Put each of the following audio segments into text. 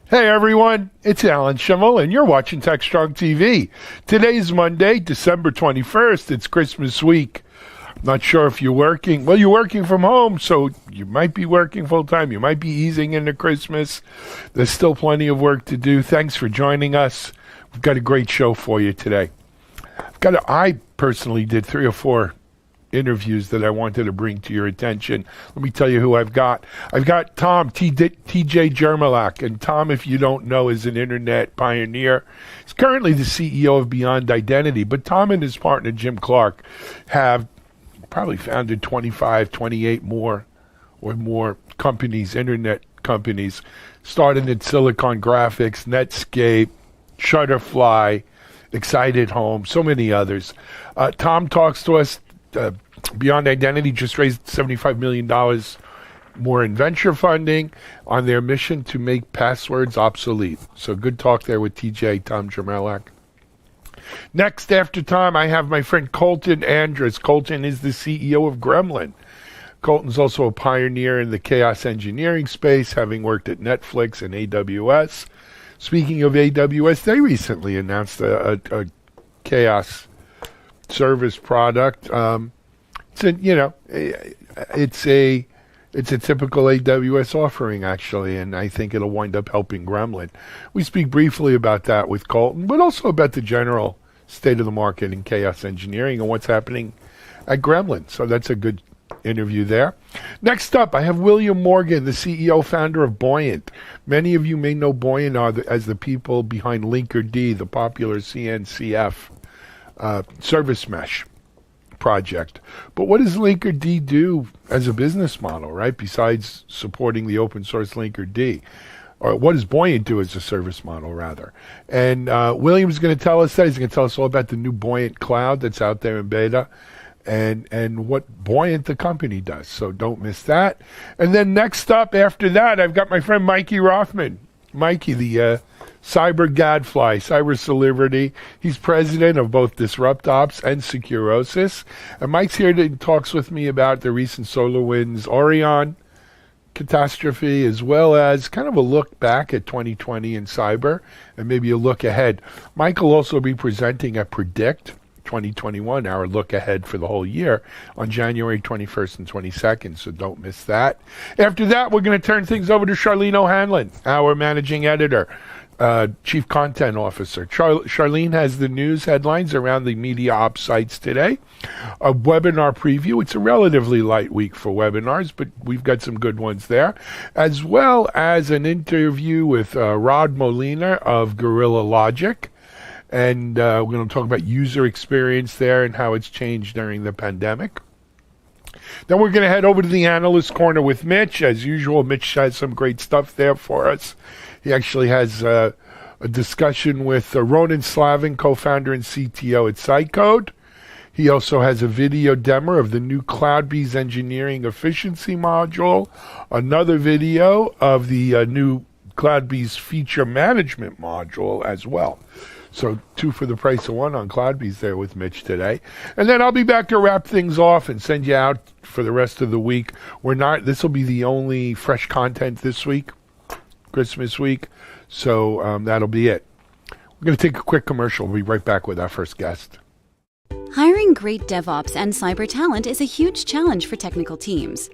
Hey everyone, it's Alan Schimmel and you're watching TechStrong TV. Today's Monday, December 21st. It's Christmas week. Not sure if you're working. Well, you're working from home, so you might be working full time. You might be easing into Christmas. There's still plenty of work to do. Thanks for joining us. We've got a great show for you today. I personally did 3 or 4 interviews that I wanted to bring to your attention. Let me tell you who I've got. I've got Tom, TJ Jermolak. And Tom, if you don't know, is an internet pioneer. He's currently the CEO of Beyond Identity. But Tom and his partner, Jim Clark, have probably founded 25, 28 more companies, internet companies, starting at Silicon Graphics, Netscape, Shutterfly, Excited Home, so many others. Tom talks to us. Beyond Identity just raised $75 million more in venture funding on their mission to make passwords obsolete. So good talk there with TJ, Tom Jermolak. Next, after Tom, I have my friend Colton Andrus. Colton is the CEO of Gremlin. Colton's also a pioneer in the chaos engineering space, having worked at Netflix and AWS. Speaking of AWS, they recently announced a chaos service product. It's a typical AWS offering, actually, and I think it'll wind up helping Gremlin. We speak briefly about that with Colton, but also about the general state of the market in chaos engineering and what's happening at Gremlin. So that's a good interview there. Next up, I have William Morgan, the CEO, founder of Buoyant. Many of you may know Buoyant as the people behind Linkerd, the popular CNCF service mesh project. But what does Linkerd do as a business model, right? Besides supporting the open source Linkerd, or what does Buoyant do as a service model, rather? And William's going to tell us that. He's going to tell us all about the new Buoyant cloud that's out there in beta, and what Buoyant the company does. So don't miss that. And then next up after that, I've got my friend Mikey Rothman. Mikey, the cyber gadfly, Cybersecurity. He's president of both DisruptOps and Securosis. And Mike's here to talks with me about the recent SolarWinds Orion catastrophe, as well as kind of a look back at 2020 in cyber, and maybe a look ahead. Mike will also be presenting at Predict 2021, our look ahead for the whole year, on January 21st and 22nd, so don't miss that. After that, we're going to turn things over to Charlene O'Hanlon, our managing editor, chief content officer. Charlene has the news headlines around the media ops sites today, a webinar preview. It's a relatively light week for webinars, but we've got some good ones there, as well as an interview with Rod Molina of Gorilla Logic. And we're going to talk about user experience there and how it's changed during the pandemic. Then we're going to head over to the Analyst Corner with Mitch. As usual, Mitch has some great stuff there for us. He actually has a discussion with Ronan Slavin, co-founder and CTO at SiteCode. He also has a video demo of the new CloudBees engineering efficiency module, another video of the new CloudBees feature management module as well. So 2 for the price of 1 on CloudBees there with Mitch today. And then I'll be back to wrap things off and send you out for the rest of the week. This will be the only fresh content this week, Christmas week. So that'll be it. We're going to take a quick commercial. We'll be right back with our first guest. Hiring great DevOps and cyber talent is a huge challenge for technical teams.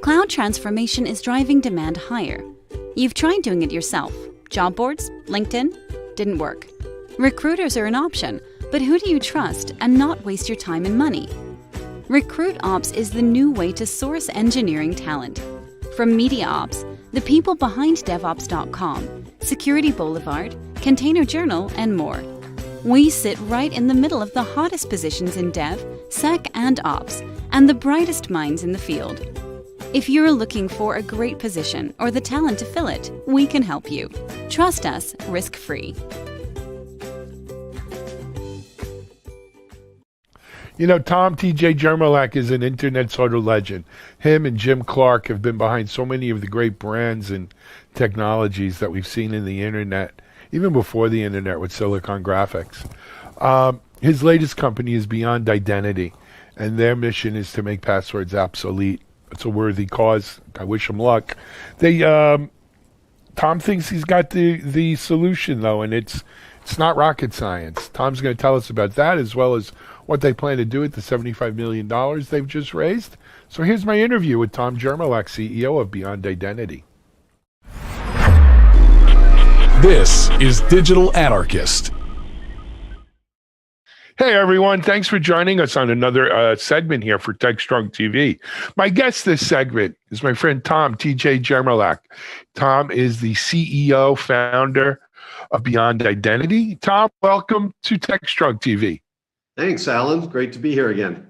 Cloud transformation is driving demand higher. You've tried doing it yourself. Job boards, LinkedIn, didn't work. Recruiters are an option, but who do you trust and not waste your time and money? RecruitOps is the new way to source engineering talent. From MediaOps, the people behind DevOps.com, Security Boulevard, Container Journal, and more. We sit right in the middle of the hottest positions in Dev, Sec, and Ops, and the brightest minds in the field. If you're looking for a great position or the talent to fill it, we can help you. Trust us, risk-free. You know, Tom TJ Jermolak is an internet sort of legend. Him and Jim Clark have been behind so many of the great brands and technologies that we've seen in the internet, even before the internet with Silicon Graphics. His latest company is Beyond Identity, and their mission is to make passwords obsolete. It's a worthy cause. I wish them luck. They Tom thinks he's got the solution though, and it's not rocket science. Tom's going to tell us about that as well as what they plan to do with the $75 million they've just raised. So here's my interview with Tom Jermolak, CEO of Beyond Identity. This is Digital Anarchist. Hey everyone, thanks for joining us on another segment here for TechStrong TV. My guest this segment is my friend Tom, TJ Jermolak. Tom is the CEO, founder of Beyond Identity. Tom, welcome to TechStrong TV. Thanks, Alan. Great to be here again.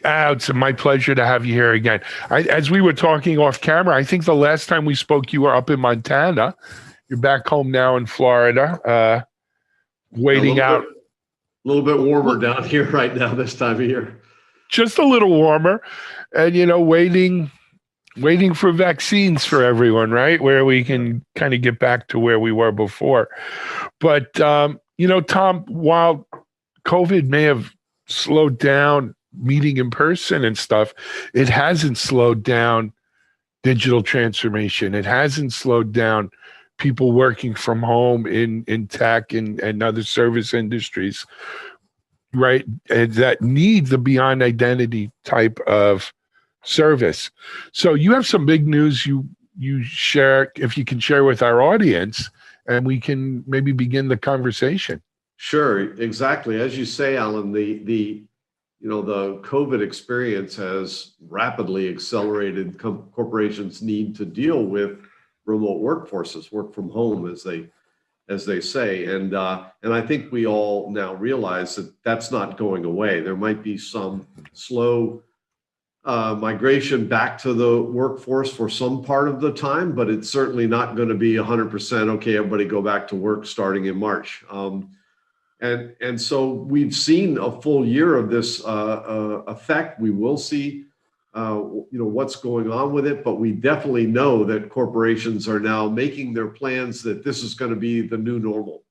It's my pleasure to have you here again. As we were talking off camera, I think the last time we spoke, you were up in Montana. You're back home now in Florida, waiting out. A little bit warmer down here right now this time of year. Just a little warmer, and waiting for vaccines for everyone, right? Where we can kind of get back to where we were before. But Tom, while COVID may have slowed down meeting in person and stuff, it hasn't slowed down digital transformation. It hasn't slowed down people working from home in tech and other service industries, right? And that need the Beyond Identity type of service. So you have some big news you share, if you can share with our audience, and we can maybe begin the conversation. Sure, exactly. As you say, Alan, the COVID experience has rapidly accelerated corporations' need to deal with remote workforces, work from home, as they say, and I think we all now realize that that's not going away. There might be some slow migration back to the workforce for some part of the time, but it's certainly not going to be 100%. Okay, everybody go back to work starting in March, and so we've seen a full year of this effect. We will see what's going on with it, but we definitely know that corporations are now making their plans that this is going to be the new normal.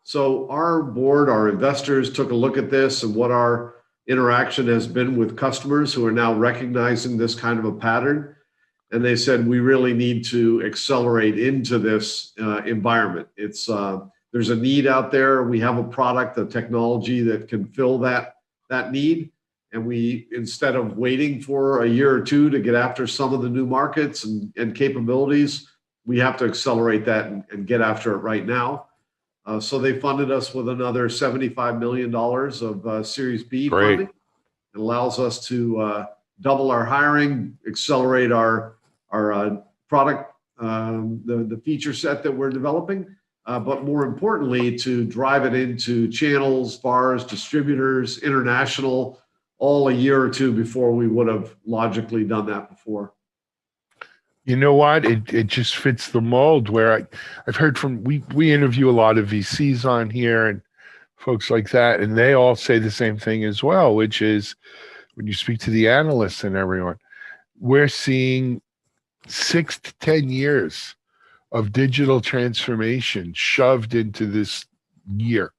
So our board, our investors took a look at this and what our interaction has been with customers who are now recognizing this kind of a pattern. And they said, we really need to accelerate into this environment. There's a need out there. We have a product, a technology that can fill that need. And we, instead of waiting for a year or two to get after some of the new markets and capabilities, we have to accelerate that and get after it right now. So they funded us with another $75 million of Series B funding. It allows us to double our hiring, accelerate our product, the feature set that we're developing, but more importantly, to drive it into channels, VARs, distributors, international, all a year or two before we would have logically done that before. You know what? It just fits the mold where I've heard from, we interview a lot of VCs on here and folks like that, and they all say the same thing as well, which is when you speak to the analysts and everyone, we're seeing 6 to 10 years of digital transformation shoved into this year.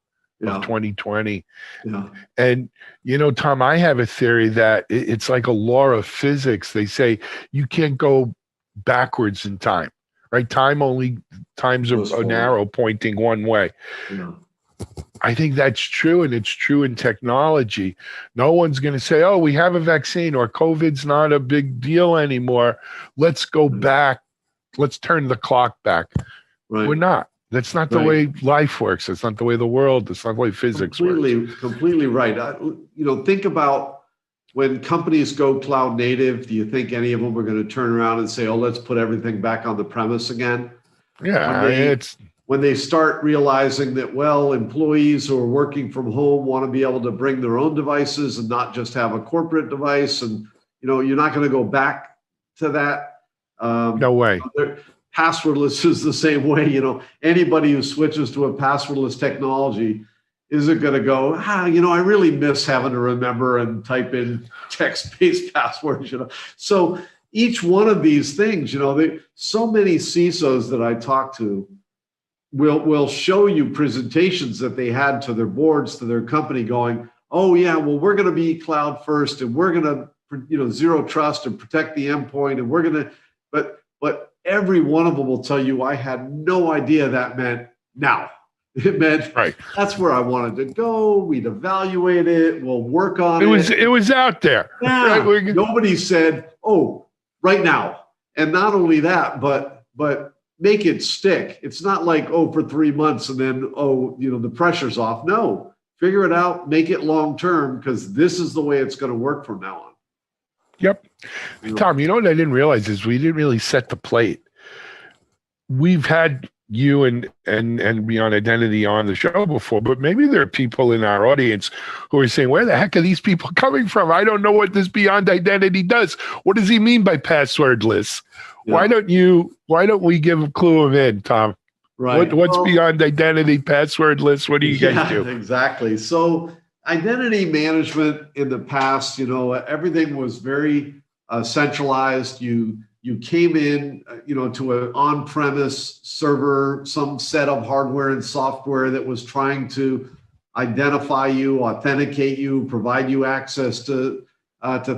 Of 2020. Yeah. And, Tom, I have a theory that it's like a law of physics. They say you can't go backwards in time, right? Times are an arrow pointing one way. Yeah. I think that's true, and it's true in technology. No one's going to say, oh, we have a vaccine or COVID's not a big deal anymore. Let's go back. Let's turn the clock back. Right. We're not. That's not the way life works. That's not the way the world, that's not the way physics works. Completely right. Think about when companies go cloud native, do you think any of them are going to turn around and say, oh, let's put everything back on the premise again? Yeah, when they start realizing that, well, employees who are working from home want to be able to bring their own devices and not just have a corporate device. And, you're not going to go back to that. No way. Passwordless is the same way. Anybody who switches to a passwordless technology isn't going to go, I really miss having to remember and type in text-based passwords. So each one of these things, so many CISOs that I talk to will show you presentations that they had to their boards, to their company, going, oh yeah, well, we're going to be cloud first, and we're going to, zero trust and protect the endpoint, and we're going to, but every one of them will tell you, I had no idea that meant now. It meant that's where I wanted to go. We'd evaluate it. We'll work on it. It was out there. Yeah. Nobody said, oh, right now. And not only that, but make it stick. It's not like, oh, for 3 months and then, oh, the pressure's off. No, figure it out, make it long-term, because this is the way it's going to work from now on. Yep. Tom, you know what I didn't realize is we didn't really set the plate. We've had you and Beyond Identity on the show before, but maybe there are people in our audience who are saying, where the heck are these people coming from? I don't know what this Beyond Identity does. What does he mean by passwordless? Yeah. Why don't we clue them in, Tom? Right. What's Beyond Identity, passwordless? What do you guys do? Exactly. So identity management in the past, everything was very centralized. You came in, to an on-premise server, some set of hardware and software that was trying to identify you, authenticate you, provide you access to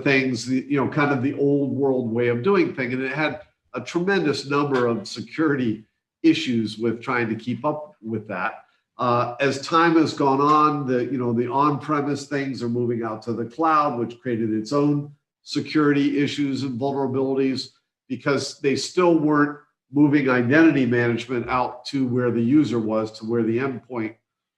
things, kind of the old world way of doing things. And it had a tremendous number of security issues with trying to keep up with that. As time has gone on, the on-premise things are moving out to the cloud, which created its own security issues and vulnerabilities, because they still weren't moving identity management out to where the user was, to where the endpoint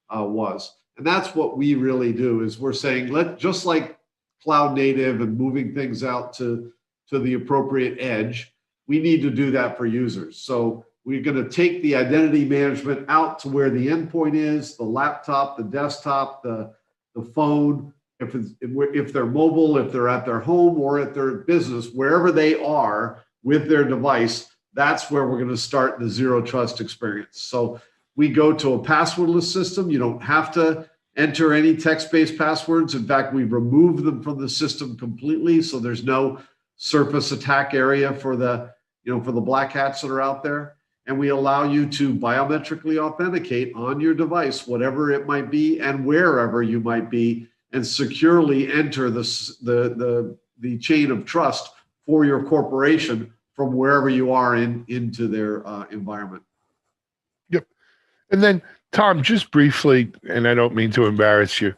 was. And that's what we really do, is we're saying, just like cloud native and moving things out to the appropriate edge, we need to do that for users. So we're going to take the identity management out to where the endpoint is, the laptop, the desktop, the phone, if they're mobile, if they're at their home or at their business, wherever they are with their device, that's where we're going to start the zero trust experience. So we go to a passwordless system. You don't have to enter any text-based passwords. In fact, we've removed them from the system completely, so there's no surface attack area for the black hats that are out there. And we allow you to biometrically authenticate on your device, whatever it might be and wherever you might be, and securely enter the chain of trust for your corporation from wherever you are into their environment. Yep. And then, Tom, just briefly, and I don't mean to embarrass you,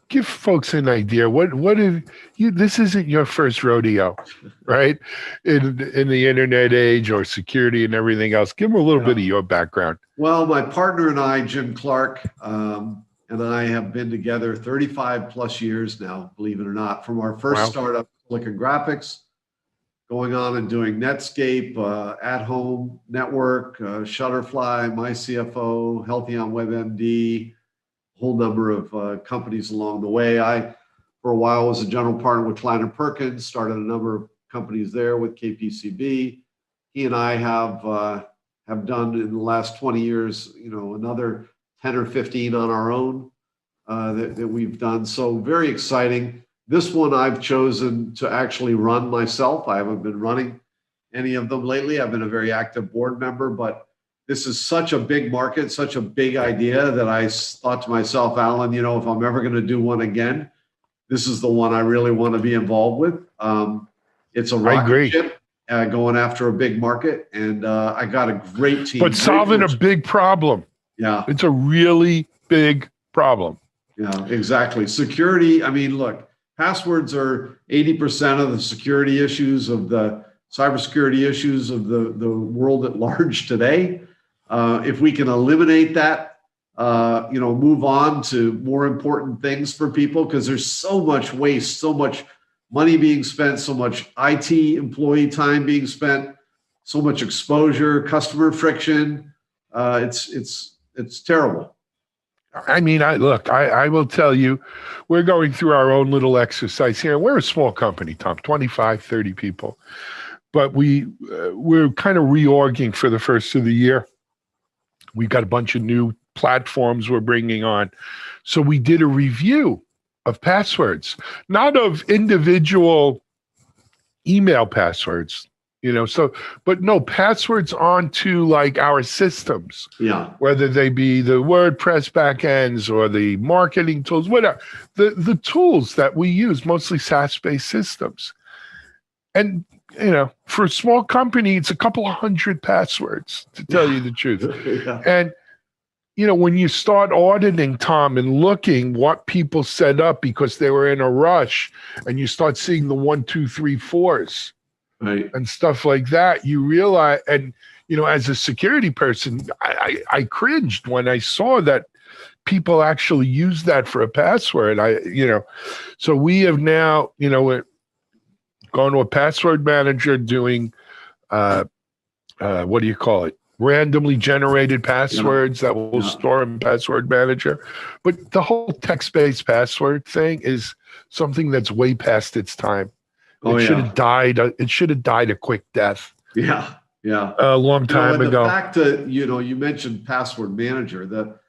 give folks an idea. What have you? This isn't your first rodeo, right? In the internet age or security and everything else. Give them a little bit of your background. Well, my partner and I, Jim Clark, and I have been together 35 plus years now, believe it or not, from our first startup, Silicon Graphics, going on and doing Netscape, At Home Network, Shutterfly, MyCFO, Healthy on WebMD, a whole number of companies along the way. I, for a while, was a general partner with Kleiner Perkins, started a number of companies there with KPCB. He and I have done in the last 20 years, another 10 or 15 on our own that we've done. So very exciting. This one I've chosen to actually run myself. I haven't been running any of them lately. I've been a very active board member, but this is such a big market, such a big idea that I thought to myself, Alan, if I'm ever going to do one again, this is the one I really want to be involved with. It's a rocket ship going after a big market, and I got a great team. But solving a big problem. Yeah. It's a really big problem. Yeah, exactly. Security, look, passwords are 80% of the security issues, of the cybersecurity issues of the world at large today. If we can eliminate that, move on to more important things for people, because there's so much waste, so much money being spent, so much IT employee time being spent, so much exposure, customer friction. It's terrible. I will tell you, we're going through our own little exercise here. We're a small company, Tom, 25, 30 people. But we're kind of reorging for the first of the year. We've got a bunch of new platforms we're bringing on. So we did a review of passwords, not of individual email passwords, but no, passwords onto like our systems. Yeah. Whether they be the WordPress backends or the marketing tools, whatever, the tools that we use, mostly SaaS-based systems. And for a small company, it's a couple of hundred passwords, to tell you the truth. Yeah. And, when you start auditing, Tom, and looking what people set up because they were in a rush, and you start seeing the 1, 2, 3, 4s Right. and stuff like that, you realize, and, as a security person, I cringed when I saw that people actually use that for a password. So we have now, gone to a password manager doing, what do you call it? Randomly generated passwords that will store in password manager. But the whole text-based password thing is something that's way past its time. It should have died. It should have died a quick death. Yeah. A long time ago. The fact that, you mentioned password manager, that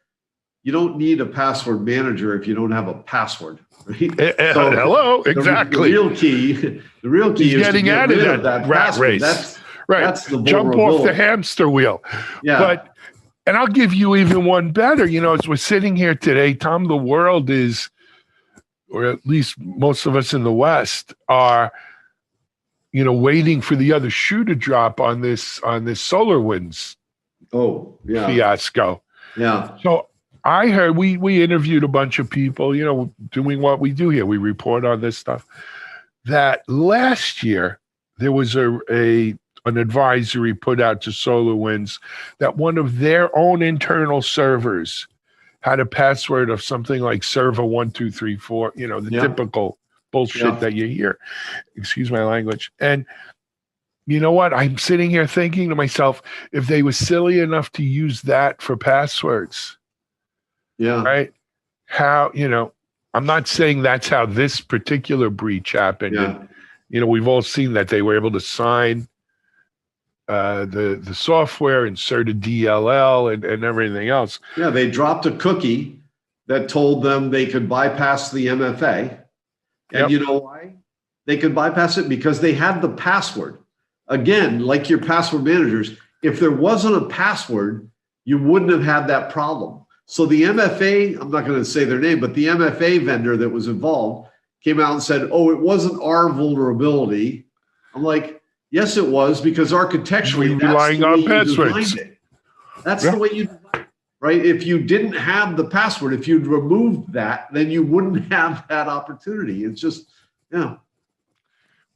you don't need a password manager if you don't have a password, right? Hello, exactly. The real key is getting to get out rid of that rat password. race. Right. That's the jump off the hamster wheel. Yeah. And I'll give you even one better. As we're sitting here today, Tom, the world is, or at least most of us in the West are, waiting for the other shoe to drop on this SolarWinds fiasco. Yeah. So I heard we interviewed a bunch of people, doing what we do here. We report on this stuff. That last year there was an advisory put out to SolarWinds that one of their own internal servers had a password of something like server 1, 2, 3, 4, typical bullshit that you hear. Excuse my language. And you know what? I'm sitting here thinking to myself, if they were silly enough to use that for passwords, right? How, I'm not saying that's how this particular breach happened. Yeah. And, we've all seen that they were able to sign the software, insert a DLL and everything else. Yeah, they dropped a cookie that told them they could bypass the MFA. And you know why? They could bypass it because they had the password. Again, like your password managers, if there wasn't a password, you wouldn't have had that problem. So the MFA, I'm not going to say their name, but the MFA vendor that was involved came out and said, oh, it wasn't our vulnerability. I'm like, yes, it was, because architecturally, that's relying the on way passwords. you designed it. That's the way you designed it, right? If you didn't have the password, if you'd removed that, then you wouldn't have that opportunity. It's just,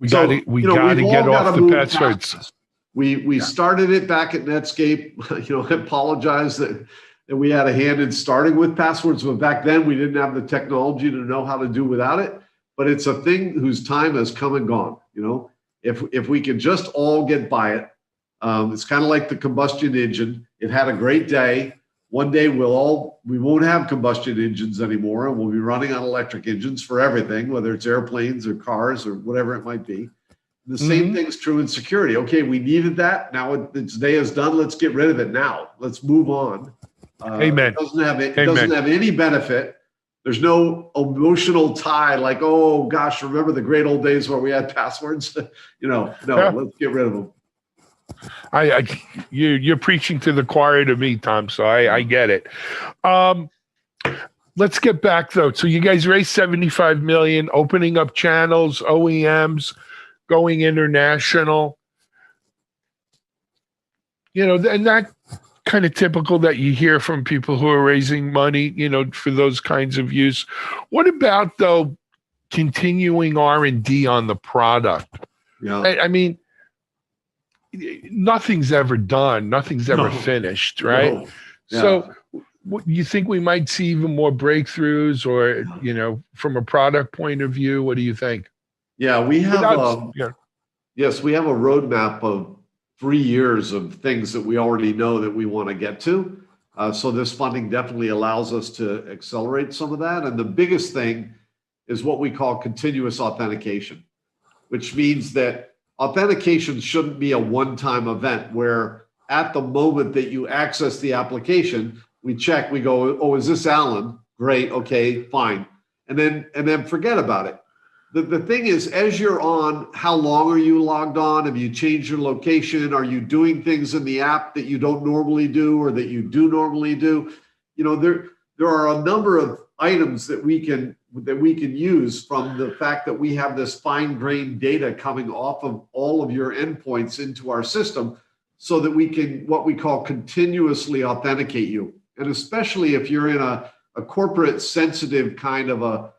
we got to get off the passwords. We started it back at Netscape. I apologize that we had a hand in starting with passwords, but back then we didn't have the technology to know how to do without it. But it's a thing whose time has come and gone. If we can just all get by it, it's kind of like the combustion engine. It had a great day. One day we won't have combustion engines anymore, and we'll be running on electric engines for everything, whether it's airplanes or cars or whatever it might be. The same thing's true in security. Okay, we needed that. Now its day is done. Let's get rid of it now. Let's move on. Amen. It doesn't have any benefit. There's no emotional tie like, oh gosh, remember the great old days where we had passwords? Let's get rid of them. You're preaching to the choir to me, Tom, so I get it. Let's get back though. So you guys raised $75 million, opening up channels, OEMs, going international. And that kind of typical that you hear from people who are raising money, for those kinds of use. What about though continuing R&D on the product? Yeah. I mean, nothing's ever done, nothing's ever finished, right? No. Yeah. So you think we might see even more breakthroughs, or from a product point of view, what do you think? Yeah, we have yes, we have a roadmap of 3 years of things that we already know that we want to get to. So this funding definitely allows us to accelerate some of that. And the biggest thing is what we call continuous authentication, which means that authentication shouldn't be a one-time event where at the moment that you access the application, we check, we go, oh, is this Alan? Great, okay, fine. And then forget about it. The thing is, as you're on, how long are you logged on? Have you changed your location? Are you doing things in the app that you don't normally do or that you do normally do? There are a number of items that we can that we can use from the fact that we have this fine-grained data coming off of all of your endpoints into our system, so that we can, what we call, continuously authenticate you. And especially if you're in a corporate sensitive kind of a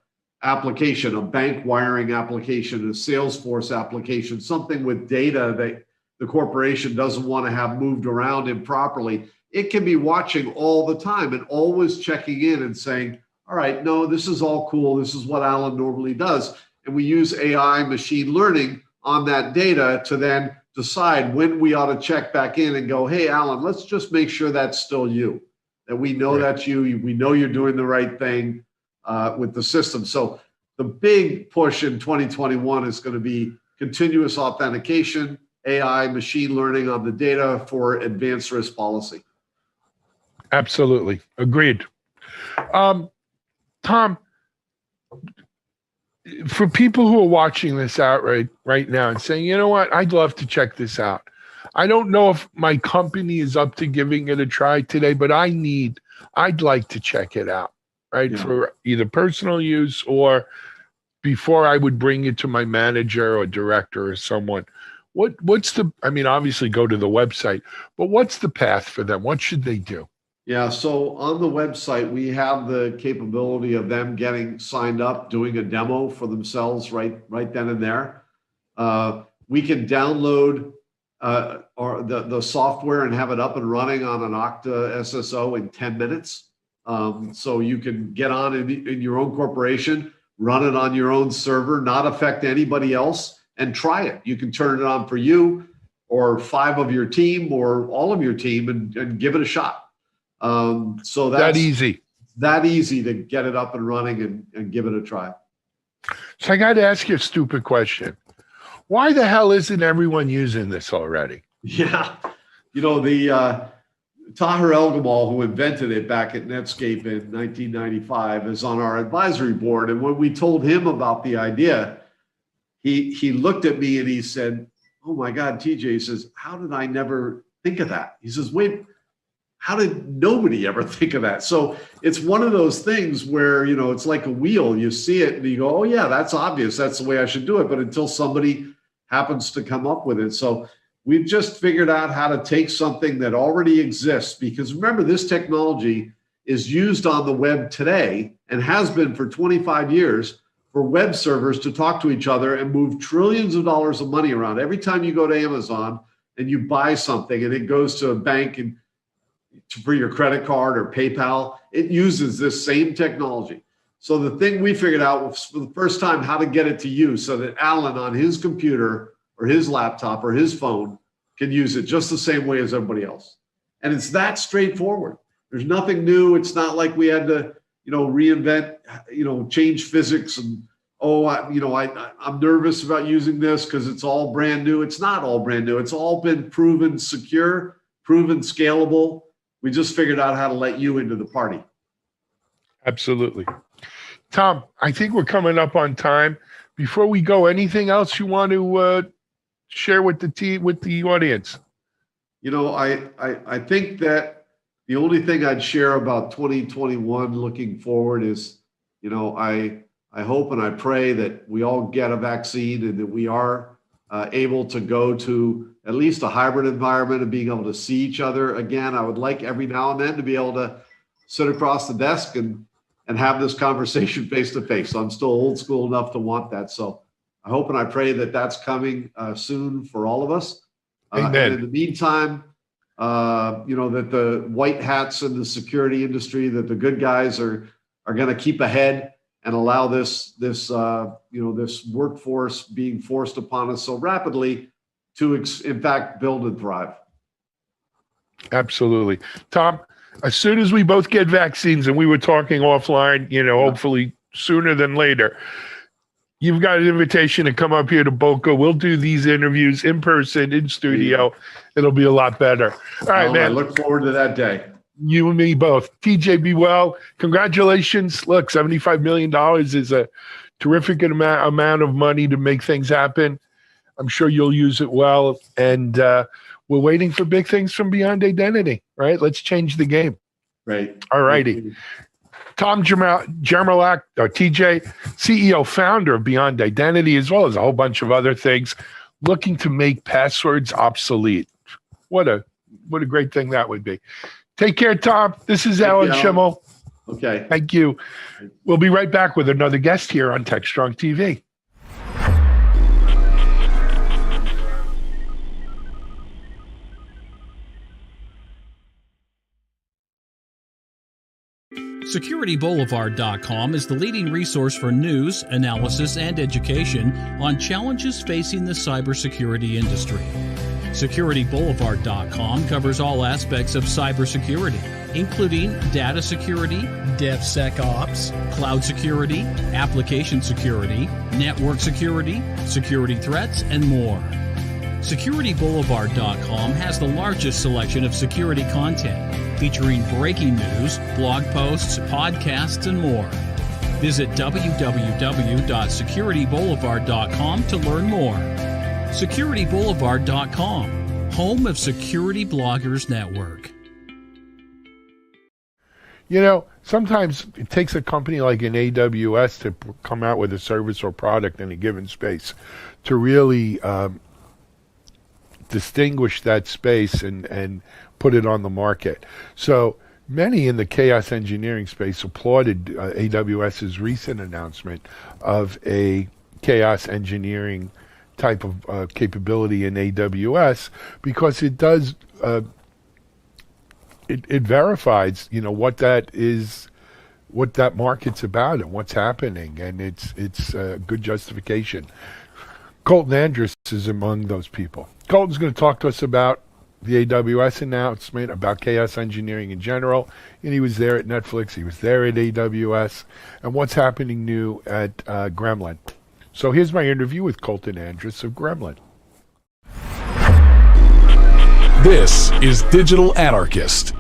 application, a bank wiring application, a Salesforce application, something with data that the corporation doesn't want to have moved around improperly, it can be watching all the time and always checking in and saying, all right, no, this is all cool. This is what Alan normally does. And we use AI, machine learning on that data to then decide when we ought to check back in and go, hey, Alan, let's just make sure that's still you, that we know that's you. We know you're doing the right thing with the system. So the big push in 2021 is going to be continuous authentication, AI, machine learning on the data for advanced risk policy. Absolutely. Agreed. Tom, for people who are watching this out right now and saying, you know what, I'd love to check this out. I don't know if my company is up to giving it a try today, but I'd like to check it out, right? Yeah. For either personal use or before I would bring it to my manager or director or someone. What's the, I mean, obviously go to the website, but what's the path for them? What should they do? Yeah, so on the website, we have the capability of them getting signed up, doing a demo for themselves right then and there. We can download the software and have it up and running on an Okta SSO in 10 minutes. So you can get on in your own corporation, run it on your own server, not affect anybody else, and try it. You can turn it on for you or 5 of your team or all of your team and give it a shot. So that's that easy to get it up and running and give it a try. So I got to ask you a stupid question. Why the hell isn't everyone using this already? Yeah. You know, the Tahir El-Gamal, who invented it back at Netscape in 1995, is on our advisory board. And when we told him about the idea, he looked at me and he said, oh my God, TJ, he says, how did I never think of that? He says, wait, how did nobody ever think of that? So it's one of those things where, you know, it's like a wheel. You see it and you go, oh yeah, that's obvious. That's the way I should do it. But until somebody happens to come up with it. So we've just figured out how to take something that already exists, because remember, this technology is used on the web today and has been for 25 years for web servers to talk to each other and move trillions of dollars of money around. Every time you go to Amazon and you buy something and it goes to a bank and for your credit card or PayPal, it uses this same technology. So the thing we figured out was for the first time how to get it to you so that Alan on his computer or his laptop or his phone can use it just the same way as everybody else. And it's that straightforward. There's nothing new. It's not like we had to, you know, reinvent, you know, change physics and, oh, I'm nervous about using this because it's all brand new. It's not all brand new. It's all been proven secure, proven scalable. We just figured out how to let you into the party. Absolutely. Tom, I think we're coming up on time. Before we go, anything else you want to share with the audience? You know, I think that the only thing I'd share about 2021 looking forward is, you know, I hope and I pray that we all get a vaccine and that we are able to go to at least a hybrid environment and being able to see each other again. I would like every now and then to be able to sit across the desk and have this conversation face to face. So I'm still old school enough to want that. So I hope and I pray that that's coming soon for all of us. And in the meantime, you know, that the white hats in the security industry, that the good guys are going to keep ahead and allow this workforce being forced upon us so rapidly to, in fact, build and thrive. Absolutely. Tom, as soon as we both get vaccines, and we were talking offline, you know, hopefully sooner than later, you've got an invitation to come up here to Boca. We'll do these interviews in person, in studio. Yeah. It'll be a lot better. All right, man. I look forward to that day. You and me both. TJ, be well. Congratulations. Look, $75 million is a terrific amount of money to make things happen. I'm sure you'll use it well. And we're waiting for big things from Beyond Identity, right? Let's change the game. Right. All righty. Tom Jermolak, or TJ, CEO, founder of Beyond Identity, as well as a whole bunch of other things, looking to make passwords obsolete. What a great thing that would be. Take care, Tom. This is Alan Schimmel. Okay. Thank you. We'll be right back with another guest here on TechStrong TV. SecurityBoulevard.com is the leading resource for news, analysis, and education on challenges facing the cybersecurity industry. SecurityBoulevard.com covers all aspects of cybersecurity, including data security, DevSecOps, cloud security, application security, network security, security threats, and more. SecurityBoulevard.com has the largest selection of security content, featuring breaking news, blog posts, podcasts, and more. Visit www.securityboulevard.com to learn more. SecurityBoulevard.com, home of Security Bloggers Network. You know, sometimes it takes a company like an AWS to come out with a service or product in a given space to really distinguish that space and put it on the market. So many in the chaos engineering space applauded AWS's recent announcement of a chaos engineering type of capability in AWS, because it does it verifies, you know, what that is, what that market's about and what's happening, and it's a good justification. Colton Andrus is among those people. Colton's going to talk to us about the AWS announcement, about chaos engineering in general, and he was there at Netflix, he was there at AWS, and what's happening new at Gremlin. So here's my interview with Colton Andrus of Gremlin. This is Digital Anarchist.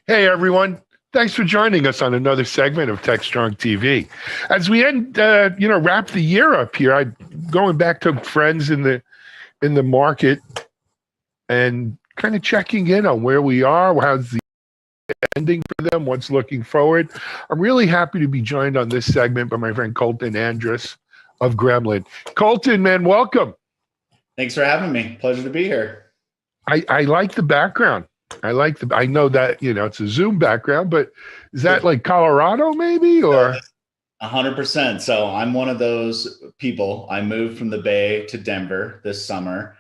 Hey everyone, thanks for joining us on another segment of TechStrong TV. As we end, wrap the year up here, I'm going back to friends in the market and kind of checking in on where we are, how's the ending for them, what's looking forward. I'm really happy to be joined on this segment by my friend Colton Andrus of Gremlin. Colton, man, welcome. Thanks for having me. Pleasure to be here. I like the background. I know that, you know, it's a Zoom background, but is that like Colorado maybe, or? 100%. So I'm one of those people. I moved from the Bay to Denver this summer.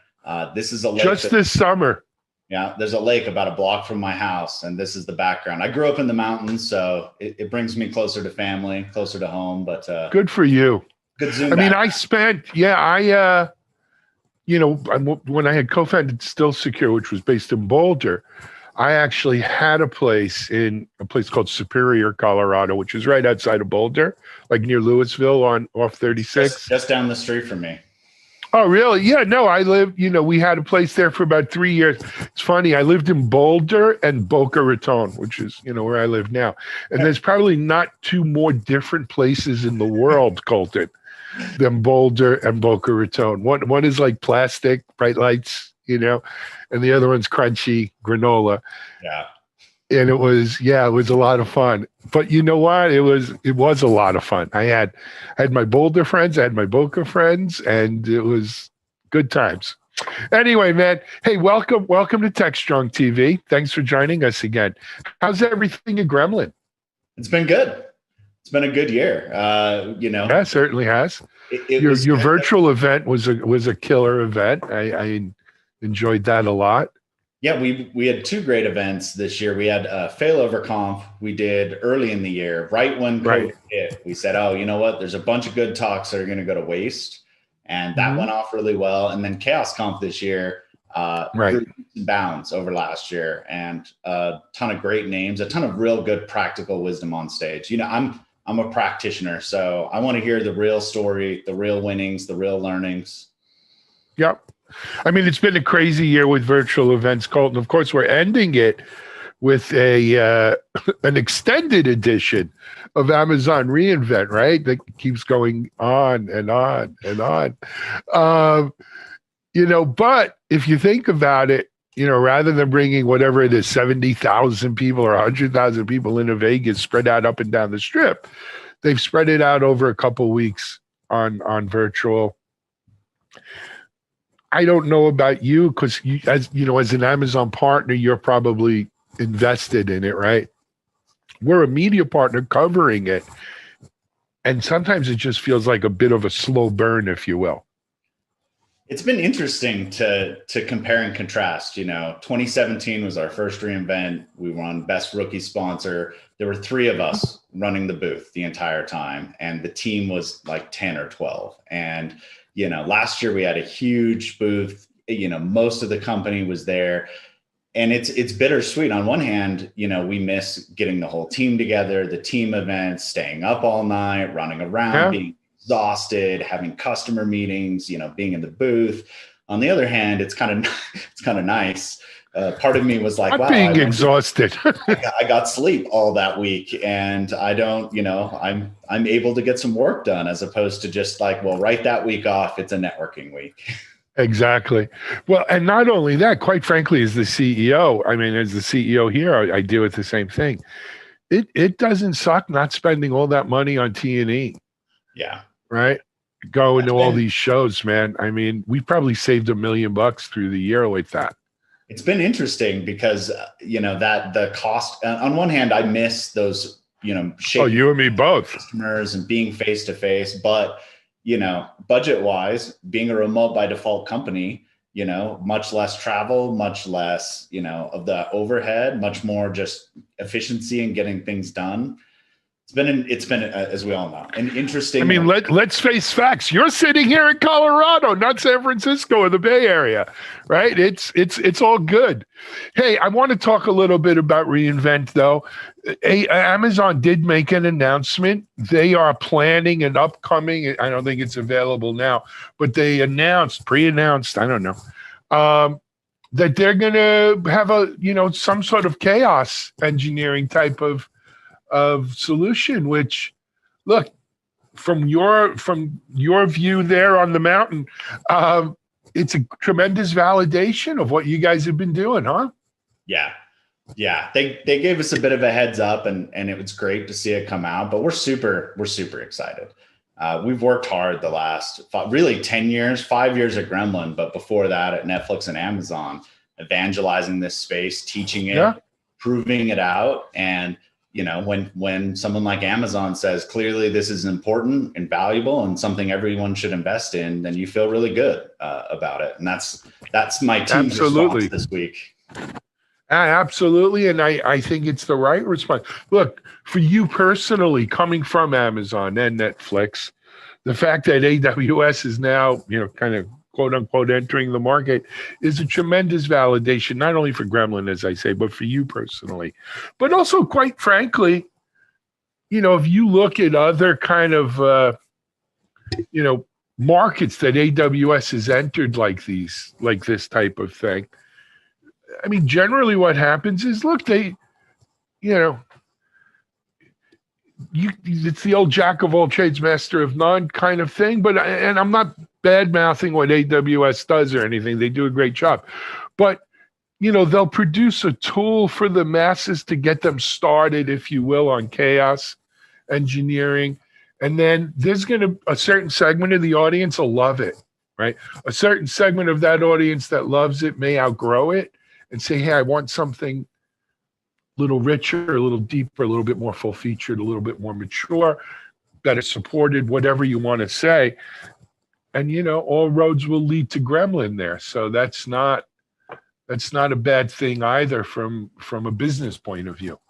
This is a lake. Just this summer. Yeah, there's a lake about a block from my house, and this is the background. I grew up in the mountains, so it brings me closer to family, closer to home. But good for you. Good Zoom. When I had co-founded Still Secure, which was based in Boulder, I actually had a place called Superior, Colorado, which is right outside of Boulder, like near Louisville off 36. Just down the street from me. Oh, really? Yeah, no, I lived, we had a place there for about 3 years. It's funny, I lived in Boulder and Boca Raton, which is, where I live now. And there's probably not two more different places in the world, Colton, than Boulder and Boca Raton. One is like plastic, bright lights, and the other one's crunchy granola. Yeah. And it was a lot of fun. But you know what? It was a lot of fun. I had my Boulder friends, I had my Boca friends, and it was good times. Anyway, man, hey, welcome to TechStrong TV. Thanks for joining us again. How's everything at Gremlin? It's been good. It's been a good year. Yeah, it certainly has. Your virtual event was a killer event. I enjoyed that a lot. Yeah, we had two great events this year. We had Failover Conf we did early in the year, right when COVID hit. We said, oh, you know what? There's a bunch of good talks that are going to go to waste. And that went off really well. And then Chaos Conf this year grew bounds over last year, and a ton of great names, a ton of real good practical wisdom on stage. I'm a practitioner, so I want to hear the real story, the real winnings, the real learnings. Yep. I mean, it's been a crazy year with virtual events, Colton. Of course, we're ending it with an extended edition of Amazon reInvent, right? That keeps going on and on and on. But if you think about it, rather than bringing whatever it is, 70,000 people or 100,000 people into Vegas spread out up and down the strip, they've spread it out over a couple of weeks on virtual. I don't know about you, because as an Amazon partner, you're probably invested in it, right? We're a media partner covering it. And sometimes it just feels like a bit of a slow burn, if you will. It's been interesting to compare and contrast. 2017 was our first reInvent. We won Best Rookie Sponsor. There were 3 of us running the booth the entire time, and the team was like 10 or 12. And last year we had a huge booth. Most of the company was there, and it's bittersweet. On one hand, we miss getting the whole team together, the team events, staying up all night, running around, being exhausted, having customer meetings, being in the booth. On the other hand, it's kind of nice. Part of me was like, wow, being exhausted. I got sleep all that week, and I don't, I'm able to get some work done, as opposed to just like, well, right that week off, it's a networking week. Exactly. Well, and not only that, quite frankly, as the CEO here, I deal with the same thing. It doesn't suck not spending all that money on T&E. Yeah. Right. Going to all these shows, man. I mean, we probably saved $1 million through the year with that. It's been interesting because, that the cost, on one hand, I miss those, you and me both, customers and being face-to-face, but, budget-wise, being a remote by default company, much less travel, much less, of the overhead, much more just efficiency and getting things done. It's been as we all know, an interesting. I mean, let's face facts. You're sitting here in Colorado, not San Francisco or the Bay Area, right? It's all good. Hey, I want to talk a little bit about reInvent, though. Amazon did make an announcement. They are planning an upcoming. I don't think it's available now, but they pre-announced. I don't know. That they're going to have some sort of chaos engineering type of solution, which, look, from your view there on the mountain, it's a tremendous validation of what you guys have been doing, huh? Yeah. They gave us a bit of a heads up, and it was great to see it come out, but we're super excited. We've worked hard the last 10 years, 5 years at Gremlin, but before that at Netflix and Amazon, evangelizing this space, teaching it, proving it out. And when someone like Amazon says, clearly this is important and valuable and something everyone should invest in, then you feel really good about it. And that's my team's response this week. Absolutely. And I think it's the right response. Look, for you personally, coming from Amazon and Netflix, the fact that AWS is now, kind of quote unquote entering the market is a tremendous validation, not only for Gremlin, as I say, but for you personally. But also, quite frankly, if you look at other kind of, markets that AWS has entered like this type of thing, I mean, generally what happens is, look, it's the old jack of all trades, master of none kind of thing. And I'm not bad mouthing what AWS does or anything. They do a great job. But, they'll produce a tool for the masses to get them started, if you will, on chaos engineering. And then there's a certain segment of the audience will love it, right? A certain segment of that audience that loves it may outgrow it and say, hey, I want something a little richer, a little deeper, a little bit more full-featured, a little bit more mature, better supported, whatever you want to say. And, all roads will lead to Gremlin there. So that's not a bad thing either from a business point of view.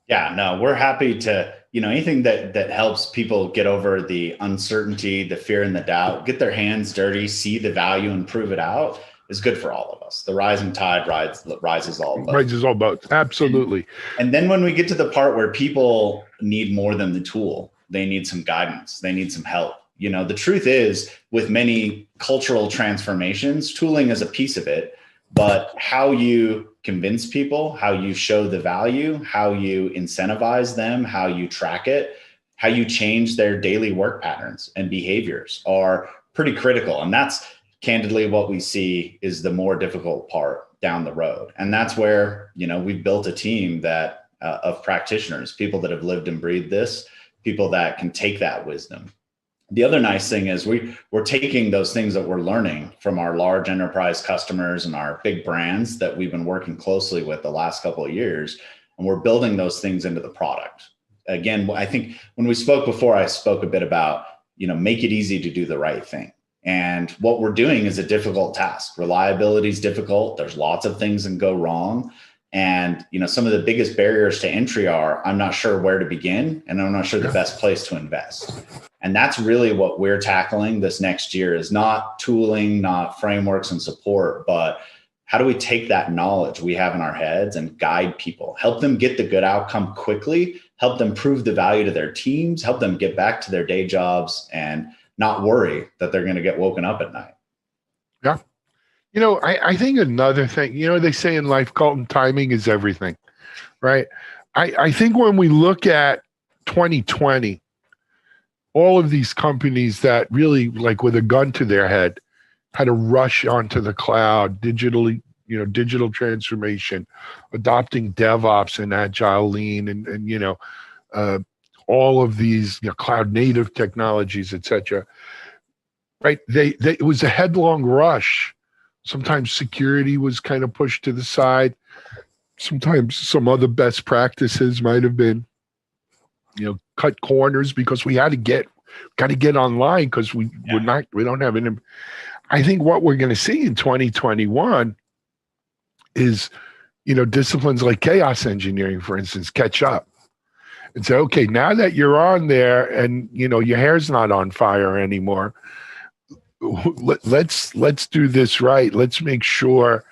Yeah, no, we're happy to, anything that helps people get over the uncertainty, the fear and the doubt, get their hands dirty, see the value and prove it out is good for all of us. The rising tide rises all boats. Rises all boats, absolutely. And then when we get to the part where people need more than the tool, they need some guidance, they need some help. The truth is, with many cultural transformations, tooling is a piece of it, but how you convince people, how you show the value, how you incentivize them, how you track it, how you change their daily work patterns and behaviors are pretty critical. And that's candidly what we see is the more difficult part down the road. And that's where, we've built a team that of practitioners, people that have lived and breathed this, people that can take that wisdom. The other nice thing is we're taking those things that we're learning from our large enterprise customers and our big brands that we've been working closely with the last couple of years, and we're building those things into the product. Again, I think when we spoke before, I spoke a bit about, make it easy to do the right thing. And what we're doing is a difficult task. Reliability is difficult. There's lots of things that go wrong. And, some of the biggest barriers to entry are, I'm not sure where to begin, and I'm not sure the best place to invest. And that's really what we're tackling this next year, is not tooling, not frameworks and support, but how do we take that knowledge we have in our heads and guide people, help them get the good outcome quickly, help them prove the value to their teams, help them get back to their day jobs and not worry that they're going to get woken up at night. Yeah. I think another thing, they say in life, Colton, timing is everything, right? I think when we look at 2020, all of these companies that really, like with a gun to their head, had to rush onto the cloud, digital transformation, adopting DevOps and Agile Lean and all of these cloud native technologies, et cetera, right? It was a headlong rush. Sometimes security was kind of pushed to the side. Sometimes some other best practices might have been, cut corners because we got to get online because we don't have an. I think what we're going to see in 2021 is, disciplines like chaos engineering, for instance, catch up and say, okay, now that you're on there and your hair's not on fire anymore, let's do this right. Let's make sure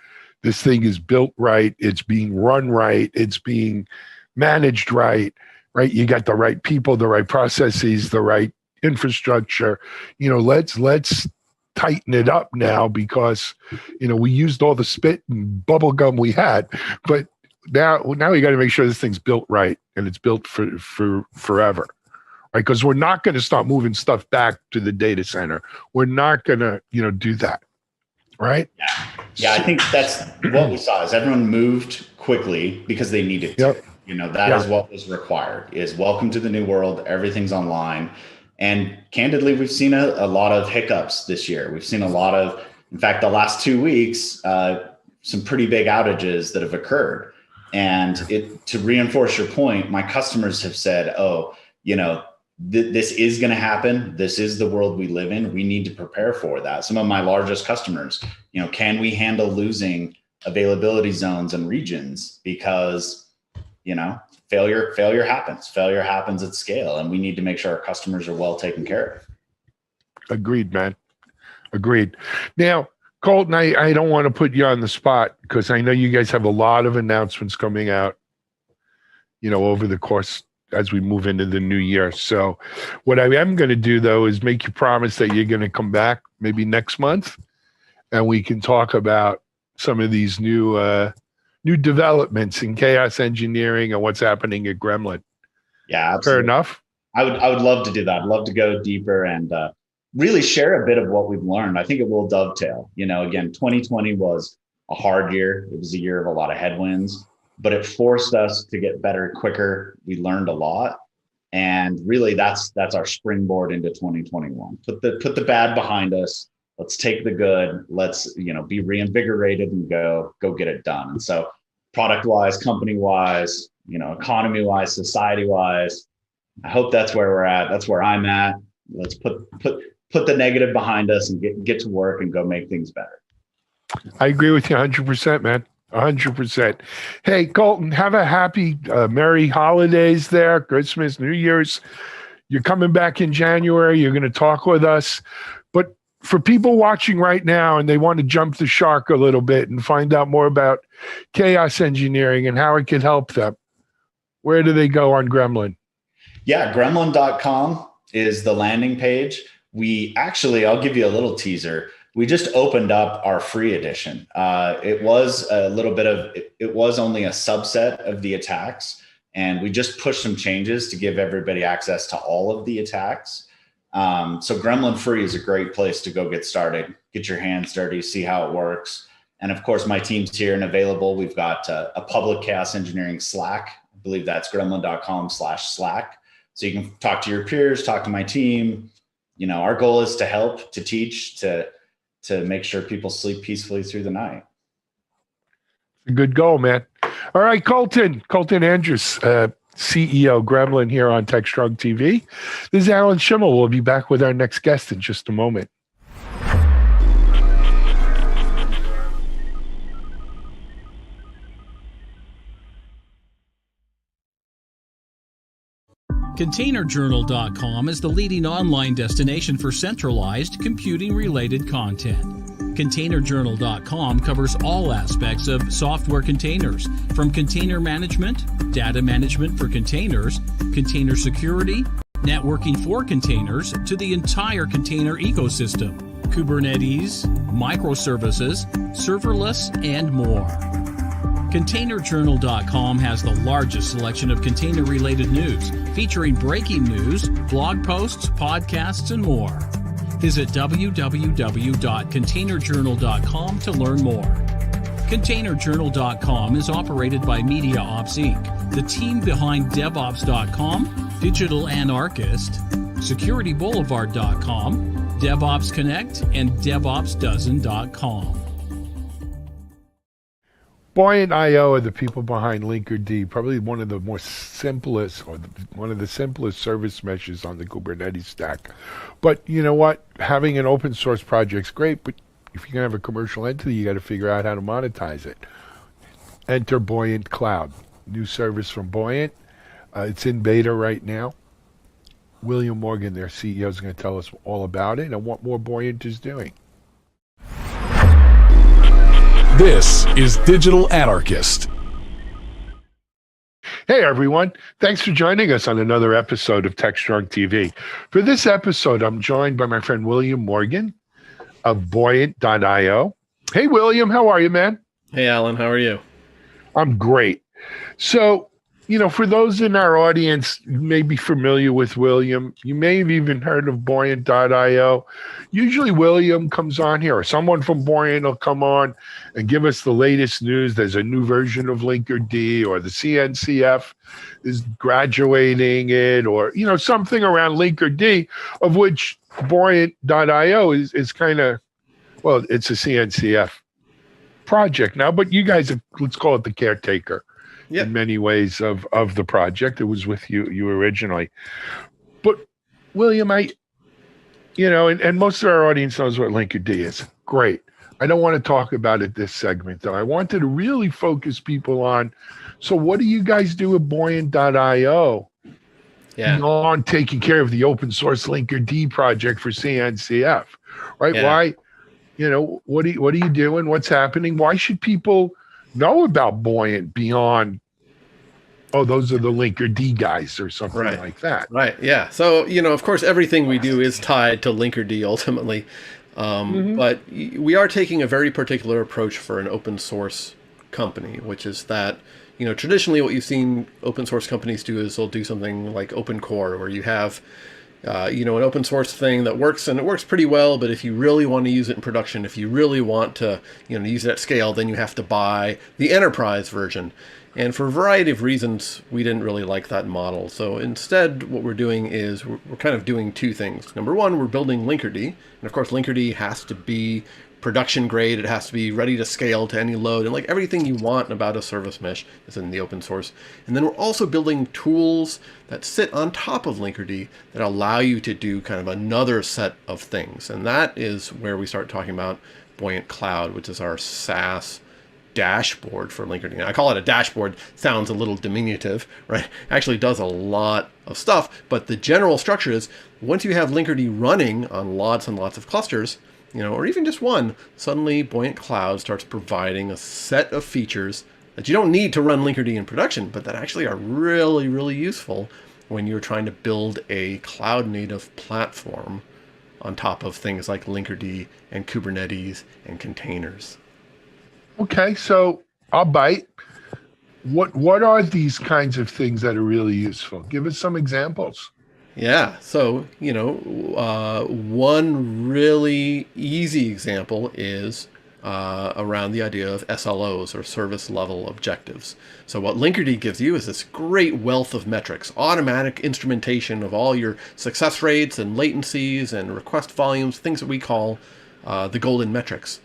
this thing is built right. It's being run right. It's being managed right. Right. You got the right people, the right processes, the right infrastructure. Let's tighten it up now because, we used all the spit and bubble gum we had, but now we got to make sure this thing's built right and it's built for forever. Right, because we're not going to start moving stuff back to the data center. We're not going to, do that, right? Yeah. I think that's what we saw is everyone moved quickly because they needed to. Yep. That is what was required. Is welcome to the new world. Everything's online, and candidly, we've seen a lot of hiccups this year. We've seen a lot of, in fact, the last 2 weeks, some pretty big outages that have occurred. And to reinforce your point, my customers have said, "Oh, this is going to happen. This is the world we live in. We need to prepare for that." Some of my largest customers, can we handle losing availability zones and regions? Because, failure happens. Failure happens at scale, and we need to make sure our customers are well taken care of. Agreed, man. Agreed. Now, Colton, I don't want to put you on the spot because I know you guys have a lot of announcements coming out, over the course as we move into the new year. So what I am going to do, though, is make you promise that you're going to come back maybe next month and we can talk about some of these new developments in chaos engineering and what's happening at Gremlin. Yeah, absolutely. Fair enough. I would love to do that. I'd love to go deeper and really share a bit of what we've learned. I think it will dovetail. Again, 2020 was a hard year. It was a year of a lot of headwinds, but it forced us to get better quicker. We learned a lot. And really that's our springboard into 2021. Put the bad behind us. Let's take the good. Let's, be reinvigorated and go get it done. And so product wise, company wise, economy wise, society wise, I hope that's where we're at. That's where I'm at. Let's put the negative behind us and get to work and go make things better. I agree with you 100%, man. 100%. Hey, Colton, have a happy, merry holidays there, Christmas, New Year's. You're coming back in January. You're going to talk with us. But for people watching right now and they want to jump the shark a little bit and find out more about chaos engineering and how it can help them, where do they go on Gremlin? Yeah, gremlin.com is the landing page. I'll give you a little teaser. We just opened up our free edition. It was only a subset of the attacks, and we just pushed some changes to give everybody access to all of the attacks. So Gremlin Free is a great place to go get started, get your hands dirty, see how it works. And of course, my team's here and available. We've got a public chaos engineering Slack. I believe that's gremlin.com/Slack. So you can talk to your peers, talk to my team. Our goal is to help, to teach, to make sure people sleep peacefully through the night. Good goal, man. All right, Colton Andrews, CEO Gremlin here on TechStrong TV. This is Alan Schimmel. We'll be back with our next guest in just a moment. ContainerJournal.com is the leading online destination for centralized computing-related content. ContainerJournal.com covers all aspects of software containers, from container management, data management for containers, container security, networking for containers, to the entire container ecosystem, Kubernetes, microservices, serverless, and more. ContainerJournal.com has the largest selection of container-related news, featuring breaking news, blog posts, podcasts, and more. Visit www.containerjournal.com to learn more. ContainerJournal.com is operated by MediaOps Inc., the team behind DevOps.com, Digital Anarchist, SecurityBoulevard.com, DevOps Connect, and DevOpsDozen.com. Buoyant.io are the people behind Linkerd, probably one of the simplest service meshes on the Kubernetes stack. But you know what? Having an open source project's great, but if you're going to have a commercial entity, you got to figure out how to monetize it. Enter Buoyant Cloud, new service from Buoyant. It's in beta right now. William Morgan, their CEO, is going to tell us all about it and what more Buoyant is doing. This is Digital Anarchist. Hey everyone, thanks for joining us on another episode of TechStrong TV. For this episode, I'm joined by my friend William Morgan of Buoyant.io. Hey William, how are you, man? Hey Alan, how are you? I'm great. So, for those in our audience who may be familiar with William, you may have even heard of Buoyant.io. Usually William comes on here, or someone from Buoyant will come on and give us the latest news. There's a new version of Linkerd, or the CNCF is graduating it, or, something around Linkerd, of which Buoyant.io is kind of, well, it's a CNCF project now, but you guys have, let's call it the caretaker. Yep. In many ways of the project. It was with you originally. But William, and most of our audience knows what Linkerd is. Great. I don't want to talk about it this segment, though. I wanted to really focus people on, so what do you guys do at Buoyant.io? Beyond taking care of the open source Linkerd project for CNCF, right? Yeah. Why, what are you doing? What's happening? Why should people know about Buoyant beyond, those are the Linkerd guys or something like that? Right, yeah. So, of course, everything we do is tied to Linkerd ultimately. But we are taking a very particular approach for an open source company, which is that, traditionally what you've seen open source companies do is they'll do something like Open Core, where you have an open source thing that works, and it works pretty well, but if you really want to use it in production, if you really want to use it at scale, then you have to buy the enterprise version. And for a variety of reasons, we didn't really like that model. So instead, what we're doing is we're kind of doing two things. Number one, we're building Linkerd, and of course Linkerd has to be production grade. It has to be ready to scale to any load, and like everything you want about a service mesh is in the open source. And then we're also building tools that sit on top of Linkerd that allow you to do kind of another set of things. And that is where we start talking about Buoyant Cloud, which is our SaaS dashboard for Linkerd. I call it a dashboard. Sounds a little diminutive, right? It actually does a lot of stuff, but the general structure is once you have Linkerd running on lots and lots of clusters, or even just one, suddenly Buoyant Cloud starts providing a set of features that you don't need to run Linkerd in production, but that actually are really, really useful when you're trying to build a cloud-native platform on top of things like Linkerd and Kubernetes and containers. Okay, so I'll bite. What are these kinds of things that are really useful? Give us some examples. Yeah, so, one really easy example is around the idea of SLOs, or service level objectives. So what Linkerd gives you is this great wealth of metrics, automatic instrumentation of all your success rates and latencies and request volumes, things that we call the golden metrics.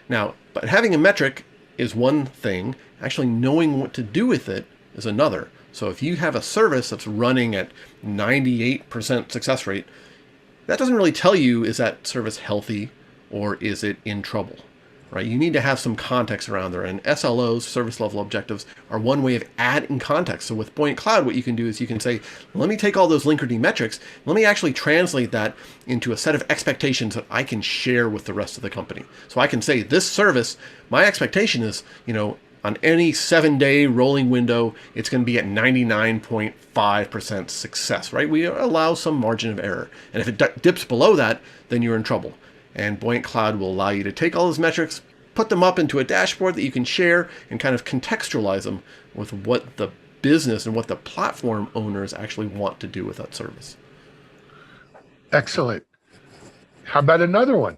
Now, but having a metric is one thing. Actually knowing what to do with it is another. So if you have a service that's running at 98% success rate, that doesn't really tell you, is that service healthy or is it in trouble, right? You need to have some context around there. And SLOs, service level objectives, are one way of adding context. So with Buoyant Cloud, what you can do is you can say, let me take all those Linkerd metrics, let me actually translate that into a set of expectations that I can share with the rest of the company. So I can say, this service, my expectation is, on any 7-day rolling window, it's going to be at 99.5% success, right? We allow some margin of error. And if it dips below that, then you're in trouble. And Buoyant Cloud will allow you to take all those metrics, put them up into a dashboard that you can share, and kind of contextualize them with what the business and what the platform owners actually want to do with that service. Excellent. How about another one?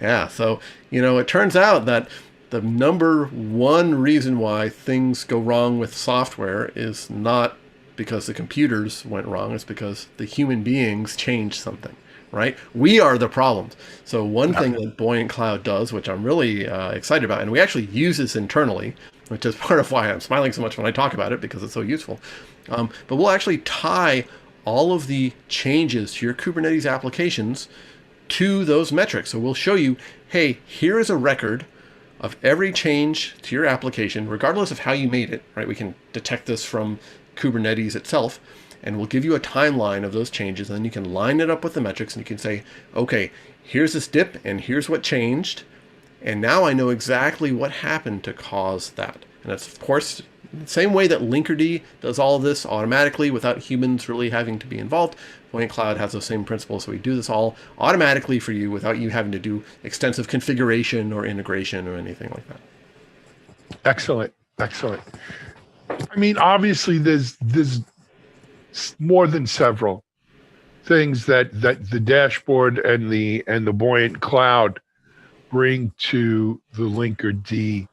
Yeah, so, it turns out that the number one reason why things go wrong with software is not because the computers went wrong, it's because the human beings changed something, right? We are the problems. So one thing that Buoyant Cloud does, which I'm really excited about, and we actually use this internally, which is part of why I'm smiling so much when I talk about it, because it's so useful. But we'll actually tie all of the changes to your Kubernetes applications to those metrics. So we'll show you, hey, here is a record of every change to your application, regardless of how you made it, right? We can detect this from Kubernetes itself, and we'll give you a timeline of those changes, and then you can line it up with the metrics, and you can say, okay, here's this dip, and here's what changed, and now I know exactly what happened to cause that. And that's, of course, the same way that Linkerd does all of this automatically without humans really having to be involved. Buoyant Cloud has those same principles, so we do this all automatically for you without you having to do extensive configuration or integration or anything like that. Excellent. Excellent. I mean, obviously, there's more than several things that the dashboard and the Buoyant Cloud bring to the Linkerd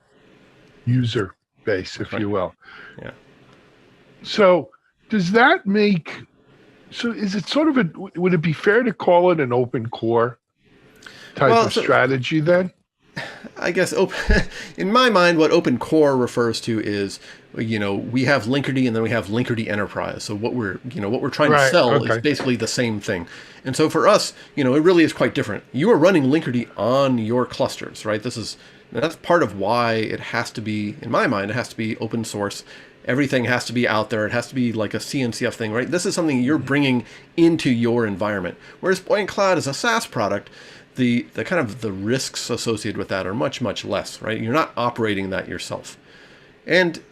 user base, if you will. Yeah. So does that make, so is it sort of would it be fair to call it an open core type of strategy then? I guess in my mind, what open core refers to is, we have Linkerd and then we have Linkerd Enterprise. So what we're trying to sell is basically the same thing. And so for us, it really is quite different. You are running Linkerd on your clusters, right? That's part of why it has to be, in my mind, it has to be open source. Everything has to be out there. It has to be like a CNCF thing, right? This is something you're bringing into your environment. Whereas Buoyant Cloud is a SaaS product, the kind of the risks associated with that are much, much less, right? You're not operating that yourself. And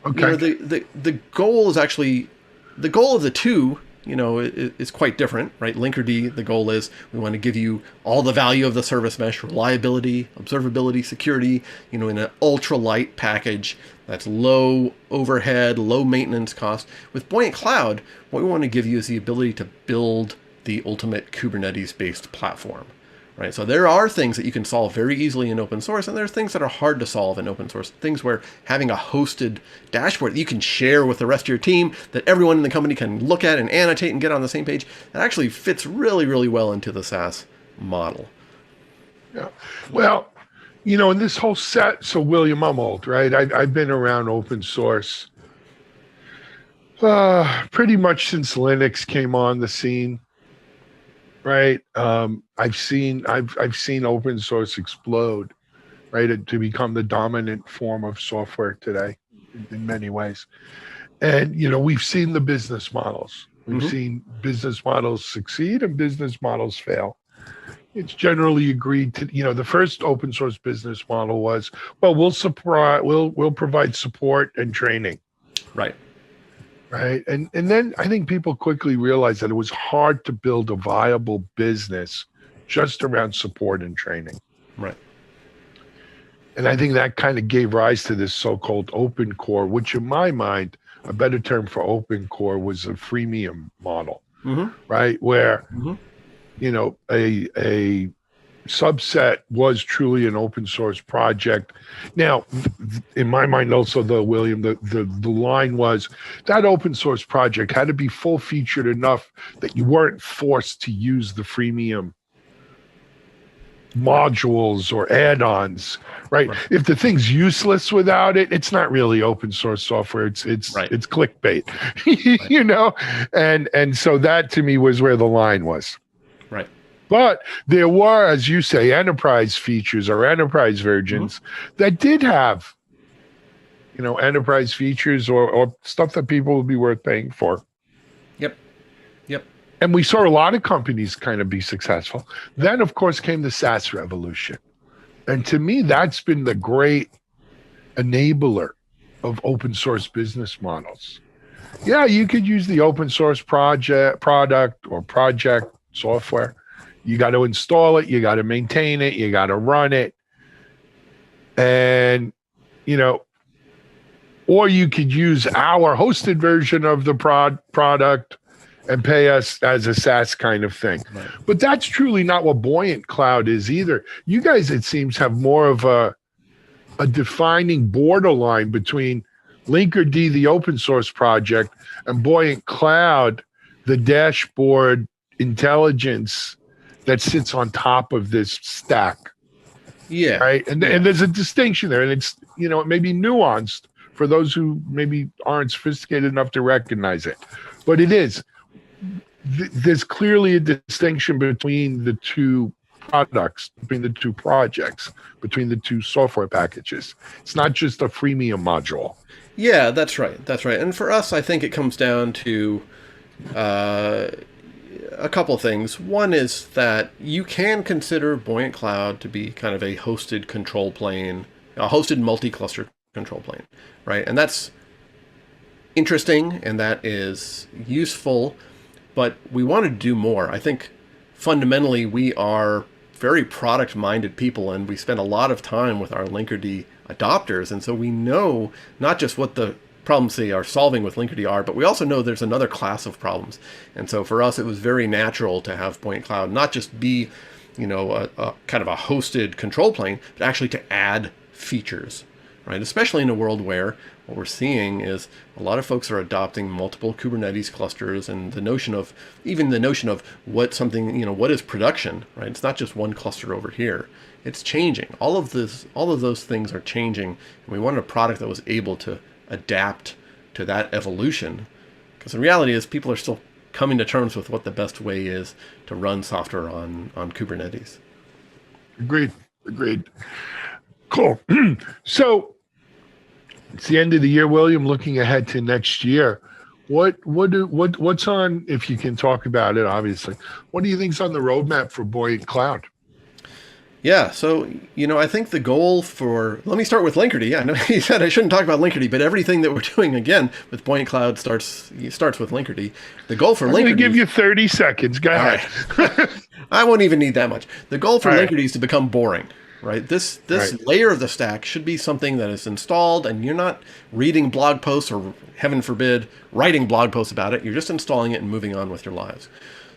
the goal is actually, the goal of the two, is quite different, right? Linkerd, the goal is we want to give you all the value of the service mesh, reliability, observability, security, in an ultra-light package that's low overhead, low maintenance cost. With Buoyant Cloud, what we want to give you is the ability to build the ultimate Kubernetes-based platform, right? So there are things that you can solve very easily in open source, and there's things that are hard to solve in open source. Things where having a hosted dashboard that you can share with the rest of your team, that everyone in the company can look at and annotate and get on the same page, that actually fits really, really well into the SaaS model. Yeah. Well, in this whole set, so William, I'm old, right? I've been around open source pretty much since Linux came on the scene. Right. I've seen open source explode, right, to become the dominant form of software today in many ways. And, we've seen the business models. We've seen business models succeed and business models fail. It's generally agreed to, the first open source business model was, well, we'll provide support and training. Right. Right. And then I think people quickly realized that it was hard to build a viable business just around support and training. Right. And I think that kind of gave rise to this so-called open core, which in my mind, a better term for open core was a freemium model, right? Where, a subset was truly an open source project. Now, in my mind, also though, William, the line was that open source project had to be full featured enough that you weren't forced to use the freemium modules or add-ons, right? If the thing's useless without it, it's not really open source software. It's clickbait, you know? And so that to me was where the line was. Right. But there were, as you say, enterprise features or enterprise versions that did have, you know, enterprise features or stuff that people would be worth paying for. Yep. And we saw a lot of companies kind of be successful. Then, of course, came the SaaS revolution. And to me, that's been the great enabler of open source business models. Yeah, you could use the open source product software. You got to install it. You got to maintain it. You got to run it. And, you know, or you could use our hosted version of the product and pay us as a SaaS kind of thing. Right. But that's truly not what Buoyant Cloud is either. You guys, it seems, have more of a defining borderline between Linkerd, the open source project, and Buoyant Cloud, the dashboard intelligence that sits on top of this stack. Yeah. Right. And there's a distinction there. And it's, you know, it may be nuanced for those who maybe aren't sophisticated enough to recognize it. But it is. There's clearly a distinction between the two products, between the two projects, between the two software packages. It's not just a freemium module. Yeah, that's right. And for us, I think it comes down to a couple things. One is that you can consider Buoyant Cloud to be kind of a hosted control plane, a hosted multi-cluster control plane, right? And that's interesting and that is useful, but we want to do more. I think fundamentally we are very product-minded people, and we spend a lot of time with our Linkerd adopters, and so we know not just what the problems they are solving with Linkerd are, but we also know there's another class of problems. And so for us, it was very natural to have Buoyant Cloud not just be, you know, a kind of a hosted control plane, but actually to add features, right? Especially in a world where what we're seeing is a lot of folks are adopting multiple Kubernetes clusters, and the notion of what something, you know, what is production, right? It's not just one cluster over here. It's changing. All of those things are changing, and we wanted a product that was able to adapt to that evolution. Because the reality is people are still coming to terms with what the best way is to run software on Kubernetes. Agreed. Cool. So it's the end of the year, William. Looking ahead to next year, what's on? If you can talk about it, obviously. What do you think's on the roadmap for Buoyant Cloud? Yeah, so, you know, I think the goal for, let me start with Linkerd. I know you said I shouldn't talk about Linkerd, but everything that we're doing, again, with Buoyant Cloud starts with Linkerd. The goal for Linkerd... I'm going to give you 30 seconds. Go ahead. Right. I won't even need that much. The goal for Linkerd is to become boring, right? This layer of the stack should be something that is installed, and you're not reading blog posts or, heaven forbid, writing blog posts about it. You're just installing it and moving on with your lives.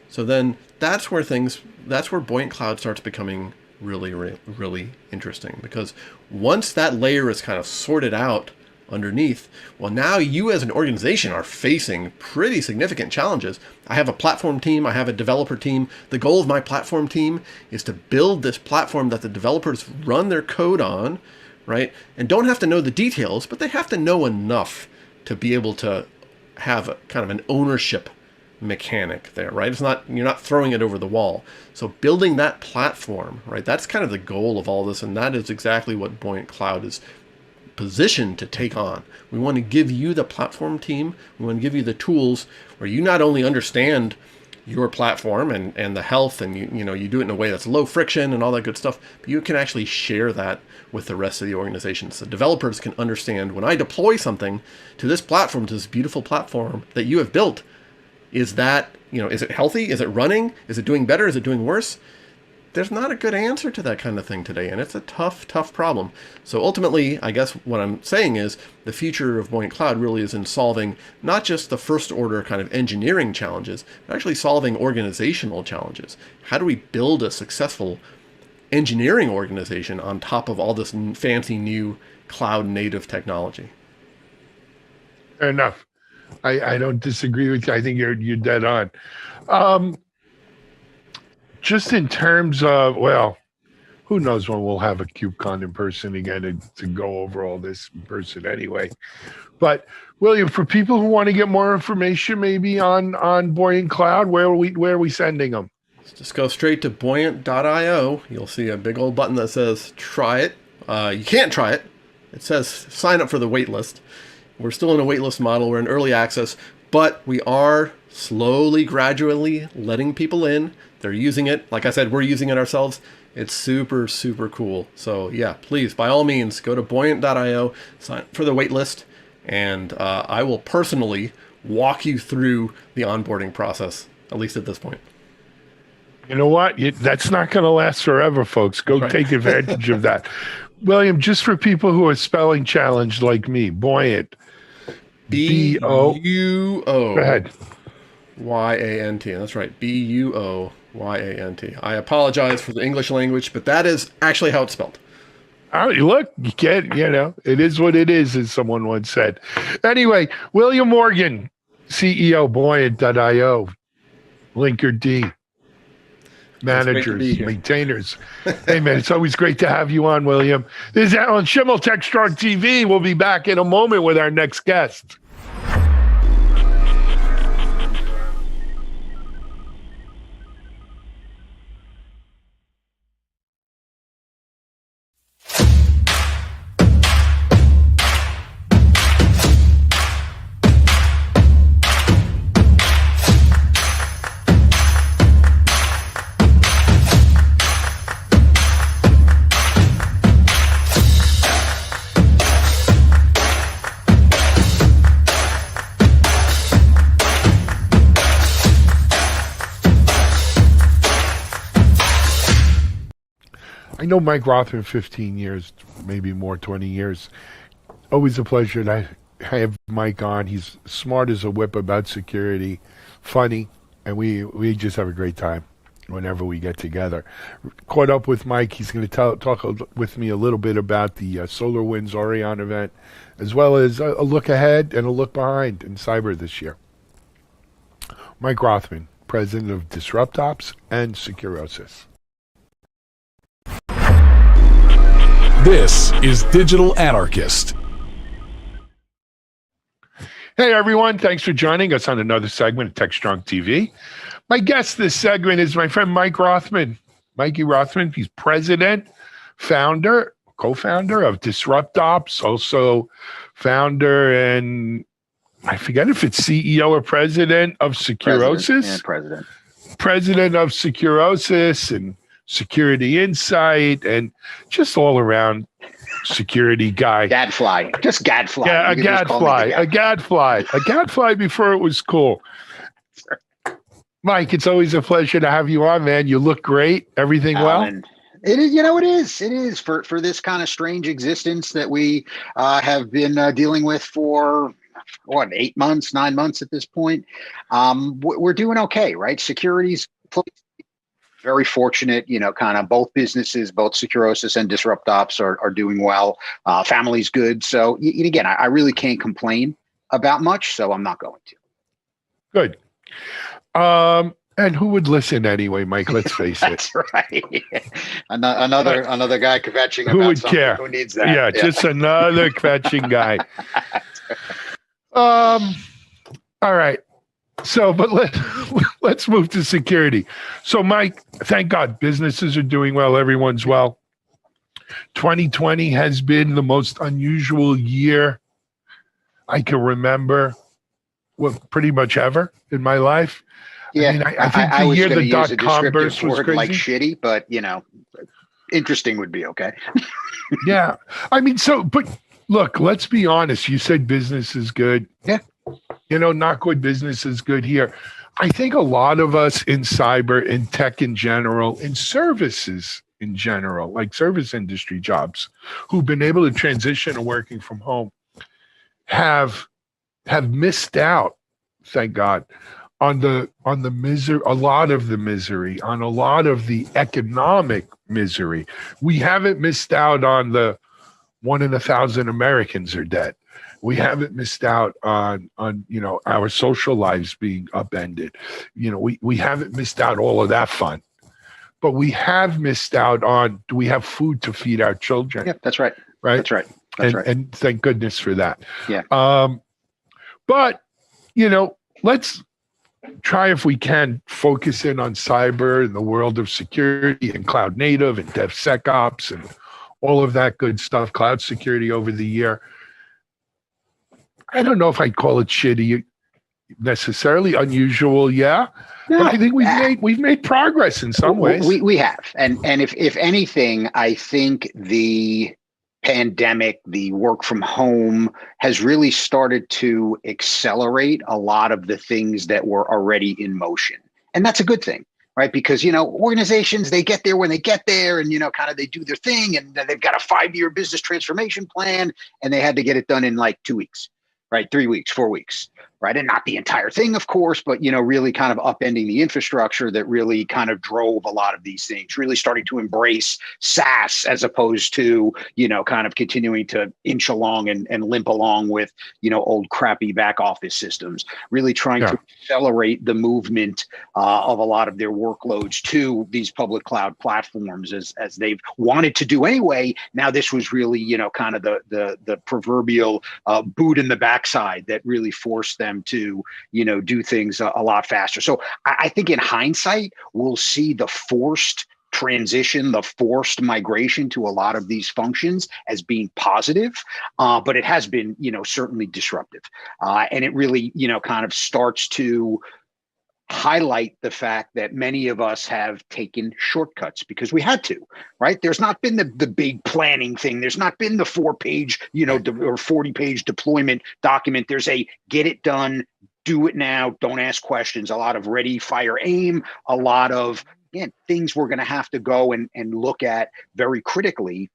So then that's where Buoyant Cloud starts becoming really interesting, because once that layer is kind of sorted out underneath, well, now you as an organization are facing pretty significant challenges. I have a platform team, I have a developer team. The goal of my platform team is to build this platform that the developers run their code on, right? And don't have to know the details, but they have to know enough to be able to have a kind of an ownership mechanic there, right? It's not, you're not throwing it over the wall. So building that platform, right? That's kind of the goal of all this, and that is exactly what Buoyant Cloud is positioned to take on. We want to give you the platform team. We want to give you the tools where you not only understand your platform and the health, and you do it in a way that's low friction and all that good stuff, but you can actually share that with the rest of the organization. So developers can understand, when I deploy something to this platform, to this beautiful platform that you have built, is that, is it healthy? Is it running? Is it doing better? Is it doing worse? There's not a good answer to that kind of thing today, and it's a tough problem. So ultimately, I guess what I'm saying is the future of Buoyant Cloud really is in solving not just the first order kind of engineering challenges, but actually solving organizational challenges. How do we build a successful engineering organization on top of all this fancy new cloud native technology. Fair enough. I don't disagree with you. I think you're dead on. Just in terms of, well, who knows when we'll have a KubeCon in person again to go over all this in person anyway. But William, for people who want to get more information maybe on Buoyant Cloud, where are we sending them? Just go straight to buoyant.io. You'll see a big old button that says try it. You can't try it. It says sign up for the wait list. We're still in a wait list model. We're in early access, but we are slowly, gradually letting people in. They're using it. Like I said, we're using it ourselves. It's super, super cool. So yeah, please, by all means, go to buoyant.io, sign up for the wait list, and I will personally walk you through the onboarding process, at least at this point. You know what? That's not going to last forever, folks. Go take advantage of that. William, just for people who are spelling challenged like me, Buoyant. B-U-O. Go ahead. Y-A-N-T. That's right. B-U-O-Y-A-N-T. I apologize for the English language, but that is actually how it's spelled. Oh, look, you can't, it is what it is, as someone once said. Anyway, William Morgan, CEO, Buoyant.io, Linkerd, managers, maintainers. Hey, man, it's always great to have you on, William. This is Alan Schimmel, TechStrong TV. We'll be back in a moment with our next guest. I know Mike Rothman 15 years, maybe more, 20 years. Always a pleasure to have Mike on. He's smart as a whip about security, funny, and we just have a great time whenever we get together. Caught up with Mike. He's going to talk with me a little bit about the SolarWinds Orion event, as well as a look ahead and a look behind in cyber this year. Mike Rothman, president of DisruptOps and Securosis. This is Digital Anarchist. Hey, everyone. Thanks for joining us on another segment of TechStrong TV. My guest this segment is my friend Mike Rothman. Mikey Rothman, he's president, founder, co-founder of DisruptOps, also founder and I forget if it's CEO or president of Securosis. President of Securosis and Security Insight, and just all around security guy. Gadfly. Just gadfly. Yeah, a gadfly before it was cool. Mike, it's always a pleasure to have you on, man. You look great. Everything well? It is. It is for this kind of strange existence that we have been dealing with for 8 months, 9 months at this point. We're doing okay, right? Security's very fortunate, kind of both businesses, both Securosis and DisruptOps are doing well. Family's good. So again, I really can't complain about much, so I'm not going to. Good. And who would listen anyway, Mike? Let's face it. That's right. Another guy kvetching who about would something. care? Who needs that? Yeah, just another kvetching guy. All right. So, but let's move to security. So, Mike, thank God businesses are doing well. Everyone's well. 2020 has been the most unusual year I can remember, pretty much ever in my life. Yeah, I mean, I think the year the dot-com burst was crazy. Like shitty, but interesting would be okay. Yeah, I mean, but look, let's be honest. You said business is good. Yeah. Not good business is good here. I think a lot of us in cyber, in tech in general, in services in general, like service industry jobs, who've been able to transition to working from home, have missed out, thank God, on the misery, a lot of the misery, on a lot of the economic misery. We haven't missed out on the 1 in 1,000 Americans are dead. We haven't missed out on our social lives being upended. We haven't missed out all of that fun. But we have missed out on, do we have food to feed our children? Yeah, that's right. Right? That's right. That's right. And thank goodness for that. Yeah. But, let's try, if we can, focus in on cyber and the world of security and cloud native and DevSecOps and all of that good stuff, cloud security over the year. I don't know if I'd call it shitty necessarily, unusual, yeah. No, but I think we've made progress in some ways. We have. And if anything, I think the pandemic, the work from home has really started to accelerate a lot of the things that were already in motion. And that's a good thing, right? Because, organizations, they get there when they get there and, kind of they do their thing and they've got a 5-year business transformation plan and they had to get it done in like 2 weeks, right? 3 weeks, 4 weeks. Right. And not the entire thing, of course, but, really kind of upending the infrastructure that really kind of drove a lot of these things, really starting to embrace SaaS as opposed to, kind of continuing to inch along and limp along with, old crappy back office systems, really trying to accelerate the movement of a lot of their workloads to these public cloud platforms as they've wanted to do anyway. Now, this was really, kind of the proverbial boot in the backside that really forced them to, do things a lot faster. So I think in hindsight, we'll see the forced transition, the forced migration to a lot of these functions as being positive, but it has been, certainly disruptive. And it really, kind of starts to highlight the fact that many of us have taken shortcuts because we had to, right? There's not been the big planning thing. There's not been the 4-page, or 40-page deployment document. There's a get it done, do it now, don't ask questions. A lot of ready, fire, aim, a lot of things we're going to have to go and look at very critically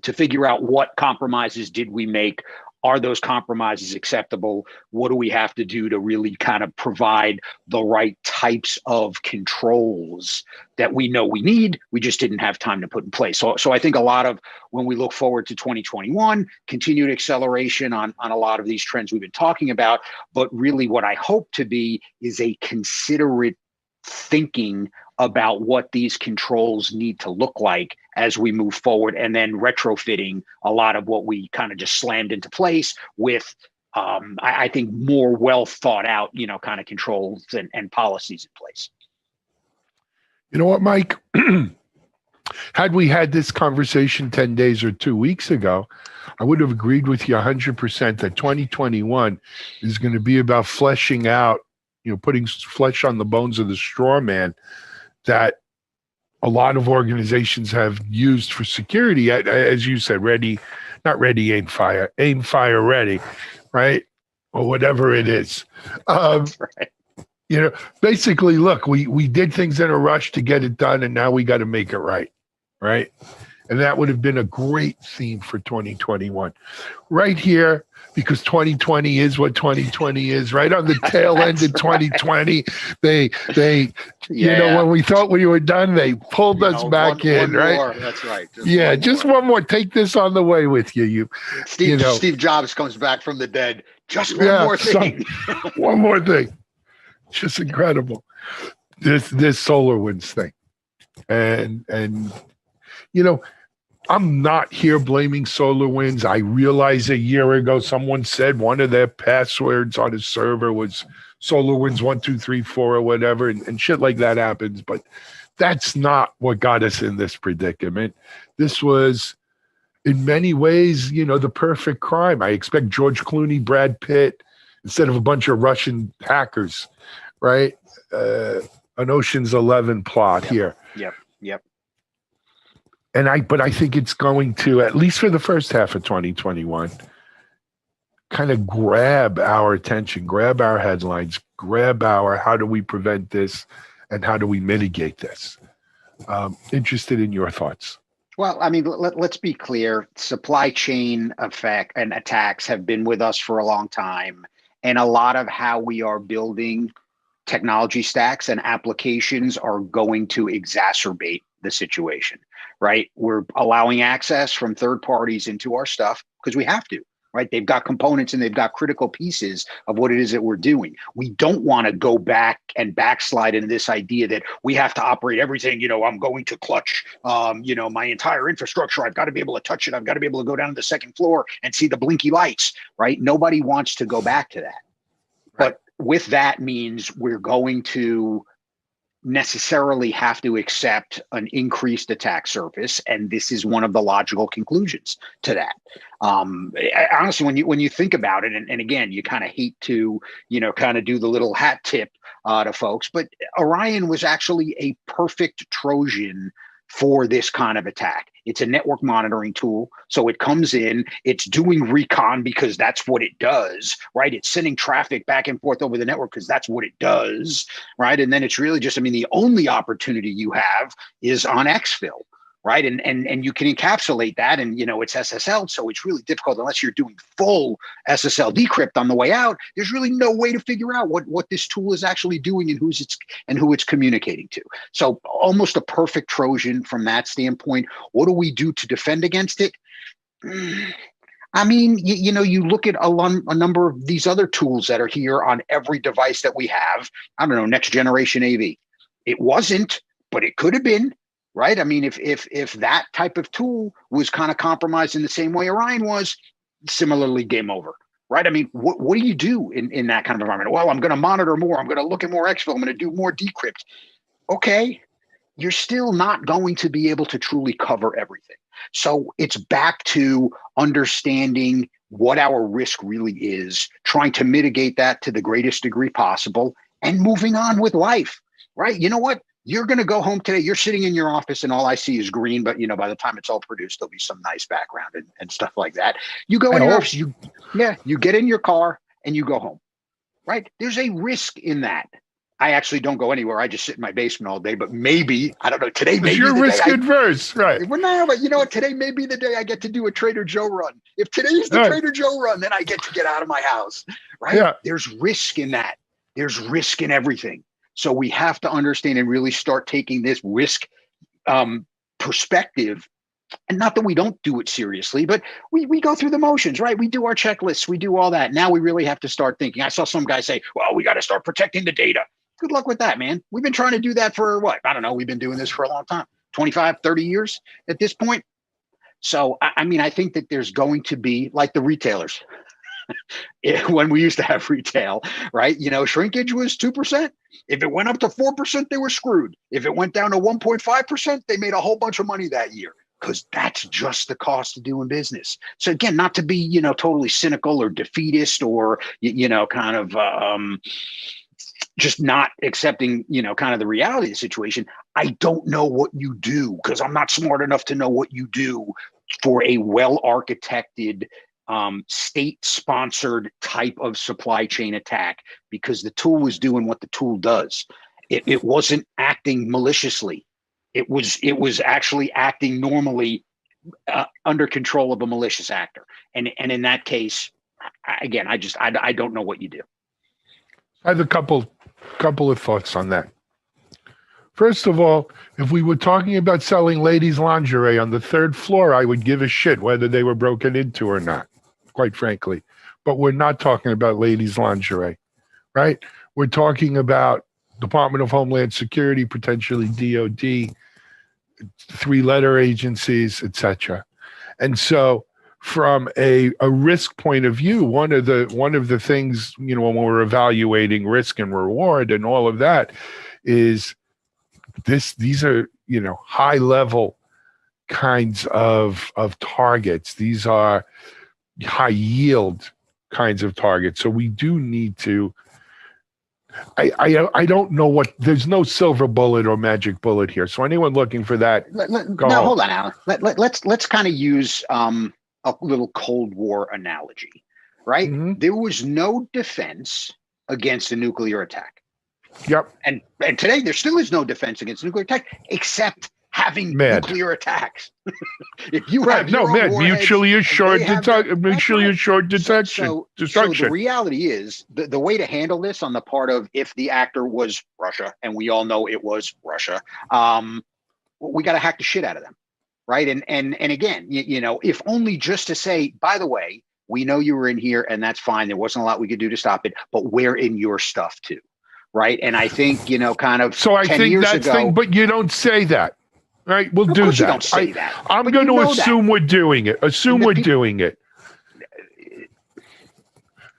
to figure out what compromises did we make. Are those compromises acceptable? What do we have to do to really kind of provide the right types of controls that we know we need? We just didn't have time to put in place. So I think a lot of when we look forward to 2021, continued acceleration on a lot of these trends we've been talking about. But really what I hope to be is a considerate thinking about what these controls need to look like as we move forward, and then retrofitting a lot of what we kind of just slammed into place with, I think, more well thought out, kind of controls and policies in place. You know what, Mike? Had we had this conversation 10 days or 2 weeks ago, I would have agreed with you 100% that 2021 is going to be about fleshing out, putting flesh on the bones of the straw man that a lot of organizations have used for security, as you said, not ready, aim, fire, ready, right? Or whatever it is. That's right. Basically, look, we did things in a rush to get it done, and now we got to make it right? And that would have been a great theme for 2021. Right here, because 2020 is what 2020 is, right on the tail end of 2020. They when we thought we were done, they pulled us back in, right? More. That's right. Just one more. Take this on the way with you. Steve Jobs comes back from the dead. Just one more thing. One more thing. Just incredible. This SolarWinds thing. And I'm not here blaming SolarWinds. I realize a year ago someone said one of their passwords on his server was SolarWinds 1234 or whatever, and shit like that happens. But that's not what got us in this predicament. This was, in many ways, the perfect crime. I expect George Clooney, Brad Pitt, instead of a bunch of Russian hackers, right? An Ocean's 11 plot here. Yep. But I think it's going to, at least for the first half of 2021, kind of grab our attention, grab our headlines, grab our how do we prevent this and how do we mitigate this. Interested in your thoughts. Well, I mean, let's be clear. Supply chain effect and attacks have been with us for a long time. And a lot of how we are building technology stacks and applications are going to exacerbate the situation, right? We're allowing access from third parties into our stuff because we have to, right? They've got components and they've got critical pieces of what it is that we're doing. We don't want to go back and backslide into this idea that we have to operate everything. I'm going to clutch, my entire infrastructure. I've got to be able to touch it. I've got to be able to go down to the second floor and see the blinky lights, right? Nobody wants to go back to that. Right. But with that means we're going to necessarily have to accept an increased attack surface, and this is one of the logical conclusions to that. Honestly, when you think about it, and again, you kind of hate to kind of do the little hat tip to folks, but Orion was actually a perfect Trojan for this kind of attack. It's a network monitoring tool. So it comes in, it's doing recon because that's what it does, right? It's sending traffic back and forth over the network because that's what it does, right? And then it's really just, the only opportunity you have is on exfil, right? And you can encapsulate that, and it's SSL, so it's really difficult unless you're doing full SSL decrypt on the way out. There's really no way to figure out what this tool is actually doing and who it's communicating to. So almost a perfect Trojan from that standpoint. What do we do to defend against it? You look at a number of these other tools that are here on every device that we have. I don't know, next generation AV. It wasn't, but it could have been. Right. If that type of tool was kind of compromised in the same way Orion was, similarly, game over. Right. What do you do in that kind of environment? Well, I'm going to monitor more. I'm going to look at more exfil. I'm going to do more decrypt. Okay. You're still not going to be able to truly cover everything. So it's back to understanding what our risk really is, trying to mitigate that to the greatest degree possible, and moving on with life. Right. You know what? You're going to go home today. You're sitting in your office and all I see is green, but by the time it's all produced, there'll be some nice background and stuff like that. You go in your office, you get in your car and you go home, right? There's a risk in that. I actually don't go anywhere. I just sit in my basement all day, but maybe, I don't know, today maybe you're risk adverse, right? Well, no, but you know what? Today may be the day I get to do a Trader Joe run. If today's the Trader Joe run, then I get to get out of my house, right? Yeah. There's risk in that. There's risk in everything. So we have to understand and really start taking this risk perspective. And not that we don't do it seriously, but we go through the motions, right? We do our checklists, we do all that. Now we really have to start thinking. I saw some guy say, well, we got to start protecting the data. Good luck with that, man. We've been trying to do that for what? I don't know. We've been doing this for a long time, 25, 30 years at this point. So, I think that there's going to be, like the retailers, when we used to have retail, right? Shrinkage was 2%. If it went up to 4%, they were screwed. If it went down to 1.5%, they made a whole bunch of money that year, because that's just the cost of doing business. So again, not to be, totally cynical or defeatist or, just not accepting, kind of the reality of the situation. I don't know what you do because I'm not smart enough to know what you do for a well-architected state-sponsored type of supply chain attack, because the tool was doing what the tool does. It wasn't acting maliciously. It was actually acting normally under control of a malicious actor. And in that case, again, I don't know what you do. I have a couple of thoughts on that. First of all, if we were talking about selling ladies' lingerie on the third floor, I would give a shit whether they were broken into or not, quite frankly. But we're not talking about ladies' lingerie, right? We're talking about Department of Homeland Security, potentially DOD, three-letter agencies, etc. And so from a risk point of view, one of the things, when we're evaluating risk and reward and all of that is these are, high level kinds of targets. These are high yield kinds of targets. So we do need to, I don't know there's no silver bullet or magic bullet here. So anyone looking for that, hold on, Alan. Let's kind of use a little Cold War analogy, right? Mm-hmm. There was no defense against a nuclear attack. Yep. And today there still is no defense against nuclear attack except having nuclear attacks. If you have mutually assured detection. So the reality is the way to handle this on the part of, if the actor was Russia, and we all know it was Russia, we got to hack the shit out of them, right? And again, if only just to say, by the way, we know you were in here, and that's fine. There wasn't a lot we could do to stop it, but we're in your stuff too, right? And I think kind of So I 10 think years that's ago, but you don't say that, right? We'll of do course that. you don't say that. I'm But going you to know that. assume we're doing it. Assume And the we're peop- doing it.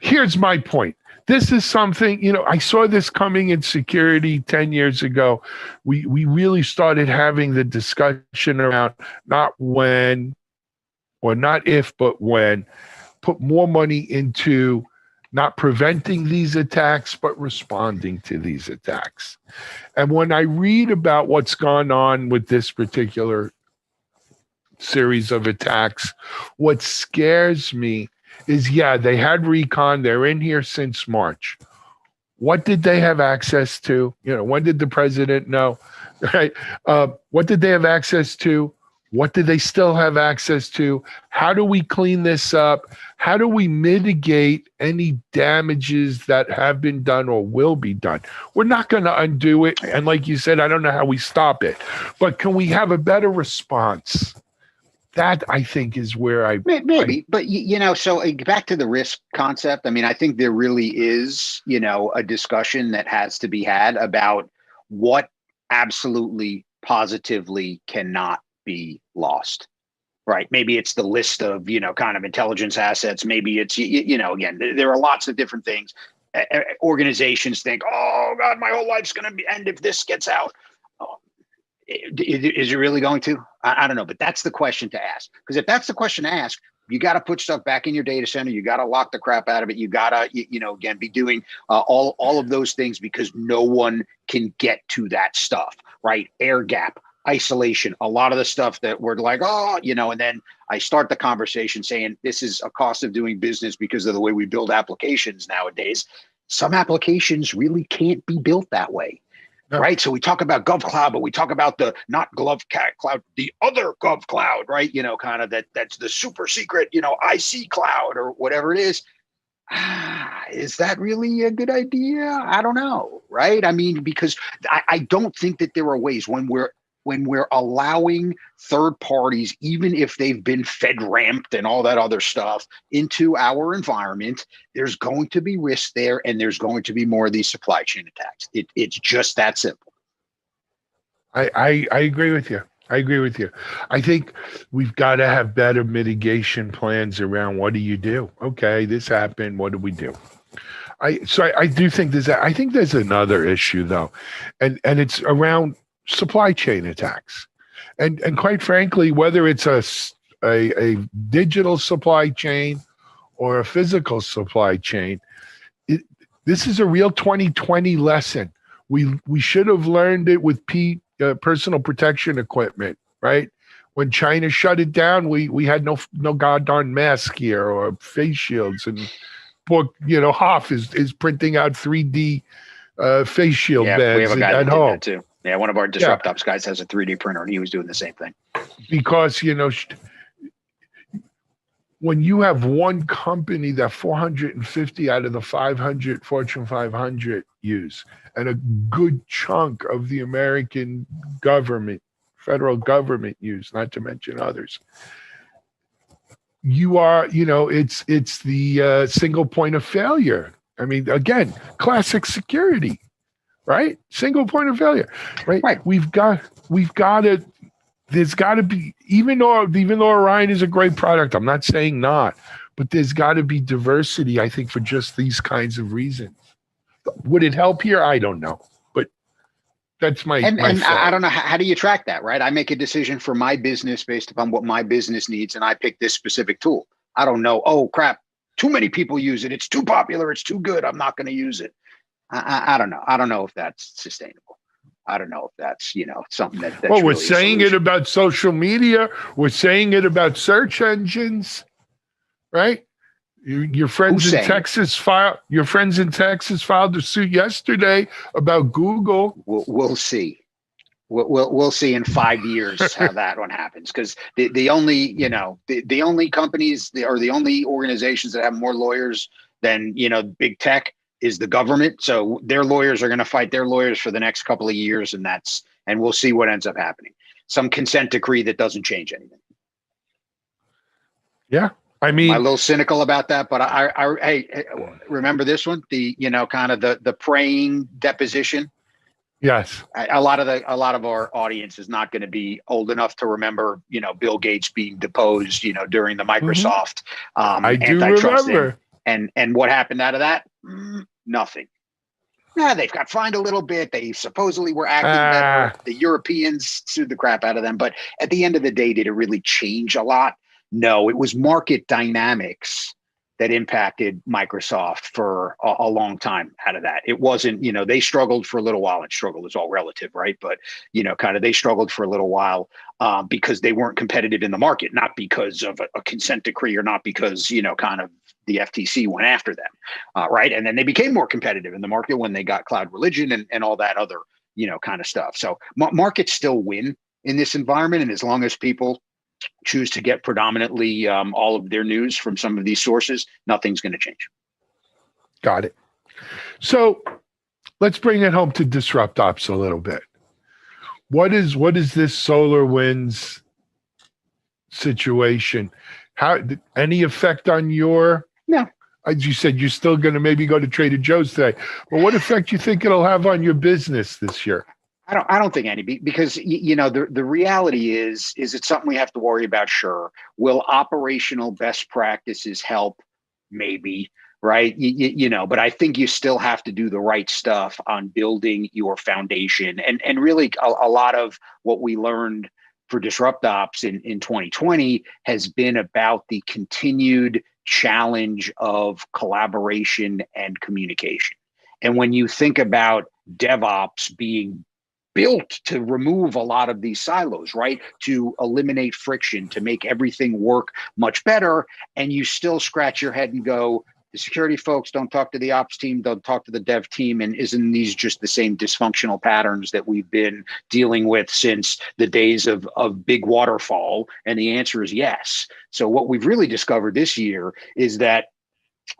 Here's my point. This is something, I saw this coming in security 10 years ago. We really started having the discussion around not when, or not if, but when, put more money into not preventing these attacks, but responding to these attacks. And when I read about what's gone on with this particular series of attacks, what scares me is, they had recon. They're in here since March. What did they have access to? When did the president know? Right? What did they have access to? What do they still have access to? How do we clean this up? How do we mitigate any damages that have been done or will be done? We're not going to undo it. And like you said, I don't know how we stop it. But can we have a better response? That, I think, is where maybe, but so back to the risk concept. I mean, I think there really is, a discussion that has to be had about what absolutely positively cannot be lost, right? Maybe it's the list of, kind of intelligence assets. Maybe it's, again, there are lots of different things. Organizations think, oh God, my whole life's going to end if this gets out. Is it really going to? I don't know, but that's the question to ask. Because if that's the question to ask, you got to put stuff back in your data center. You got to lock the crap out of it. You got to, again, be doing all of those things, because no one can get to that stuff, right? Air gap, isolation, a lot of the stuff that we're like, and then I start the conversation saying this is a cost of doing business because of the way we build applications nowadays. Some applications really can't be built that way. Right. So we talk about GovCloud, but we talk about the not GovCloud, the other GovCloud, right? Kind of that's the super secret, IC cloud or whatever it is. Is that really a good idea? I don't know. Right. I mean, because I don't think that there are ways when we're allowing third parties, even if they've been FedRAMPed and all that other stuff, into our environment, there's going to be risk there, and there's going to be more of these supply chain attacks. It's just that simple. I agree with you. I think we've got to have better mitigation plans around what do you do? Okay, this happened. What do we do? I do think I think there's another issue though, and it's around supply chain attacks, and quite frankly, whether it's a digital supply chain or a physical supply chain, this is a real 2020 lesson. We should have learned it with personal protection equipment, right? When China shut it down, we had no goddamn mask here or face shields, and poor Hoff is printing out 3D face shield beds we have a guy at that home. did that too. Yeah, one of our Disrupt Ops guys has a 3D printer, and he was doing the same thing. Because, when you have one company that 450 out of the 500 Fortune 500 use, and a good chunk of the American government, federal government use, not to mention others, you are, it's the single point of failure. I mean, again, classic security. Right? Single point of failure. Right. We've got to, there's got to be, even though Orion is a great product, I'm not saying not, but there's got to be diversity, I think, for just these kinds of reasons. Would it help here? I don't know. But that's my thought. I don't know, how do you track that, right? I make a decision for my business based upon what my business needs, and I pick this specific tool. I don't know, oh crap, too many people use it. It's too popular. It's too good. I'm not going to use it. I don't know. I don't know if that's sustainable. I don't know if that's, something that's well, we're really saying it about social media. We're saying it about search engines, right? Your friends in Texas filed a suit yesterday about Google. We'll see. We'll see in 5 years how that one happens, because the only the only companies or the only organizations that have more lawyers than big tech is the government. So their lawyers are going to fight their lawyers for the next couple of years, and we'll see what ends up happening. some consent decree that doesn't change anything. Yeah. I I'm a mean, little cynical about that, but hey, remember this one? The, kind of the praying deposition. yes, A lot of our audience is not going to be old enough to remember, Bill Gates being deposed, during the Microsoft I do antitrust remember. and what happened out of that? Nothing. Yeah, they've got fined a little bit. They supposedly were acting better. The Europeans sued the crap out of them. But at the end of the day, did it really change a lot? No, it was market dynamics that impacted Microsoft for a long time out of that. It wasn't, they struggled for a little while, and struggle is all relative, right? But, kind of they struggled for a little while because they weren't competitive in the market, not because of a consent decree or not because, kind of the FTC went after them, right? And then they became more competitive in the market when they got cloud religion and all that other, kind of stuff. So markets still win in this environment. And as long as people choose to get predominantly all of their news from some of these sources, nothing's going to change. Got it. So let's bring it home to Disrupt Ops a little bit. What is this SolarWinds situation? Any effect on your? No. As you said, you're still going to maybe go to Trader Joe's today. But what effect do you think it'll have on your business this year? I don't think any, because the reality is it something we have to worry about? Sure. Will operational best practices help? Maybe, right? But I think you still have to do the right stuff on building your foundation. And really a lot of what we learned for Disrupt Ops in 2020 has been about the continued challenge of collaboration and communication. And when you think about DevOps being built to remove a lot of these silos, right? To eliminate friction, to make everything work much better. And you still scratch your head and go, the security folks don't talk to the ops team, don't talk to the dev team. And isn't these just the same dysfunctional patterns that we've been dealing with since the days of big waterfall? And the answer is yes. So what we've really discovered this year is that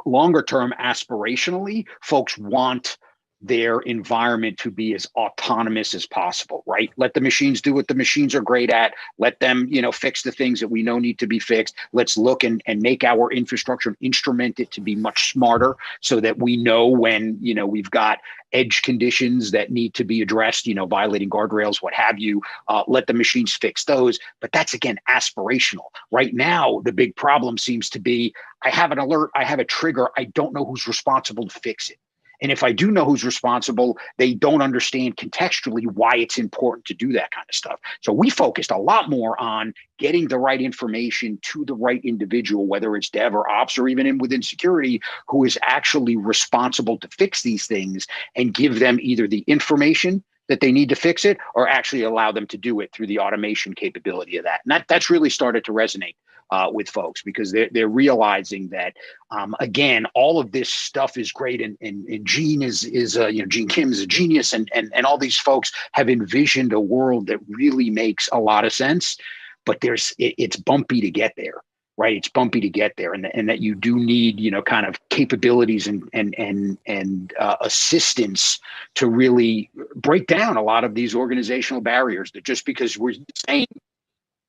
longer term, aspirationally, folks want their environment to be as autonomous as possible, right? Let the machines do what the machines are great at. Let them, fix the things that we know need to be fixed. Let's look and make our infrastructure and instrument it to be much smarter so that we know when, we've got edge conditions that need to be addressed, violating guardrails, what have you. Let the machines fix those. But that's, again, aspirational. Right now, the big problem seems to be, I have an alert, I have a trigger, I don't know who's responsible to fix it. And if I do know who's responsible, they don't understand contextually why it's important to do that kind of stuff. So we focused a lot more on getting the right information to the right individual, whether it's dev or ops or even within security, who is actually responsible to fix these things, and give them either the information that they need to fix it or actually allow them to do it through the automation capability of that. And that's really started to resonate with folks, because they're realizing that, again, all of this stuff is great. And Gene Gene Kim is a genius, and all these folks have envisioned a world that really makes a lot of sense, but it's bumpy to get there. Right, it's bumpy to get there, and that you do need, kind of capabilities and assistance to really break down a lot of these organizational barriers. That just because we're saying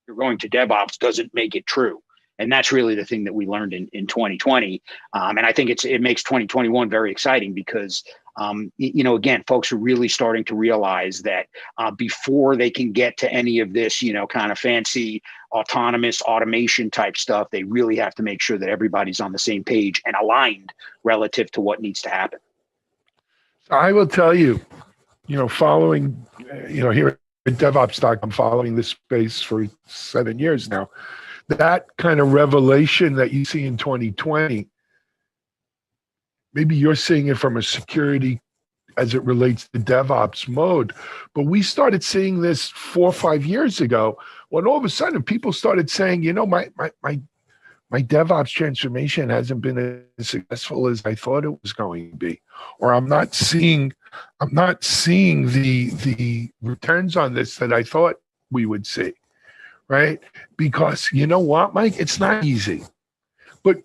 you're going to DevOps doesn't make it true. And that's really the thing that we learned in 2020. And I think it makes 2021 very exciting because, again, folks are really starting to realize that before they can get to any of this, kind of fancy autonomous automation type stuff, they really have to make sure that everybody's on the same page and aligned relative to what needs to happen. I will tell you, following, here at DevOps.com, following this space for 7 years now, that kind of revelation that you see in 2020, maybe you're seeing it from a security as it relates to DevOps mode, but we started seeing this 4 or 5 years ago when all of a sudden people started saying, my DevOps transformation hasn't been as successful as I thought it was going to be, or I'm not seeing the returns on this that I thought we would see. Right? Because you know what, Mike? It's not easy. But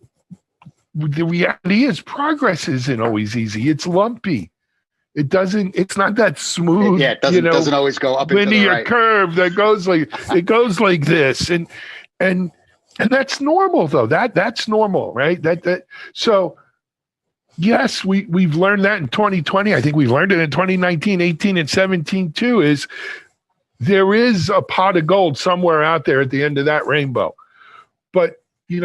the reality is progress isn't always easy. It's lumpy. it's not that smooth. Yeah, it doesn't always go up into the linear right curve that goes like it goes like this, and that's normal though. That's normal, right? So yes, we've learned that in 2020. I think we've learned it in 2019, 18, and 17 too. Is there is a pot of gold somewhere out there at the end of that rainbow, but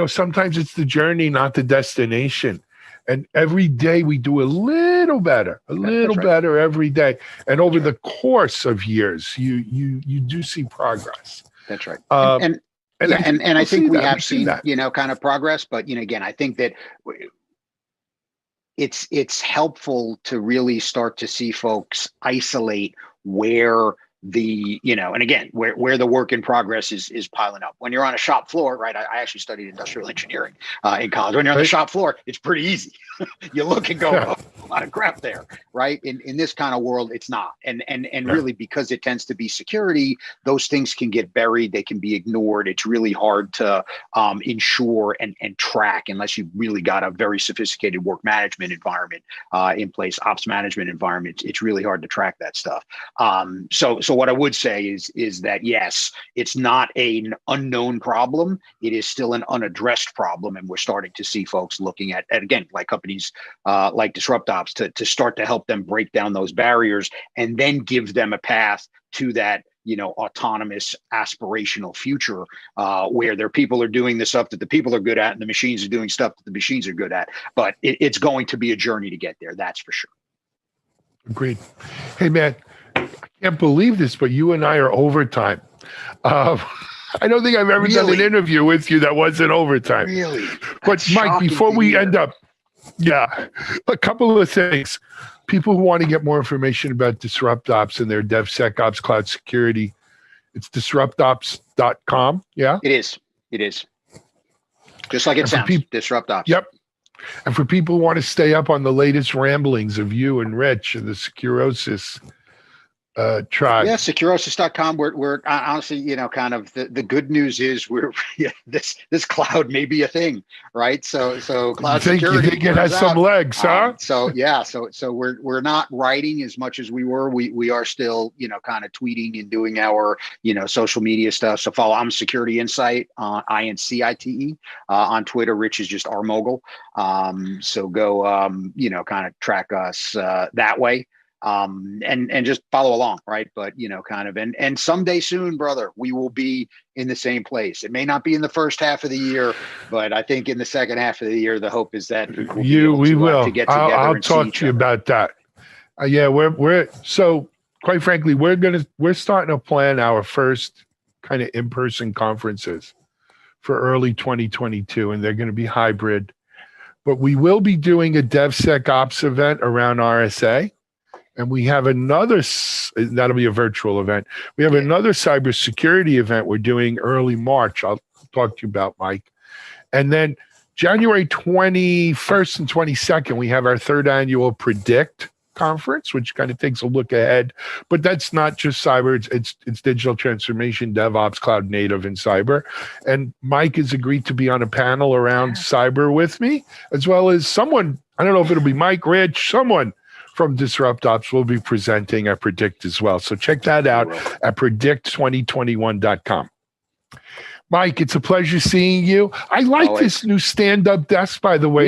sometimes it's the journey, not the destination. And every day we do a little better, better every day. And over the course of years, you do see progress. That's right. And I think we have seen kind of progress. But again, I think that it's helpful to really start to see folks isolate where and again, where the work in progress is piling up. When you're on a shop floor, right? I actually studied industrial engineering in college. When you're on the shop floor, it's pretty easy. You look and go, oh, a lot of crap there, right? In this kind of world, it's not. And really, because it tends to be security, those things can get buried. They can be ignored. It's really hard to ensure and track unless you've really got a very sophisticated work management environment in place, ops management environment. It's really hard to track that stuff. So what I would say is that, yes, it's not an unknown problem. It is still an unaddressed problem. And we're starting to see folks looking at again, like companies like DisruptOps to start to help them break down those barriers and then give them a path to that autonomous aspirational future where their people are doing the stuff that the people are good at and the machines are doing stuff that the machines are good at. But it's going to be a journey to get there. That's for sure. Agreed. Hey, man. I can't believe this, but you and I are overtime. I don't think I've ever done an interview with you that wasn't overtime. Really? But Mike, before we end up, a couple of things. People who want to get more information about DisruptOps and their DevSecOps cloud security, it's disruptops.com. Yeah? It is. Just like it sounds, DisruptOps. Yep. And for people who want to stay up on the latest ramblings of you and Rich and the Securosis tribe. Yeah, securosis.com. We're honestly, kind of the good news is this cloud may be a thing, right? So cloud security. You think it has some legs, huh? So we're not writing as much as we were. We are still, kind of tweeting and doing our, social media stuff. So follow I'm Security Insight on INCITE on Twitter. Rich is just our mogul. So go kind of track us that way. And just follow along, right? But kind of, and someday soon, brother, we will be in the same place. It may not be in the first half of the year, but I think in the second half of the year, the hope is that we will get together. I'll talk to you about that. We're so quite frankly, we're starting to plan our first kind of in-person conferences for early 2022, and they're going to be hybrid. But we will be doing a DevSecOps event around RSA. And we have that'll be a virtual event. We have another cybersecurity event we're doing early March. I'll talk to you about, Mike. And then January 21st and 22nd, we have our third annual Predict conference, which kind of takes a look ahead. But that's not just cyber. It's digital transformation, DevOps, cloud native, and cyber. And Mike has agreed to be on a panel around cyber with me, as well as someone, I don't know if it'll be Mike, Rich, someone from DisruptOps will be presenting at Predict as well. So check that out at predict2021.com. Mike, it's a pleasure seeing you. I like this new stand-up desk, by the way.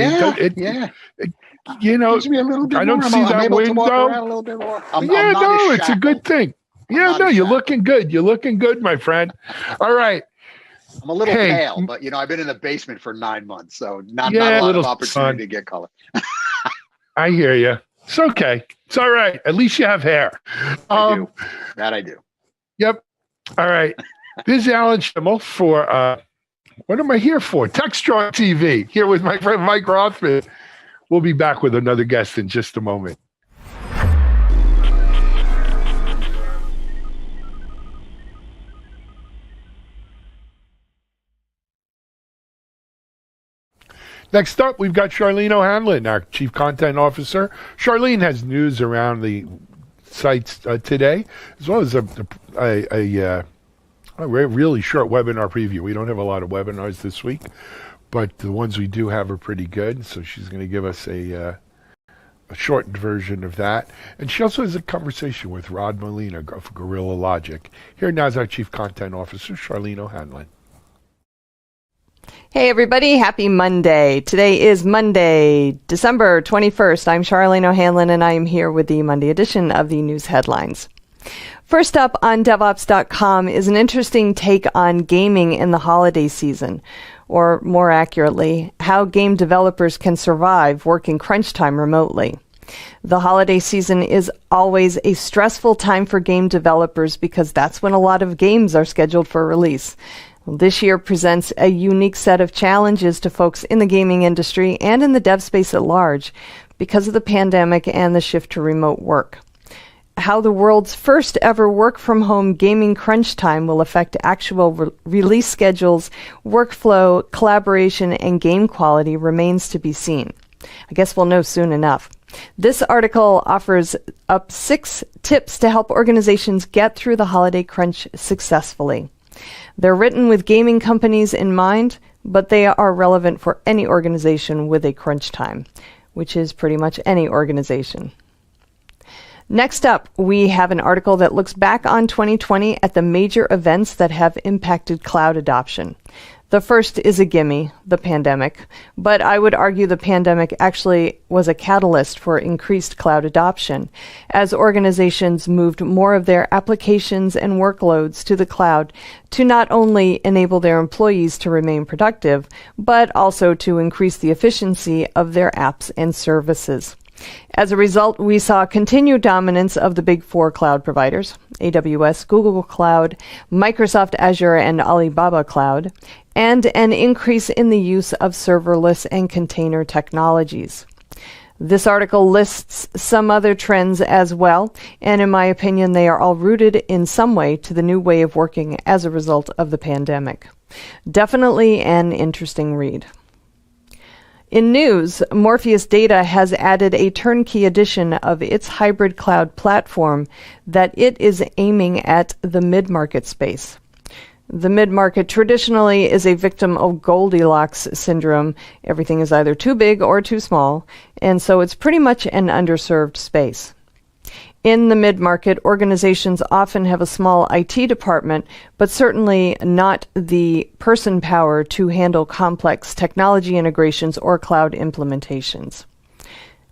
Gives me a little bit I don't see that window. It's a good thing. You're looking good. You're looking good, my friend. All right. I'm a little pale, but I've been in the basement for 9 months, so not a lot of opportunity to get color. I hear you. It's okay. It's all right. At least you have hair. I do. That I do. Yep. All right. This is Alan Schimmel for, what am I here for? TechStrong TV, here with my friend Mike Rothman. We'll be back with another guest in just a moment. Next up, we've got Charlene O'Hanlon, our Chief Content Officer. Charlene has news around the sites today, as well as a really short webinar preview. We don't have a lot of webinars this week, but the ones we do have are pretty good. So she's going to give us a a shortened version of that. And she also has a conversation with Rod Molina of Gorilla Logic. Here now is our Chief Content Officer, Charlene O'Hanlon. Hey everybody, happy Monday. Today is Monday, December 21st. I'm Charlene O'Hanlon and I am here with the Monday edition of the news headlines. First up on DevOps.com is an interesting take on gaming in the holiday season, or more accurately, how game developers can survive working crunch time remotely. The holiday season is always a stressful time for game developers because that's when a lot of games are scheduled for release. This year presents a unique set of challenges to folks in the gaming industry and in the dev space at large because of the pandemic and the shift to remote work. How the world's first ever work-from-home gaming crunch time will affect actual release schedules, workflow, collaboration, and game quality remains to be seen. I guess we'll know soon enough. This article offers up 6 tips to help organizations get through the holiday crunch successfully. They're written with gaming companies in mind, but they are relevant for any organization with a crunch time, which is pretty much any organization. Next up, we have an article that looks back on 2020 at the major events that have impacted cloud adoption. The first is a gimme, the pandemic, but I would argue the pandemic actually was a catalyst for increased cloud adoption, as organizations moved more of their applications and workloads to the cloud to not only enable their employees to remain productive, but also to increase the efficiency of their apps and services. As a result, we saw continued dominance of the big 4 cloud providers, AWS, Google Cloud, Microsoft Azure, and Alibaba Cloud, and an increase in the use of serverless and container technologies. This article lists some other trends as well, and in my opinion, they are all rooted in some way to the new way of working as a result of the pandemic. Definitely an interesting read. In news, Morpheus Data has added a turnkey edition of its hybrid cloud platform that it is aiming at the mid-market space. The mid-market traditionally is a victim of Goldilocks syndrome. Everything is either too big or too small, and so it's pretty much an underserved space. In the mid-market, organizations often have a small IT department, but certainly not the person power to handle complex technology integrations or cloud implementations.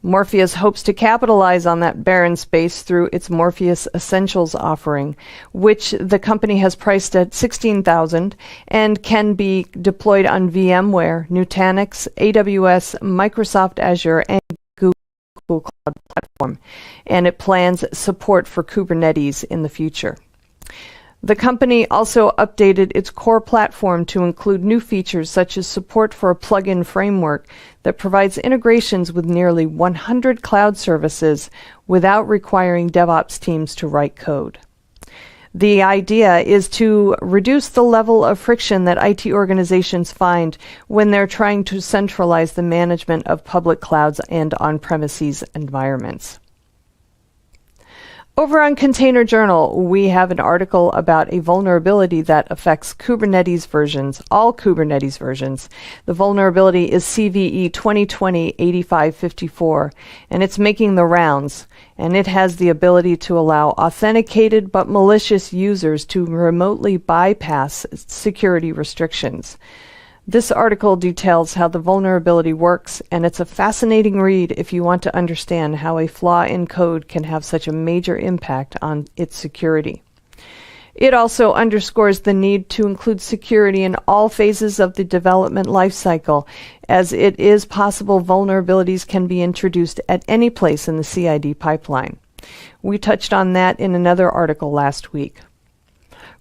Morpheus hopes to capitalize on that barren space through its Morpheus Essentials offering, which the company has priced at $16,000 and can be deployed on VMware, Nutanix, AWS, Microsoft Azure, and Google Cloud Platform, and it plans support for Kubernetes in the future. The company also updated its core platform to include new features such as support for a plugin framework that provides integrations with nearly 100 cloud services without requiring DevOps teams to write code. The idea is to reduce the level of friction that IT organizations find when they're trying to centralize the management of public clouds and on-premises environments. Over on Container Journal, we have an article about a vulnerability that affects Kubernetes versions, all Kubernetes versions. The vulnerability is CVE 2020-8554, and it's making the rounds, and it has the ability to allow authenticated but malicious users to remotely bypass security restrictions. This article details how the vulnerability works, and it's a fascinating read if you want to understand how a flaw in code can have such a major impact on its security. It also underscores the need to include security in all phases of the development lifecycle, as it is possible vulnerabilities can be introduced at any place in the CI/CD pipeline. We touched on that in another article last week.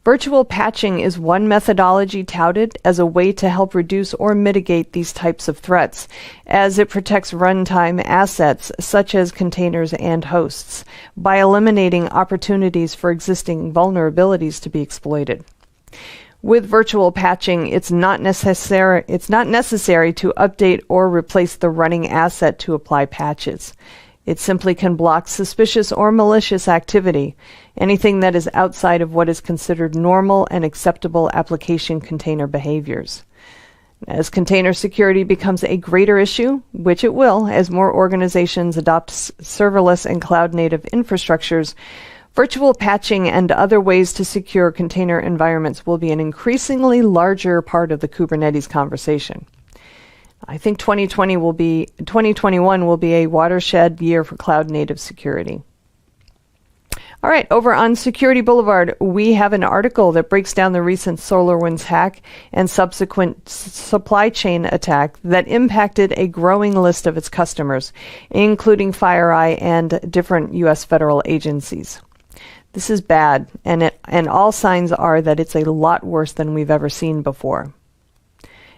Virtual patching is one methodology touted as a way to help reduce or mitigate these types of threats, as it protects runtime assets such as containers and hosts by eliminating opportunities for existing vulnerabilities to be exploited. With virtual patching, it's not necessary to update or replace the running asset to apply patches. It simply can block suspicious or malicious activity, anything that is outside of what is considered normal and acceptable application container behaviors. As container security becomes a greater issue, which it will as more organizations adopt serverless and cloud-native infrastructures, virtual patching and other ways to secure container environments will be an increasingly larger part of the Kubernetes conversation. I think 2021 will be a watershed year for cloud-native security. All right, over on Security Boulevard, we have an article that breaks down the recent SolarWinds hack and subsequent supply chain attack that impacted a growing list of its customers, including FireEye and different U.S. federal agencies. This is bad, and all signs are that it's a lot worse than we've ever seen before.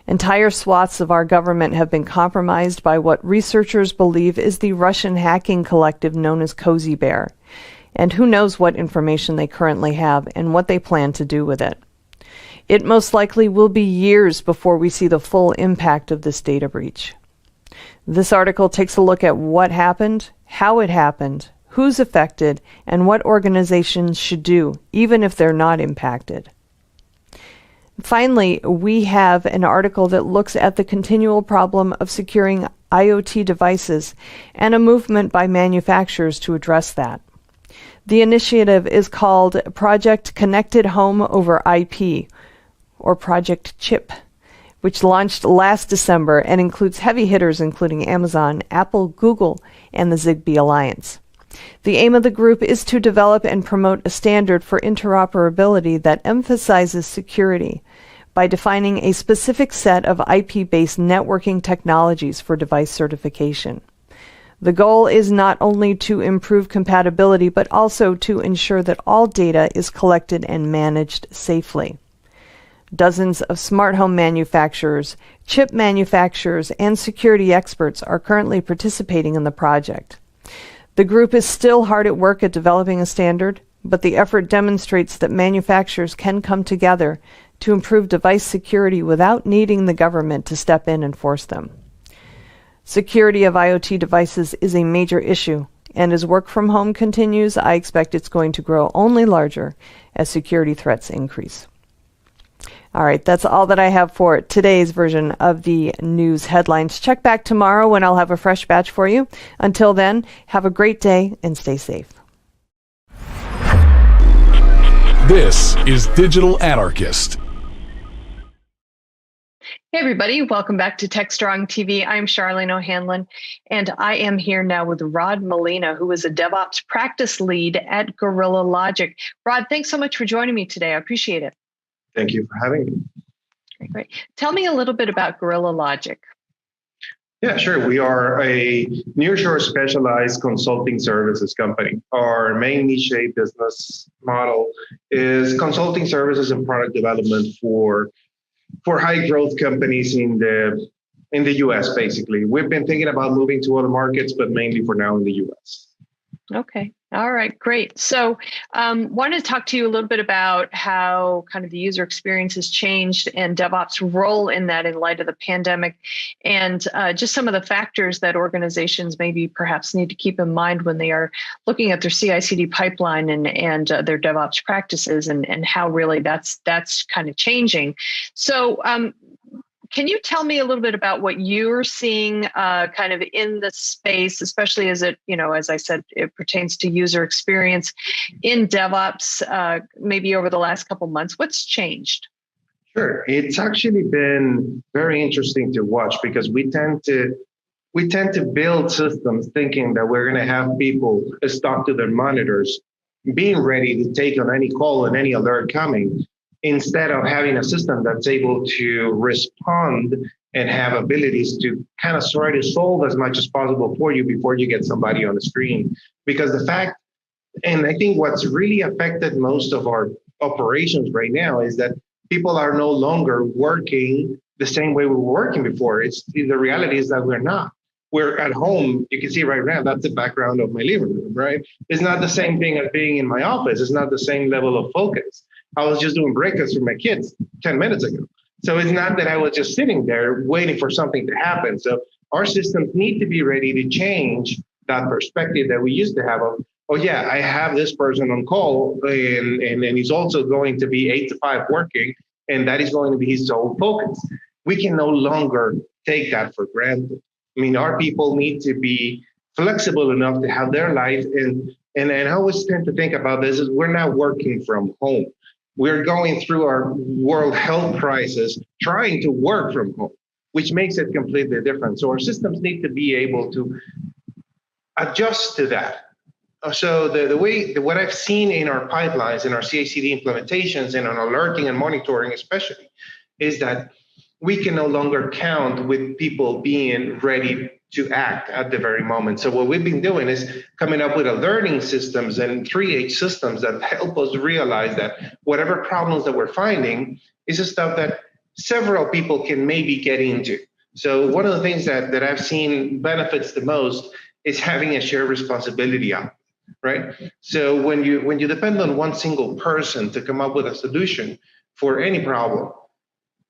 Entire swaths of our government have been compromised by what researchers believe is the Russian hacking collective known as Cozy Bear. And who knows what information they currently have and what they plan to do with it. It most likely will be years before we see the full impact of this data breach. This article takes a look at what happened, how it happened, who's affected, and what organizations should do, even if they're not impacted. Finally, we have an article that looks at the continual problem of securing IoT devices and a movement by manufacturers to address that. The initiative is called Project Connected Home over IP, or Project CHIP, which launched last December and includes heavy hitters including Amazon, Apple, Google, and the Zigbee Alliance. The aim of the group is to develop and promote a standard for interoperability that emphasizes security by defining a specific set of IP-based networking technologies for device certification. The goal is not only to improve compatibility, but also to ensure that all data is collected and managed safely. Dozens of smart home manufacturers, chip manufacturers, and security experts are currently participating in the project. The group is still hard at work at developing a standard, but the effort demonstrates that manufacturers can come together to improve device security without needing the government to step in and force them. Security of IoT devices is a major issue, and as work from home continues, I expect it's going to grow only larger as security threats increase. All right, that's all that I have for today's version of the news headlines. Check back tomorrow when I'll have a fresh batch for you. Until then, have a great day and stay safe. This is Digital Anarchist. Hey everybody, welcome back to TechStrong TV. I'm Charlene O'Hanlon, and I am here now with Rod Molina, who is a DevOps practice lead at Gorilla Logic. Rod, thanks so much for joining me today. I appreciate it. Thank you for having me. Great. Tell me a little bit about Gorilla Logic. Yeah, sure. We are a nearshore specialized consulting services company. Our main niche business model is consulting services and product development for high growth companies in the US, basically. We've been thinking about moving to other markets, but mainly for now in the US. Okay. All right, great. So wanted to talk to you a little bit about how kind of the user experience has changed and DevOps' role in that in light of the pandemic, and just some of the factors that organizations maybe perhaps need to keep in mind when they are looking at their CI/CD pipeline and their DevOps practices, and how really that's kind of changing. So can you tell me a little bit about what you're seeing kind of in the space, especially as it, as I said, it pertains to user experience in DevOps, maybe over the last couple of months? What's changed? Sure. It's actually been very interesting to watch because we tend to build systems thinking that we're going to have people stuck to their monitors, being ready to take on any call and any alert coming, instead of having a system that's able to respond and have abilities to kind of try to solve as much as possible for you before you get somebody on the screen. Because the fact, and I think what's really affected most of our operations right now is that people are no longer working the same way we were working before. The reality is that we're not. We're at home. You can see right now, that's the background of my living room, right? It's not the same thing as being in my office. It's not the same level of focus. I was just doing breakfast with my kids 10 minutes ago. So it's not that I was just sitting there waiting for something to happen. So our systems need to be ready to change that perspective that we used to have of, oh yeah, I have this person on call and he's also going to be 8 to 5 working, and that is going to be his sole focus. we can no longer take that for granted. I mean, our people need to be flexible enough to have their life. And I always tend to think about this is we're not working from home. We're going through our world health crisis, trying to work from home, which makes it completely different. So our systems need to be able to adjust to that. So what I've seen in our pipelines, in our CI/CD implementations, and on alerting and monitoring especially, is that we can no longer count with people being ready to act at the very moment. So what we've been doing is coming up with alerting systems and 3H systems that help us realize that whatever problems that we're finding is the stuff that several people can maybe get into. So one of the things that I've seen benefits the most is having a shared responsibility out, right? So when you depend on one single person to come up with a solution for any problem,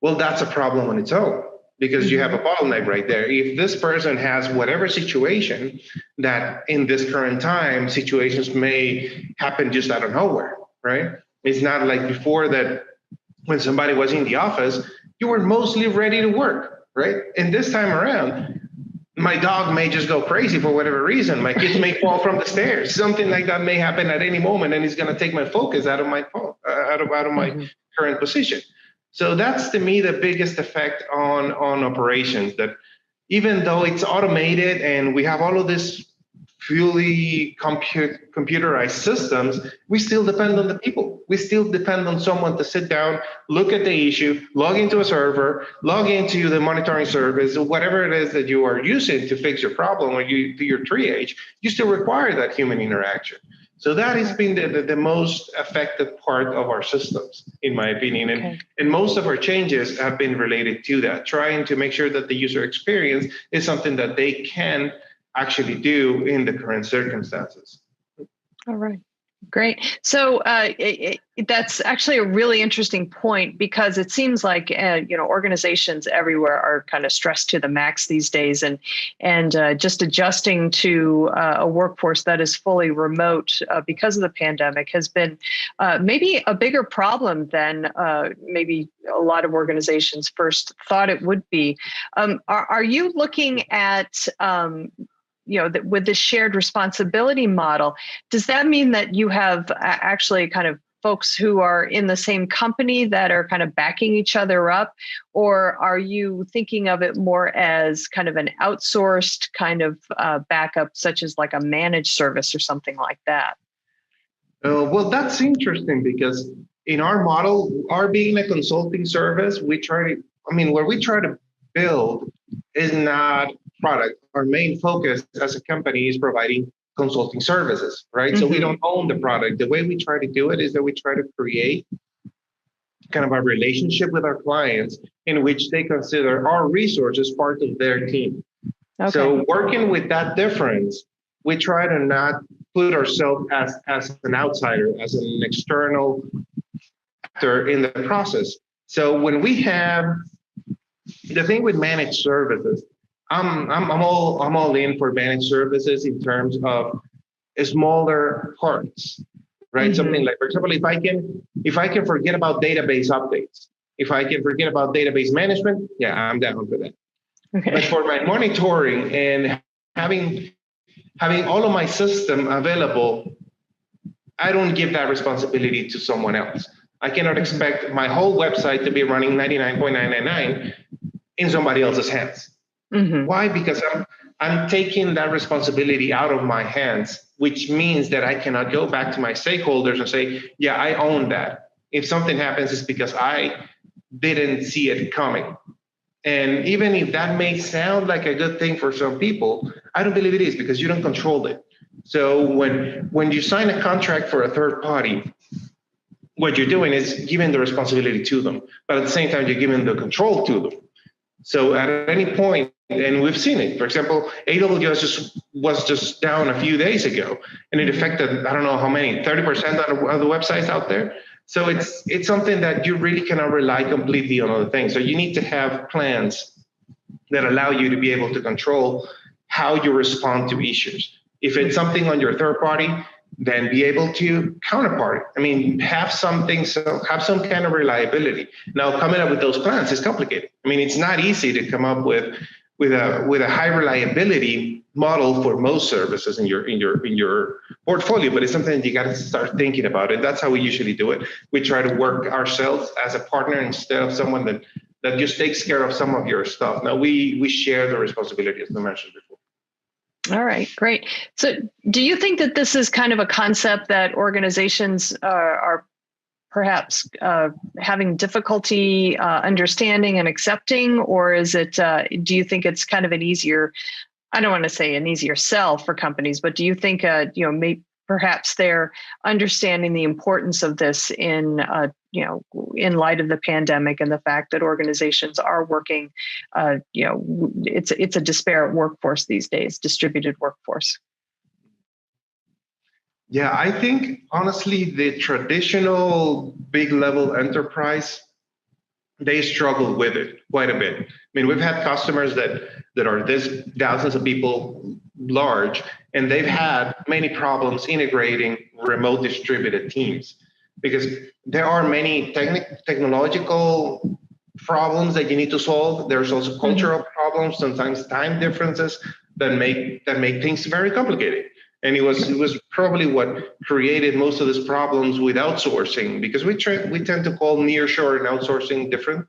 well, that's a problem on its own, because you have a bottleneck right there. If this person has whatever situation that in this current time, situations may happen just out of nowhere, right? It's not like before that when somebody was in the office, you were mostly ready to work, right? And this time around, my dog may just go crazy for whatever reason. My kids may fall from the stairs. Something like that may happen at any moment, and it's going to take my focus out of my my current position. So that's, to me, the biggest effect on operations, that even though it's automated and we have all of this fully computerized systems, we still depend on the people. We still depend on someone to sit down, look at the issue, log into a server, log into the monitoring service, whatever it is that you are using to fix your problem or you do your triage, you still require that human interaction. So that has been the most effective part of our systems, in my opinion. And most of our changes have been related to that, trying to make sure that the user experience is something that they can actually do in the current circumstances. All right. Great. So that's actually a really interesting point, because it seems like organizations everywhere are kind of stressed to the max these days, and just adjusting to a workforce that is fully remote because of the pandemic has been maybe a bigger problem than maybe a lot of organizations first thought it would be. Are you looking at with the shared responsibility model, does that mean that you have actually kind of folks who are in the same company that are kind of backing each other up? Or are you thinking of it more as kind of an outsourced kind of backup, such as like a managed service or something like that? Well, that's interesting, because in our model, our being a consulting service, what we try to build is not product. Our main focus as a company is providing consulting services, right? So we don't own the product. The way we try to do it is that we try to create kind of a relationship with our clients in which they consider our resources part of their team. Okay. So working with that difference, we try to not put ourselves as an outsider, as an external actor in the process. So when we have the thing with managed services, I'm all in for managed services in terms of smaller parts, right? Something like, for example, if I can forget about database updates, if I can forget about database management, yeah, I'm down for that. Okay. But for my monitoring and having all of my system available, I don't give that responsibility to someone else. I cannot expect my whole website to be running 99.999 in somebody else's hands. Why? Because I'm taking that responsibility out of my hands, which means that I cannot go back to my stakeholders and say, yeah, I own that. If something happens, it's because I didn't see it coming. And even if that may sound like a good thing for some people, I don't believe it is, because you don't control it. So when you sign a contract for a third party, what you're doing is giving the responsibility to them, but at the same time, you're giving the control to them. So at any point, and we've seen it, for example, AWS was just down a few days ago, and it affected, I don't know how many, 30% of the websites out there. So it's something that you really cannot rely completely on other things. So you need to have plans that allow you to be able to control how you respond to issues. If it's something on your third party, then be able to counterpart. I mean, have some kind of reliability. Now, coming up with those plans is complicated. I mean, it's not easy to come up with a high reliability model for most services in your portfolio, but it's something that you got to start thinking about. And that's how we usually do it. We try to work ourselves as a partner instead of someone that just takes care of some of your stuff. Now we share the responsibility, as I mentioned before. All right, great. So do you think that this is kind of a concept that organizations are perhaps having difficulty understanding and accepting, or is it, do you think it's kind of an easier, I don't want to say an easier sell for companies, but do you think, perhaps they're understanding the importance of this in light of the pandemic and the fact that organizations are working, it's a disparate workforce these days, distributed workforce? Yeah, I think honestly, the traditional big level enterprise, they struggle with it quite a bit. I mean, we've had customers that are this thousands of people large, and they've had many problems integrating remote distributed teams because there are many technological problems that you need to solve. There's also cultural problems, sometimes time differences that make things very complicated. And it was probably what created most of these problems with outsourcing, because we tend to call nearshore and outsourcing different,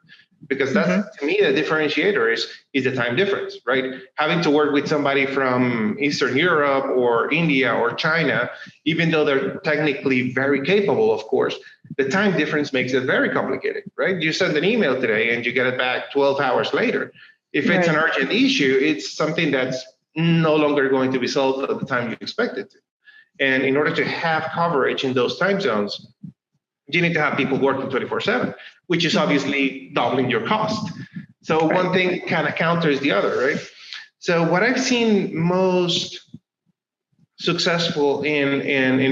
because that's to me the differentiator is the time difference, right? Having to work with somebody from Eastern Europe or India or China, even though they're technically very capable, of course, the time difference makes it very complicated, right? You send an email today and you get it back 12 hours later. If it's an urgent issue, it's something that's no longer going to be solved at the time you expect it to. And in order to have coverage in those time zones, you need to have people working 24/7, which is obviously doubling your cost. So one thing kind of counters the other, right? So what I've seen most successful in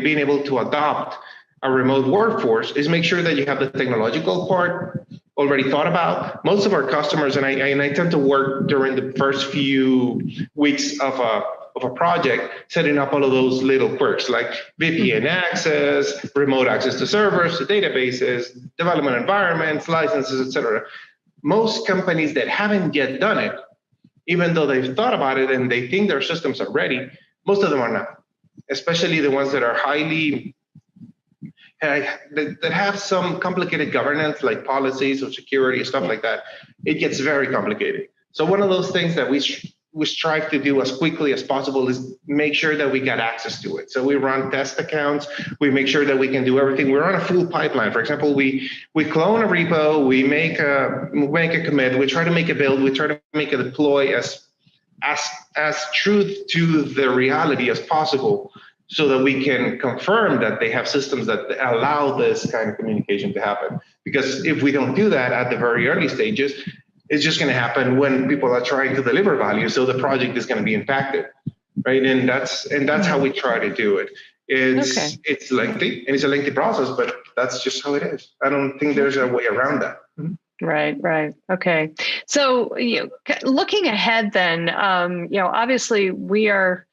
being able to adopt a remote workforce is make sure that you have the technological part already thought about. Most of our customers, and I tend to work during the first few weeks of a project, setting up all of those little quirks like VPN access, remote access to servers, to databases, development environments, licenses, etc. Most companies that haven't yet done it, even though they've thought about it and they think their systems are ready, most of them are not, especially the ones that are highly that have some complicated governance like policies or security, stuff like that. It gets very complicated. So one of those things that we strive to do as quickly as possible is make sure that we get access to it. So we run test accounts. We make sure that we can do everything. We run a full pipeline. For example, we clone a repo, we make a commit, we try to make a build, we try to make a deploy as true to the reality as possible, so that we can confirm that they have systems that allow this kind of communication to happen. Because if we don't do that at the very early stages, it's just going to happen when people are trying to deliver value. So the project is going to be impacted, right? And that's how we try to do it. It's lengthy, and it's a lengthy process, but that's just how it is. I don't think there's a way around that. Right. Okay. So, looking ahead then, obviously we are,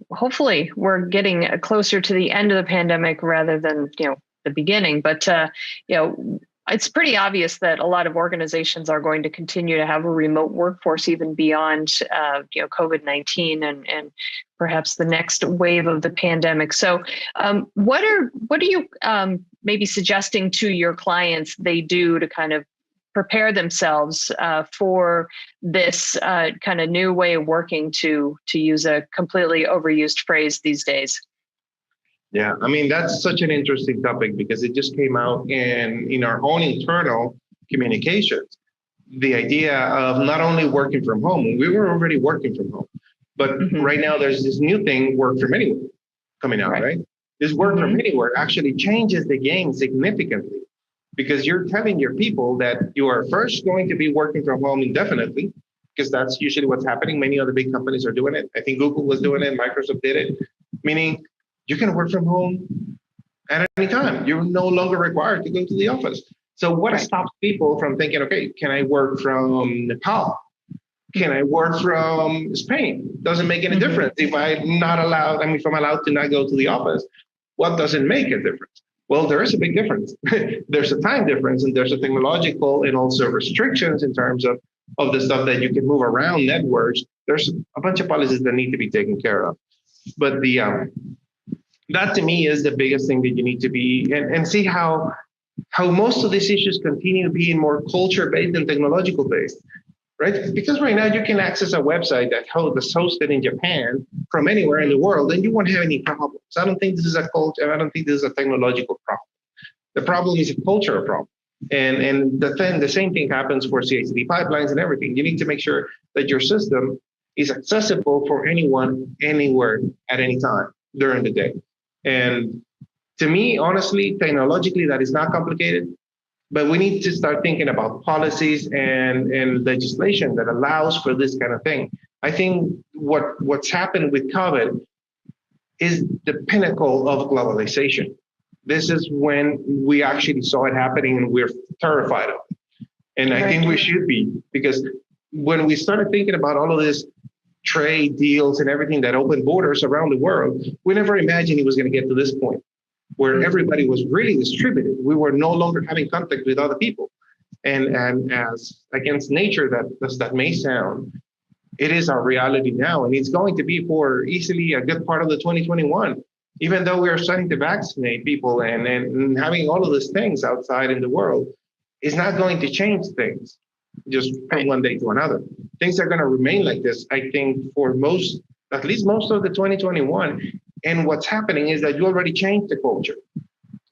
hopefully we're getting closer to the end of the pandemic rather than, the beginning. But, it's pretty obvious that a lot of organizations are going to continue to have a remote workforce even beyond, COVID-19 and perhaps the next wave of the pandemic. So, what are you maybe suggesting to your clients they do to kind of prepare themselves for this kind of new way of working, to use a completely overused phrase these days? Yeah, I mean, that's such an interesting topic because it just came out in our own internal communications. The idea of not only working from home, we were already working from home, but right now there's this new thing, work from anywhere, coming out, right? This work from anywhere actually changes the game significantly, because you're telling your people that you are first going to be working from home indefinitely, because that's usually what's happening. Many other big companies are doing it. I think Google was doing it, Microsoft did it, meaning you can work from home at any time. You're no longer required to go to the office. So what stops people from thinking, okay, can I work from Nepal? Can I work from Spain? Doesn't make any difference. If I'm not allowed, if I'm allowed to not go to the office, what doesn't make a difference? Well, there is a big difference. There's a time difference, and there's a technological and also restrictions in terms of the stuff that you can move around networks. There's a bunch of policies that need to be taken care of. But that to me is the biggest thing that you need to be and see how most of these issues continue being more culture-based than technological-based, right? Because right now you can access a website that's hosted in Japan from anywhere in the world, and you won't have any problems. I don't think this is a culture. I don't think this is a technological problem. The problem is a cultural problem. And the same thing happens for CI/CD pipelines and everything. You need to make sure that your system is accessible for anyone, anywhere, at any time during the day. And to me, honestly, technologically, that is not complicated, but we need to start thinking about policies and legislation that allows for this kind of thing. I think what's happened with COVID is the pinnacle of globalization. This is when we actually saw it happening and we're terrified of it. And I think we should be, because when we started thinking about all of this trade deals and everything that opened borders around the world, we never imagined it was going to get to this point where everybody was really distributed. We were no longer having contact with other people. And as against nature that may sound, it is our reality now. And it's going to be for easily a good part of the 2021, even though we are starting to vaccinate people and having all of these things outside in the world, is not going to change things just from one day to another. Things are going to remain like this, I think, for at least most of the 2021. And what's happening is that you already changed the culture.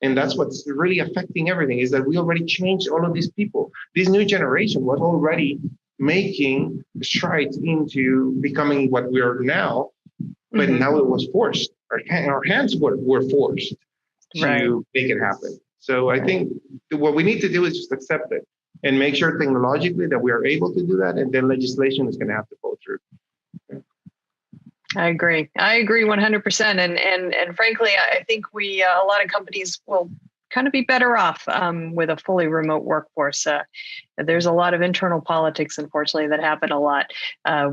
And that's what's really affecting everything, is that we already changed all of these people. This new generation was already making strides into becoming what we are now, but now it was forced. Our hands were forced to make it happen. So I think what we need to do is just accept it and make sure technologically that we are able to do that, and then legislation is going to have to go through. I agree 100%. And frankly, I think a lot of companies will kind of be better off with a fully remote workforce. There's a lot of internal politics, unfortunately, that happen a lot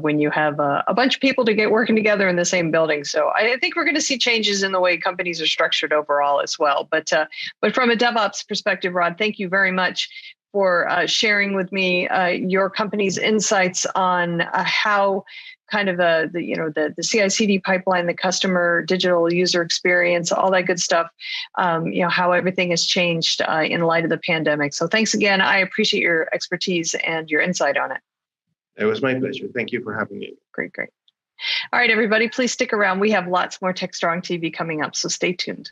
when you have a bunch of people to get working together in the same building. So I think we're going to see changes in the way companies are structured overall as well. But from a DevOps perspective, Rod, thank you very much for sharing with me your company's insights on how kind of the CI/CD pipeline, the customer digital user experience, all that good stuff, how everything has changed in light of the pandemic. So thanks again. I appreciate your expertise and your insight on it. It was my pleasure. Thank you for having me. Great. All right, everybody, please stick around. We have lots more TechStrong TV coming up, so stay tuned.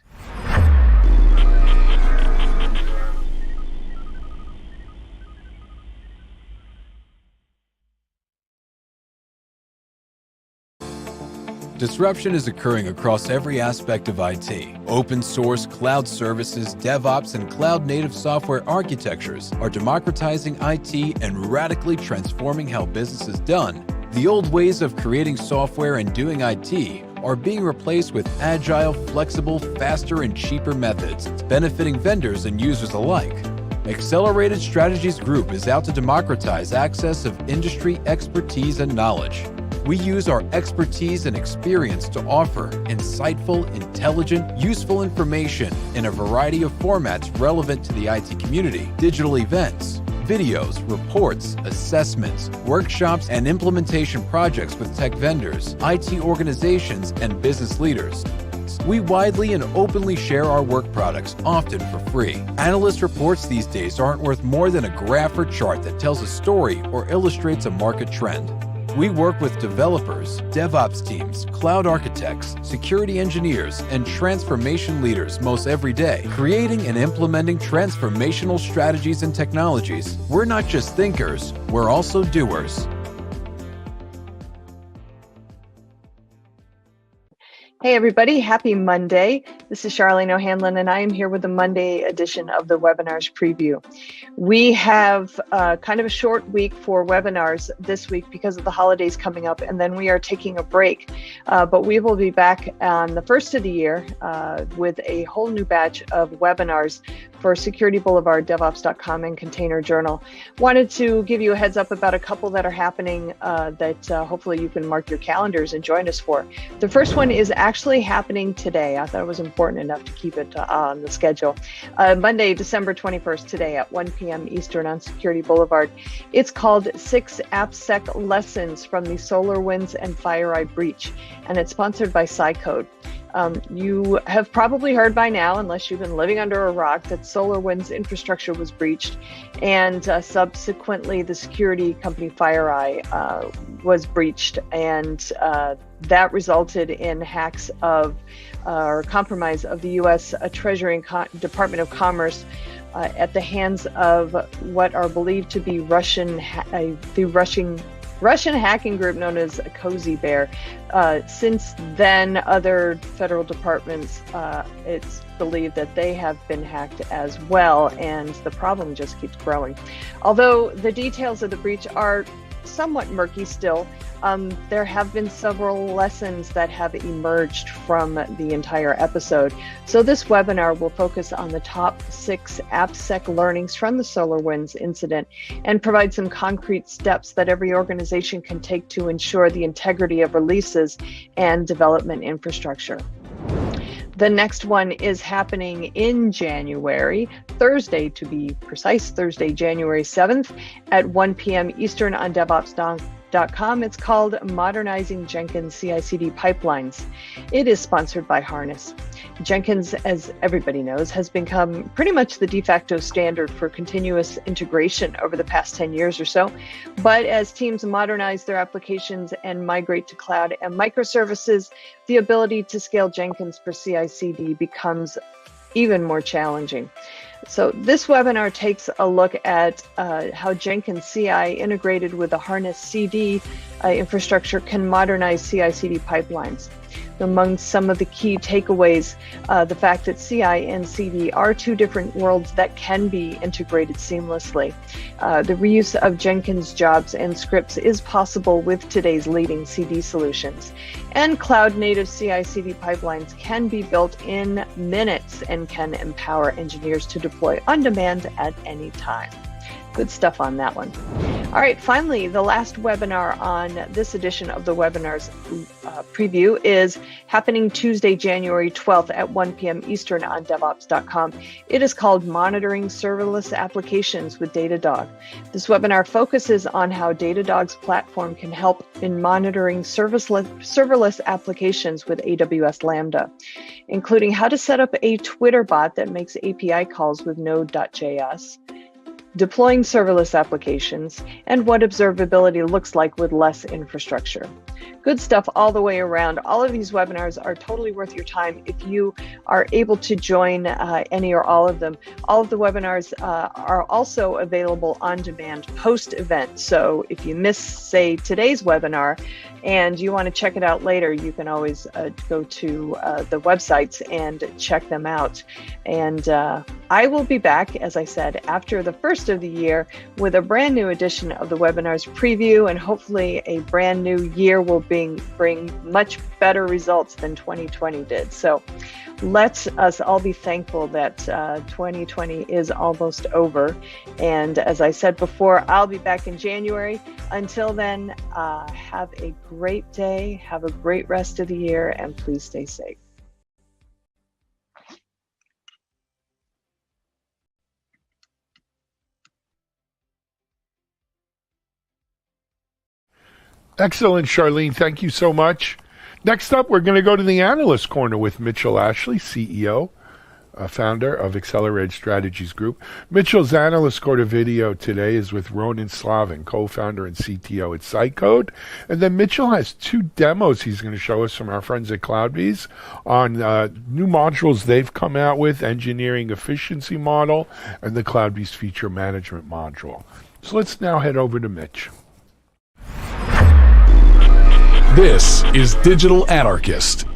Disruption is occurring across every aspect of IT. Open source, cloud services, DevOps, and cloud-native software architectures are democratizing IT and radically transforming how business is done. The old ways of creating software and doing IT are being replaced with agile, flexible, faster, and cheaper methods, benefiting vendors and users alike. Accelerated Strategies Group is out to democratize access of industry expertise and knowledge. We use our expertise and experience to offer insightful, intelligent, useful information in a variety of formats relevant to the IT community: digital events, videos, reports, assessments, workshops, and implementation projects with tech vendors, IT organizations, and business leaders. We widely and openly share our work products, often for free. Analyst reports these days aren't worth more than a graph or chart that tells a story or illustrates a market trend. We work with developers, DevOps teams, cloud architects, security engineers, and transformation leaders most every day, creating and implementing transformational strategies and technologies. We're not just thinkers, we're also doers. Hey everybody, happy Monday. This is Charlene O'Hanlon, and I am here with the Monday edition of the webinars preview. We have kind of a short week for webinars this week because of the holidays coming up, and then we are taking a break. But we will be back on the first of the year with a whole new batch of webinars for Security Boulevard, DevOps.com, and Container Journal. Wanted to give you a heads up about a couple that are happening that hopefully you can mark your calendars and join us for. The first one is actually happening today. I thought it was important enough to keep it on the schedule. Monday, December 21st, today at 1 p.m. Eastern on Security Boulevard. It's called 6 AppSec Lessons from the SolarWinds and FireEye Breach, and it's sponsored by Cycode. You have probably heard by now, unless you've been living under a rock, that SolarWinds infrastructure was breached, and subsequently the security company FireEye was breached, and that resulted in hacks of or compromise of the U.S. Treasury and Department of Commerce at the hands of what are believed to be Russian hacking group known as Cozy Bear. Since then, other federal departments, it's believed that they have been hacked as well, and the problem just keeps growing. Although the details of the breach are somewhat murky still, there have been several lessons that have emerged from the entire episode. So this webinar will focus on the top 6 AppSec learnings from the SolarWinds incident and provide some concrete steps that every organization can take to ensure the integrity of releases and development infrastructure. The next one is happening in January, Thursday to be precise, Thursday, January 7th at 1 p.m. Eastern on DevOps.com. It's called Modernizing Jenkins CI/CD Pipelines. It is sponsored by Harness. Jenkins, as everybody knows, has become pretty much the de facto standard for continuous integration over the past 10 years or so. But as teams modernize their applications and migrate to cloud and microservices, the ability to scale Jenkins for CI/CD becomes even more challenging. So this webinar takes a look at how Jenkins CI integrated with the Harness CD infrastructure can modernize CI/CD pipelines. Among some of the key takeaways, the fact that CI and CD are 2 different worlds that can be integrated seamlessly. The reuse of Jenkins jobs and scripts is possible with today's leading CD solutions. And cloud-native CI/CD pipelines can be built in minutes and can empower engineers to deploy on demand at any time. Good stuff on that one. All right, finally, the last webinar on this edition of the webinars preview is happening Tuesday, January 12th at 1 p.m. Eastern on DevOps.com. It is called Monitoring Serverless Applications with Datadog. This webinar focuses on how Datadog's platform can help in monitoring serverless applications with AWS Lambda, including how to set up a Twitter bot that makes API calls with Node.js, deploying serverless applications, and what observability looks like with less infrastructure. Good stuff all the way around. All of these webinars are totally worth your time if you are able to join any or all of them. All of the webinars are also available on demand post-event. So if you miss, say, today's webinar and you want to check it out later, you can always go to the websites and check them out. And I will be back, as I said, after the first of the year with a brand new edition of the webinars preview, and hopefully a brand new year will bring much better results than 2020 did. So let's us all be thankful that 2020 is almost over. And as I said before, I'll be back in January. Until then, have a great day, have a great rest of the year, and please stay safe. Excellent, Charlene. Thank you so much. Next up, we're going to go to the Analyst Corner with Mitchell Ashley, CEO, founder of Accelerated Strategies Group. Mitchell's Analyst Corner video today is with Ronan Slavin, co-founder and CTO at Cycode. And then Mitchell has 2 demos he's going to show us from our friends at CloudBees on new modules they've come out with, Engineering Efficiency Model and the CloudBees Feature Management Module. So let's now head over to Mitch. This is Digital Anarchist.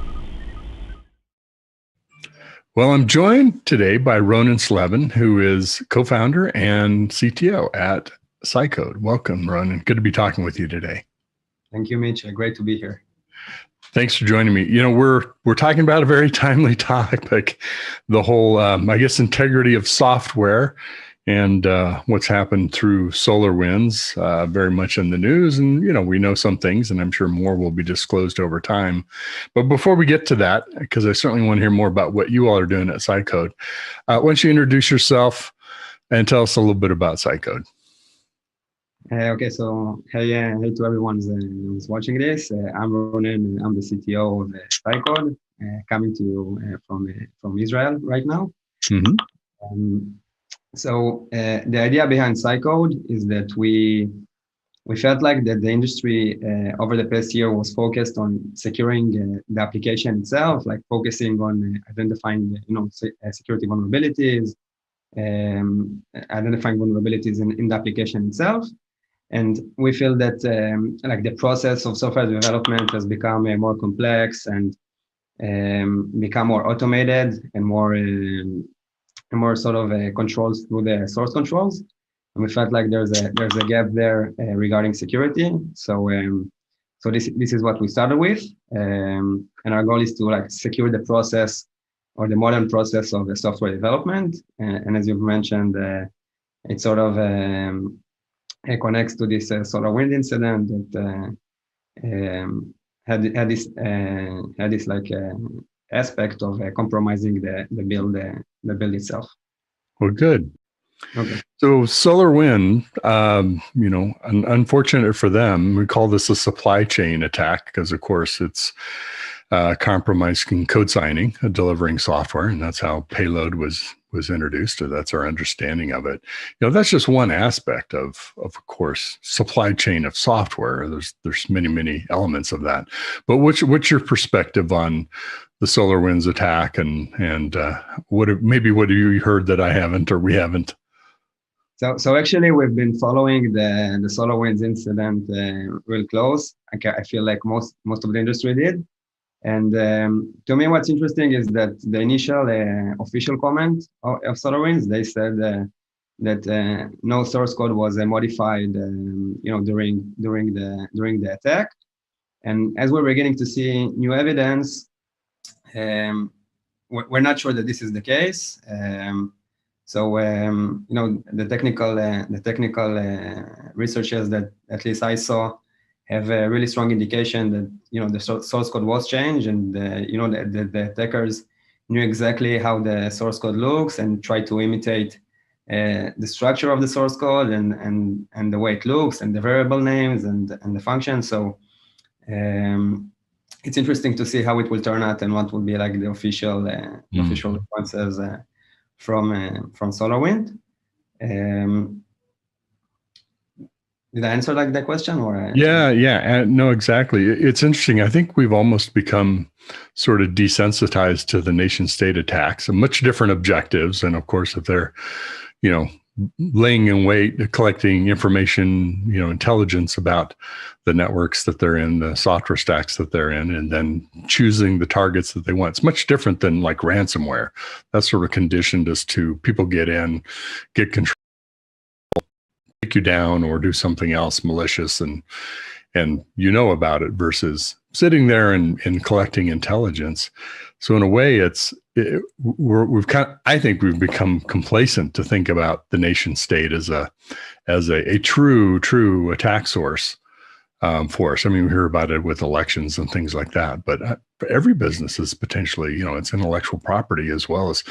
Well, I'm joined today by Ronan Slevin, who is co-founder and CTO at Cycode. Welcome, Ronan. Good to be talking with you today. Thank you, Mitch. Great to be here. Thanks for joining me. You know, we're talking about a very timely topic, the whole, I guess, integrity of software and what's happened through SolarWinds, very much in the news. And, you know, we know some things, and I'm sure more will be disclosed over time. But before we get to that, because I certainly want to hear more about what you all are doing at Cycode, why don't you introduce yourself and tell us a little bit about Cycode? Okay, so hey to everyone who's watching this. I'm Ronen. I'm the CTO of Cycode, coming to you from Israel right now. Mm-hmm. So the idea behind Cycode is that we felt like that the industry over the past year was focused on securing the application itself, like focusing on identifying security vulnerabilities, identifying vulnerabilities in the application itself. And we feel that like the process of software development has become more complex and become more automated and more sort of controls through the source controls. And we felt like there's a gap there regarding security. So so this is what we started with, and our goal is to like secure the process or the modern process of the software development. And as you've mentioned, it sort of it connects to this SolarWinds incident that had this like aspect of compromising the build itself. Well, good. Okay. So SolarWinds, you know, unfortunate for them, we call this a supply chain attack because, of course, it's compromising code signing, delivering software, and that's how payload was introduced. Or that's our understanding of it. You know, that's just one aspect of course, supply chain of software. There's many elements of that. But what's your perspective on the SolarWinds attack, and what have you heard that I haven't or we haven't? So actually, we've been following the SolarWinds incident real close. I feel like most of the industry did. And to me, what's interesting is that the initial official comment of SolarWinds, they said that no source code was modified, during the attack. And as we're beginning to see new evidence, we're not sure that this is the case. So the technical researchers that at least I saw have a really strong indication that the source code was changed, and the attackers knew exactly how the source code looks and tried to imitate the structure of the source code and the way it looks and the variable names and the functions. So it's interesting to see how it will turn out and what will be like the official responses from SolarWinds. Did I answer like that question or? Yeah. No, exactly. It's interesting. I think we've almost become sort of desensitized to the nation state attacks and much different objectives. And of course, if they're, laying in wait, collecting information, intelligence about the networks that they're in, the software stacks that they're in, and then choosing the targets that they want. It's much different than like ransomware. That's sort of conditioned us to people get in, get control, take you down, or do something else malicious and about it, versus sitting there and collecting intelligence. So in a way, I think we've become complacent to think about the nation state as a true attack source for us. I mean, we hear about it with elections and things like that, but every business is potentially, it's intellectual property as well as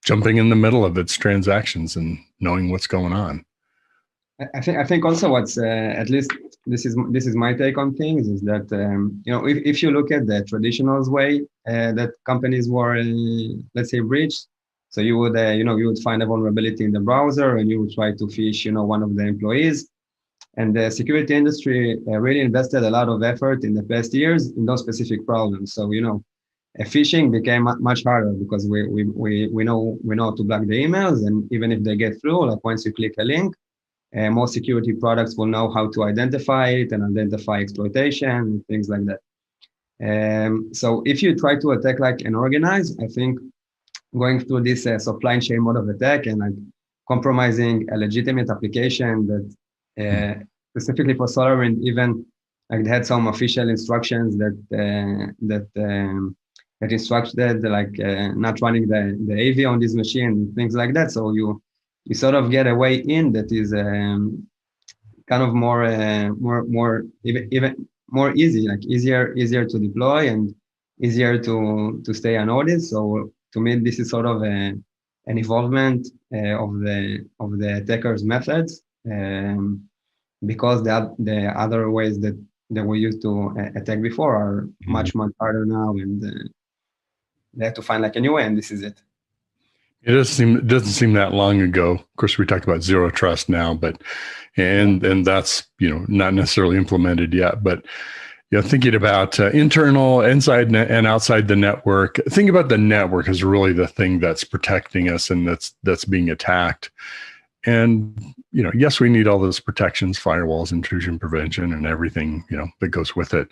jumping in the middle of its transactions and knowing what's going on. I think also what's at least this is my take on things is that if you look at the traditional way that companies were let's say breached, so you would find a vulnerability in the browser and you would try to phish one of the employees, and the security industry really invested a lot of effort in the past years in those specific problems. So phishing became much harder because we know how to block the emails, and even if they get through, like once you click a link, most security products will know how to identify it and identify exploitation and things like that. So if you try to attack like an organized, I think going through this supply chain mode of attack and like compromising a legitimate application that specifically for SolarWind, even like they had some official instructions that instructed like not running the AV on this machine, things like that. So you sort of get a way in that is kind of more even more easy, like easier to deploy and easier to stay unnoticed. So to me, this is sort of an evolvement of the attacker's methods, because the other ways that we used to attack before are much harder now, and they have to find like a new way, and this is it. It doesn't seem that long ago. Of course, we talk about zero trust now, but and that's not necessarily implemented yet. But thinking about internal, inside, and outside the network. Think about the network as really the thing that's protecting us and that's being attacked. And yes, we need all those protections, firewalls, intrusion prevention, and everything that goes with it.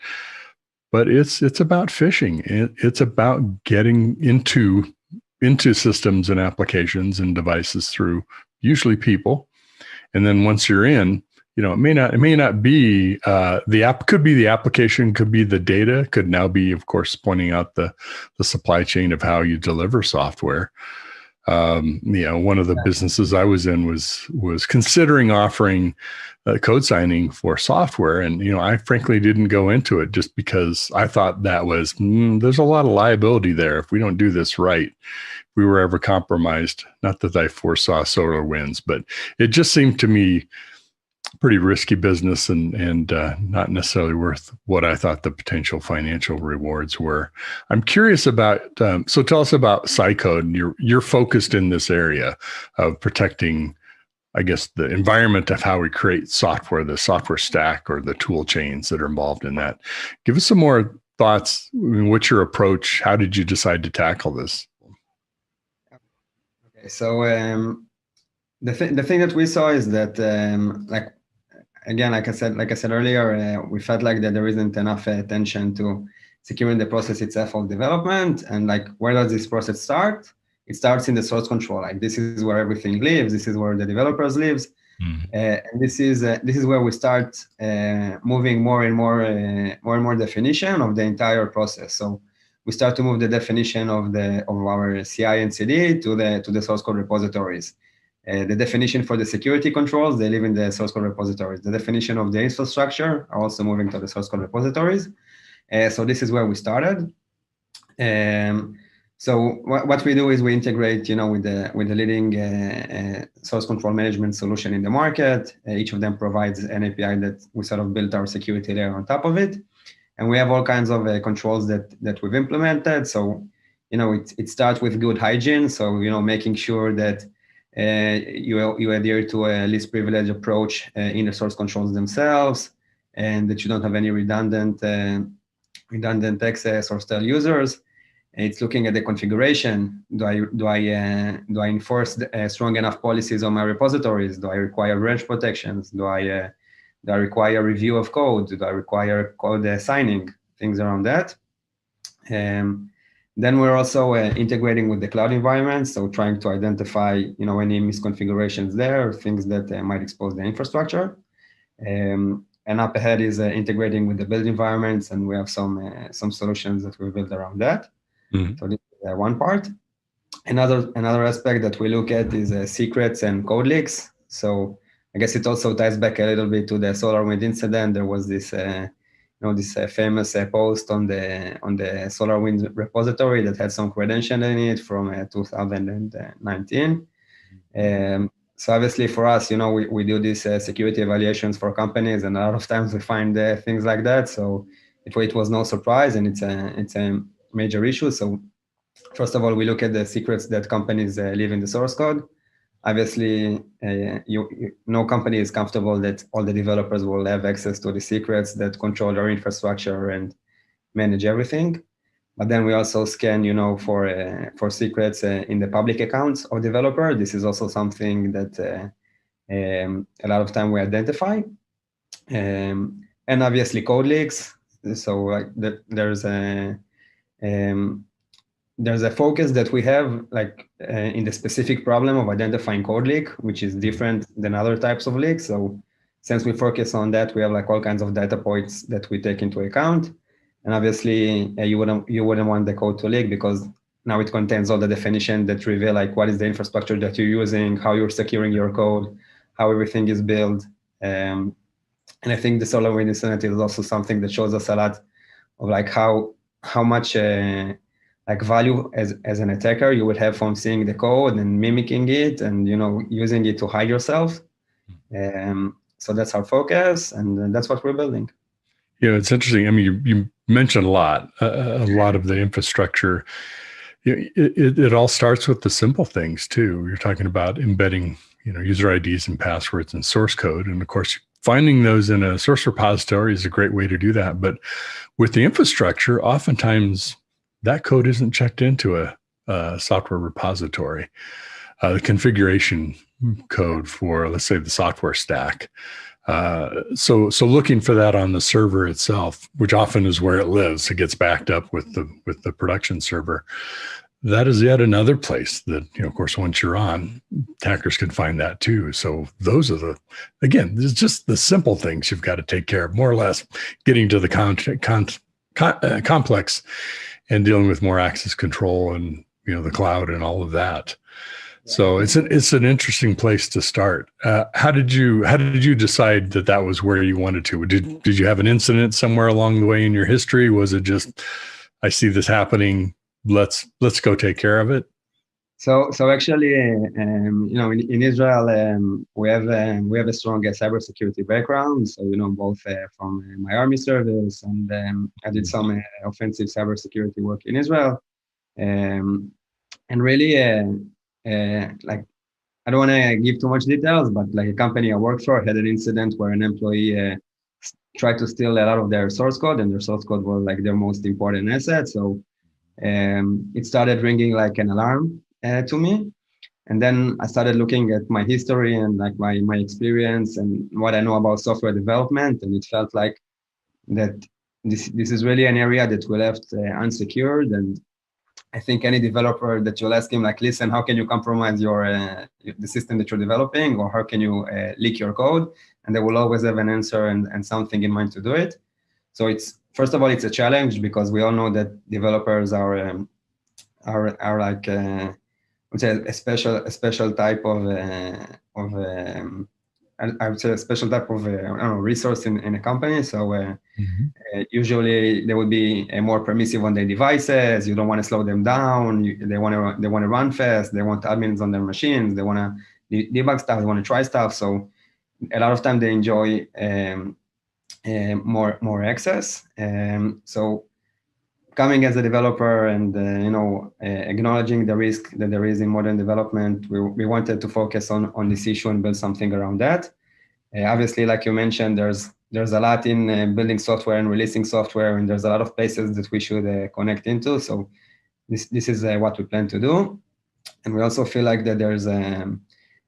But it's about phishing. It's about getting into systems and applications and devices through usually people. And then once you're in, it may not be the app, could be the application, could be the data, could now be, of course, pointing out the supply chain of how you deliver software. One of the businesses I was in was considering offering code signing for software. And, I frankly didn't go into it just because I thought that was, there's a lot of liability there if we don't do this right. If we were ever compromised, not that I foresaw SolarWinds, but it just seemed to me pretty risky business and not necessarily worth what I thought the potential financial rewards were. I'm curious about, so tell us about Cycode. You're focused in this area of protecting, I guess, the environment of how we create software, the software stack or the tool chains that are involved in that. Give us some more thoughts. What's your approach? How did you decide to tackle this? Okay, so the thing that we saw is that like I said earlier, we felt like that there isn't enough attention to securing the process itself of development. And like, where does this process start? It starts in the source control. Like, this is where everything lives. This is where the developers lives. And this is where we start moving more and more definition of the entire process. So we start to move the definition of our CI and CD to the source code repositories. The definition for the security controls, they live in the source code repositories. The definition of the infrastructure are also moving to the source code repositories. So this is where we started. So what we do is we integrate, with the leading source control management solution in the market. Each of them provides an API that we sort of built our security layer on top of it. And we have all kinds of controls that we've implemented. So, it starts with good hygiene. So, making sure that you adhere to a least privilege approach in the source controls themselves, and that you don't have any redundant access or stale users. It's looking at the configuration. Do I enforce strong enough policies on my repositories? Do I require branch protections? Do I require review of code? Do I require code signing? Things around that. Then we're also integrating with the cloud environment, so trying to identify, any misconfigurations there, or things that might expose the infrastructure. And up ahead is integrating with the build environments, and we have some solutions that we built around that. So this is one part. Another aspect that we look at is secrets and code leaks. So I guess it also ties back a little bit to the SolarWind incident. There was this famous post on the SolarWind repository that had some credential in it from 2019. So obviously for us, we do these security evaluations for companies, and a lot of times we find things like that. So it was no surprise, and it's a major issue. So first of all, we look at the secrets that companies leave in the source code. Obviously, no company is comfortable that all the developers will have access to the secrets that control their infrastructure and manage everything. But then we also scan, for secrets in the public accounts of developer. This is also something that a lot of time we identify. And obviously code leaks. So there's there's a focus that we have like in the specific problem of identifying code leak, which is different than other types of leaks. So since we focus on that, we have like all kinds of data points that we take into account. And obviously you wouldn't want the code to leak, because now it contains all the definition that reveal like what is the infrastructure that you're using, how you're securing your code, how everything is built. And I think the SolarWinds incident is also something that shows us a lot of like how much like value as an attacker you would have from seeing the code and mimicking it and using it to hide yourself. So that's our focus, and that's what we're building. Yeah, it's interesting. I mean, you mentioned a lot of the infrastructure. It all starts with the simple things too. You're talking about embedding, user IDs and passwords and source code, and of course, finding those in a source repository is a great way to do that. But with the infrastructure, oftentimes that code isn't checked into a software repository. The configuration code for, let's say, the software stack. So looking for that on the server itself, which often is where it lives, it gets backed up with the production server. That is yet another place that, of course, once you're on, attackers can find that too. So those are it's just the simple things you've got to take care of, more or less, getting to the complex and dealing with more access control and, the cloud and all of that. So it's an interesting place to start. How did you decide that was where you wanted to? Did you have an incident somewhere along the way in your history? Was it just, I see this happening, let's go take care of it? So actually, in Israel, we have a strong cybersecurity background. So both from my army service, and I did some offensive cybersecurity work in Israel, and really. Like, I don't want to give too much details, but like a company I worked for had an incident where an employee tried to steal a lot of their source code, and their source code was like their most important asset. So it started ringing like an alarm to me. And then I started looking at my history and like my experience and what I know about software development. And it felt like that this is really an area that we left unsecured. And I think any developer that you'll ask him, like, listen, how can you compromise the system that you're developing, or how can you leak your code? And they will always have an answer and something in mind to do it. So first of all, it's a challenge, because we all know that developers are like a special type of I would say a special type of resource in a company. So usually they would be more permissive on their devices. You don't want to slow them down. They want to run fast. They want admins on their machines. They want to debug stuff. They want to try stuff. So a lot of time they enjoy more access. So coming as a developer and acknowledging the risk that there is in modern development, we wanted to focus on this issue and build something around that. Obviously, like you mentioned, there's a lot in building software and releasing software, and there's a lot of places that we should connect into. So this is what we plan to do, and we also feel like that there's a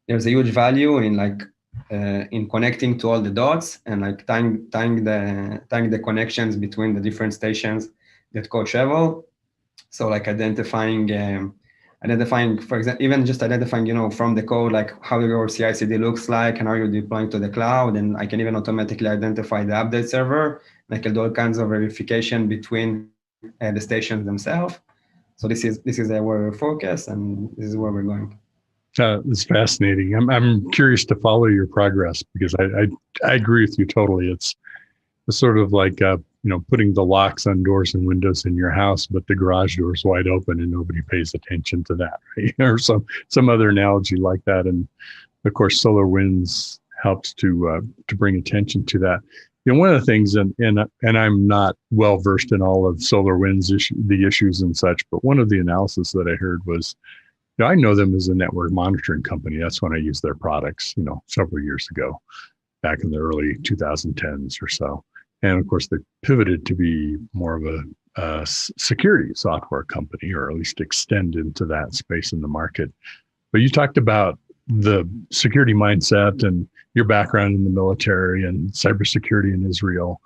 huge value in connecting to all the dots and like tying the connections between the different stations that code travel. So like identifying, for example, even just identifying, from the code, like how your CI/CD looks like and how you're deploying to the cloud. And I can even automatically identify the update server. And I can do all kinds of verification between the stations themselves. So this is where we're focused, and this is where we're going. It's fascinating. I'm curious to follow your progress, because I agree with you totally. It's sort of like putting the locks on doors and windows in your house, but the garage door is wide open and nobody pays attention to that, right? Or some other analogy like that. And of course, SolarWinds helps to bring attention to that. One of the things, and I'm not well versed in all of SolarWinds the issues and such, but one of the analysis that I heard was, I know them as a network monitoring company. That's when I used their products, several years ago, back in the early 2010s or so. And of course, they pivoted to be more of a security software company, or at least extend into that space in the market. But you talked about the security mindset and your background in the military and cybersecurity in Israel.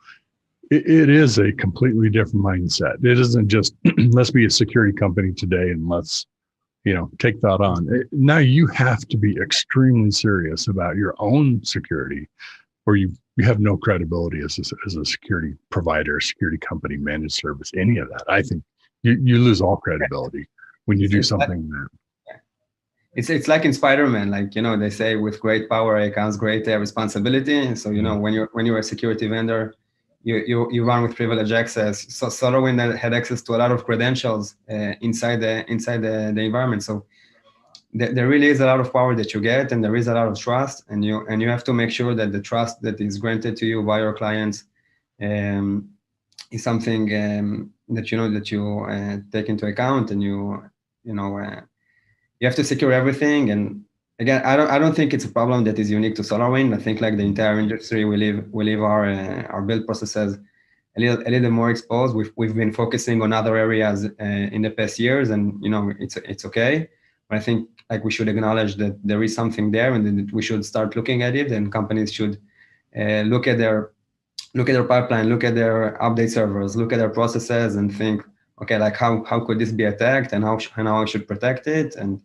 it is a completely different mindset. It isn't just let's be a security company today and let's, take that on. Now you have to be extremely serious about your own security, or you have no credibility as a security provider, security company, managed service, any of that. I think you lose all credibility when you do something that. It's like in Spider-Man, like, they say with great power comes great responsibility. So, when you're a security vendor, you run with privileged access. So SolarWinds had access to a lot of credentials inside the environment. So there really is a lot of power that you get, and there is a lot of trust, and you have to make sure that the trust that is granted to you by your clients is something that you take into account, and you have to secure everything. And again, I don't think it's a problem that is unique to SolarWinds. I think like the entire industry, we leave our build processes a little more exposed. We've been focusing on other areas in the past years, and it's okay. But I think like we should acknowledge that there is something there, and that we should start looking at it. And companies should look at their pipeline, look at their update servers, look at their processes, and think, okay, like how could this be attacked, and how I should protect it, and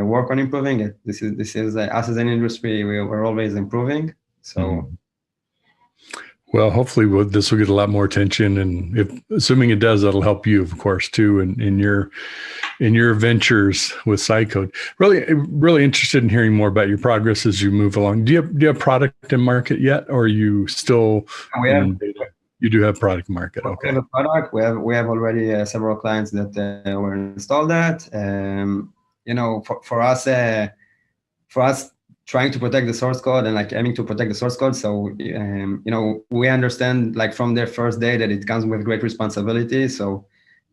work on improving it. This is us as an industry. We're always improving. So. Well, hopefully this will get a lot more attention, and assuming it does, that'll help you, of course, too, in your ventures with Cycode. Really interested in hearing more about your progress as you move along. Do you have product in market yet, or are you still in beta? You do have product in market. Okay. We have a product. We have already several clients that were installed that. For us trying to protect the source code and like aiming to protect the source code. So, we understand like from their first day that it comes with great responsibility. So,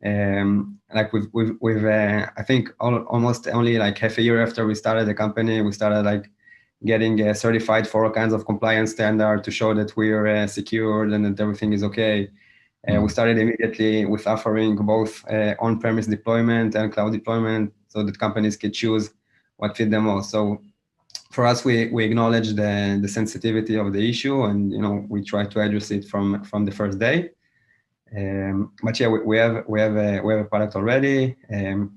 like we've I think almost only like half a year after we started the company, we started like getting certified for all kinds of compliance standard to show that we're secured and that everything is okay. We started immediately with offering both on-premise deployment and cloud deployment so that companies could choose what fit them most. So for us, we acknowledge the sensitivity of the issue, and we try to address it from the first day. But yeah, we have a product already. We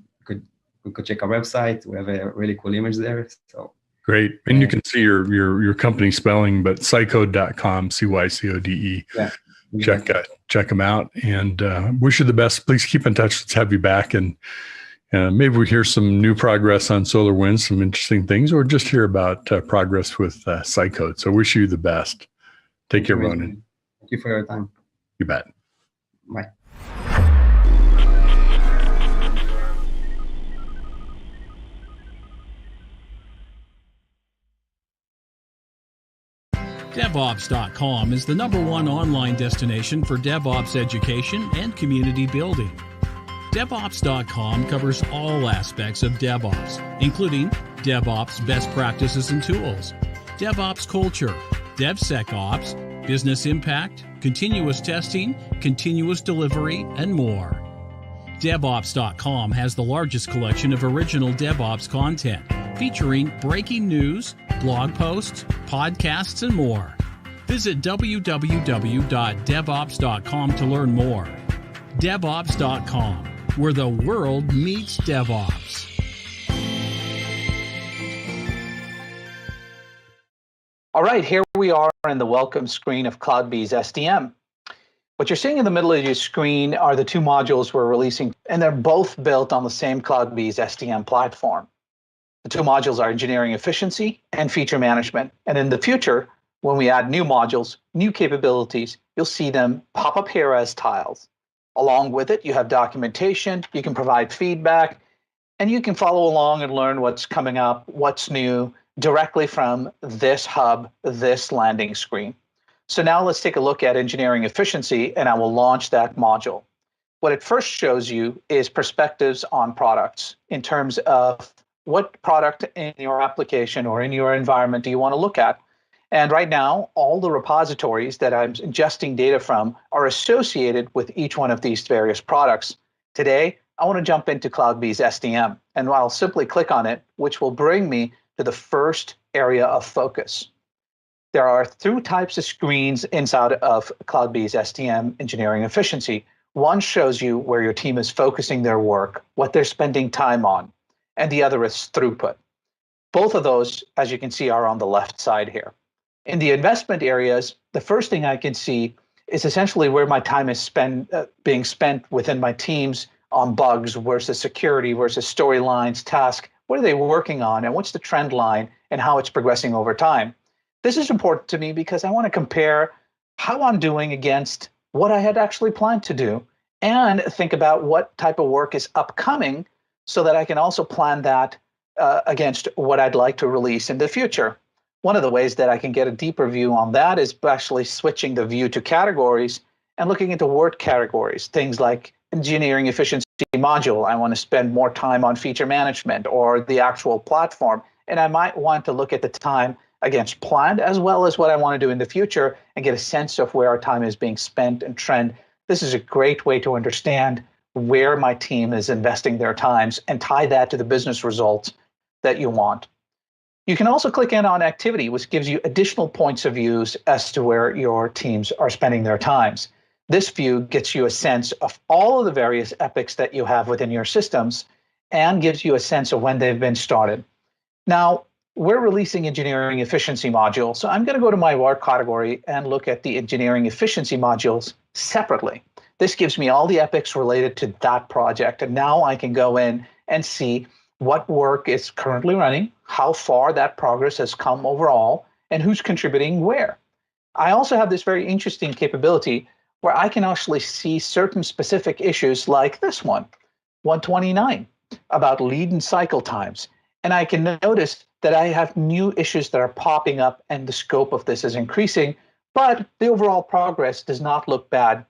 could check our website. We have a really cool image there. So great, and you can see your company spelling, but cycode.com, CYCODE. Yeah. Check them out, and wish you the best. Please keep in touch. Let's have you back, and maybe we hear some new progress on SolarWinds, some interesting things, or just hear about progress with Cycode. So wish you the best. Take care, Ronan. Thank you for your time. You bet. Bye. DevOps.com is the #1 online destination for DevOps education and community building. DevOps.com covers all aspects of DevOps, including DevOps best practices and tools, DevOps culture, DevSecOps, business impact, continuous testing, continuous delivery, and more. DevOps.com has the largest collection of original DevOps content, featuring breaking news, blog posts, podcasts, and more. Visit www.devops.com to learn more. DevOps.com, where the world meets DevOps. All right, here we are in the welcome screen of CloudBees SDM. What you're seeing in the middle of your screen are the two modules we're releasing, and they're both built on the same CloudBees SDM platform. The two modules are engineering efficiency and feature management. And in the future, when we add new modules, new capabilities, you'll see them pop up here as tiles. Along with it, you have documentation, you can provide feedback, and you can follow along and learn what's coming up, what's new, directly from this hub, this landing screen. So now let's take a look at engineering efficiency, and I will launch that module. What it first shows you is perspectives on products in terms of what product in your application or in your environment do you want to look at. And right now, all the repositories that I'm ingesting data from are associated with each one of these various products. Today, I want to jump into CloudBees SDM, and I'll simply click on it, which will bring me to the first area of focus. there are two types of screens inside of CloudBees STM engineering efficiency. One shows you where your team is focusing their work, what they're spending time on, and the other is throughput. Both of those, as you can see, are on the left side here. In the investment areas, the first thing I can see is essentially where my time is being spent within my teams on bugs versus security versus storylines, tasks. What are they working on, and what's the trend line and how it's progressing over time? This is important to me because I want to compare how I'm doing against what I had actually planned to do and think about what type of work is upcoming so that I can also plan that against what I'd like to release in the future. One of the ways that I can get a deeper view on that is actually switching the view to categories and looking into word categories, things like engineering efficiency module. I want to spend more time on feature management or the actual platform. And I might want to look at the time against planned as well as what I want to do in the future and get a sense of where our time is being spent and trend. This is a great way to understand where my team is investing their times and tie that to the business results that you want. You can also click in on activity, which gives you additional points of views as to where your teams are spending their times. This view gets you a sense of all of the various epics that you have within your systems and gives you a sense of when they've been started. Now, we're releasing engineering efficiency module, so I'm going to go to my work category and look at the engineering efficiency modules separately. This gives me all the epics related to that project, and now I can go in and see what work is currently running, how far that progress has come overall, and who's contributing where. I also have this very interesting capability where I can actually see certain specific issues like this one, 129, about lead and cycle times. And I can notice that I have new issues that are popping up and the scope of this is increasing, but the overall progress does not look bad.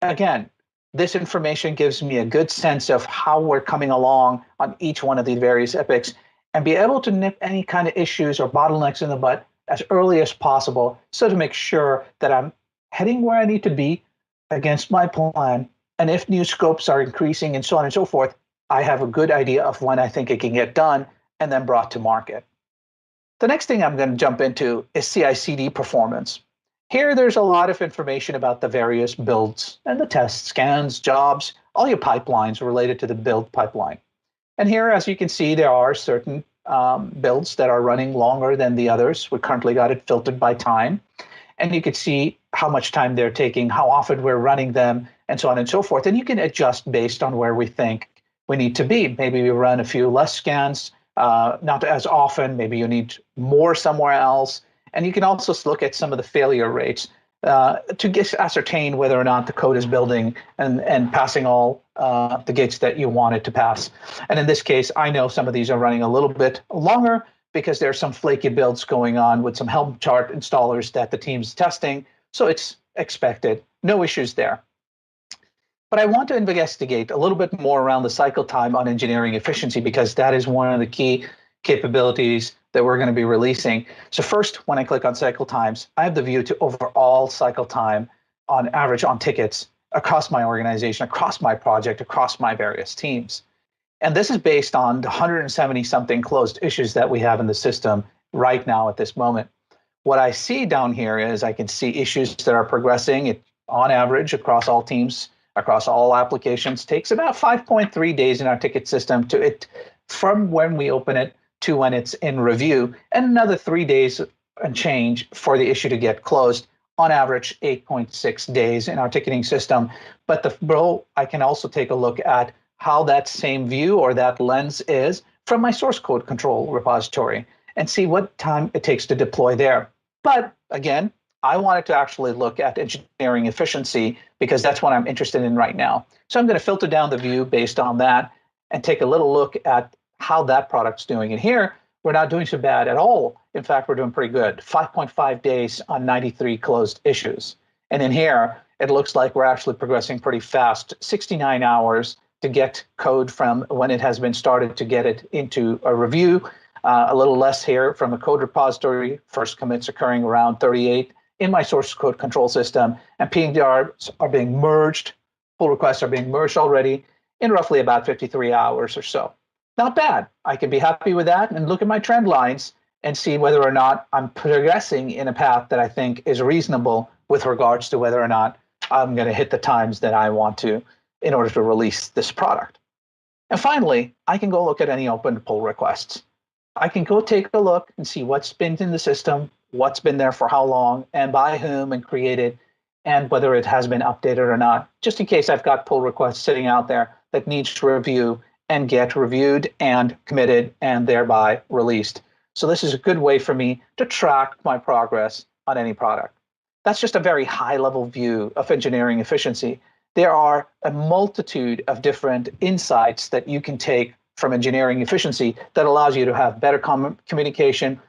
Again, this information gives me a good sense of how we're coming along on each one of these various epics and be able to nip any kind of issues or bottlenecks in the butt as early as possible so to make sure that I'm heading where I need to be against my plan. And if new scopes are increasing and so on and so forth, I have a good idea of when I think it can get done and then brought to market. The next thing I'm going to jump into is CI/CD performance. Here, there's a lot of information about the various builds and the tests, scans, jobs, all your pipelines related to the build pipeline. And here, as you can see, there are certain builds that are running longer than the others. We currently got it filtered by time. And you can see how much time they're taking, how often we're running them, and so on and so forth. And you can adjust based on where we think we need to be. Maybe we run a few less scans, not as often. Maybe you need more somewhere else. And you can also look at some of the failure rates to ascertain whether or not the code is building and passing all the gates that you want it to pass. And in this case, I know some of these are running a little bit longer because there's some flaky builds going on with some helm chart installers that the team's testing. So it's expected. No issues there. But I want to investigate a little bit more around the cycle time on engineering efficiency because that is one of the key capabilities that we're going to be releasing. So first, when I click on cycle times, I have the view to overall cycle time on average on tickets across my organization, across my project, across my various teams. And this is based on the 170-something closed issues that we have in the system right now at this moment. What I see down here is I can see issues that are progressing on average across all teams, across all applications. Takes about 5.3 days in our ticket system from when we open it to when it's in review, and another 3 days and change for the issue to get closed. On average, 8.6 days in our ticketing system. But I can also take a look at how that same view or that lens is from my source code control repository and see what time it takes to deploy there. But again, I wanted to actually look at engineering efficiency because that's what I'm interested in right now. So I'm going to filter down the view based on that and take a little look at how that product's doing. And here, we're not doing so bad at all. In fact, we're doing pretty good. 5.5 days on 93 closed issues. And in here, it looks like we're actually progressing pretty fast, 69 hours to get code from when it has been started to get it into a review. A little less here from a code repository. First commits occurring around 38 in my source code control system. And PNDRs are being merged. Pull requests are being merged already in roughly about 53 hours or so. Not bad. I can be happy with that and look at my trend lines and see whether or not I'm progressing in a path that I think is reasonable with regards to whether or not I'm going to hit the times that I want to in order to release this product. And finally, I can go look at any open pull requests. I can go take a look and see what's been in the system, what's been there for how long, and by whom and created, and whether it has been updated or not, just in case I've got pull requests sitting out there that needs to review and get reviewed and committed and thereby released. So this is a good way for me to track my progress on any product. That's just a very high-level view of engineering efficiency. There are a multitude of different insights that you can take from engineering efficiency that allows you to have better communication,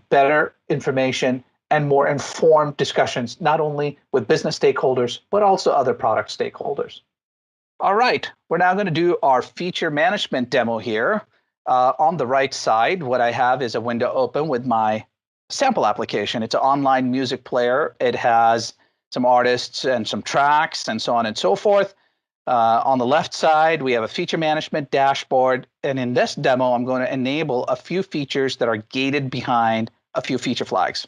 better information, and more informed discussions, not only with business stakeholders, but also other product stakeholders. All right, we're now going to do our feature management demo here. On the right side, what I have is a window open with my sample application. It's an online music player. It has some artists and some tracks and so on and so forth. On the left side, we have a feature management dashboard. And in this demo, I'm going to enable a few features that are gated behind a few feature flags.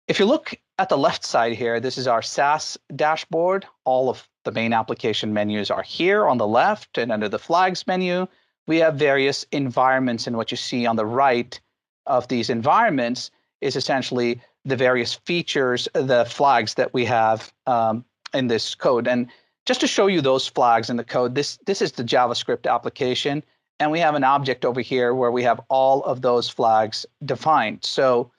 If you look at the left side here, this is our SaaS dashboard. All of the main application menus are here on the left, and under the flags menu, we have various environments, and what you see on the right of these environments is essentially the various features, the flags that we have in this code. And just to show you those flags in the code, this is the JavaScript application, and we have an object over here where we have all of those flags defined. So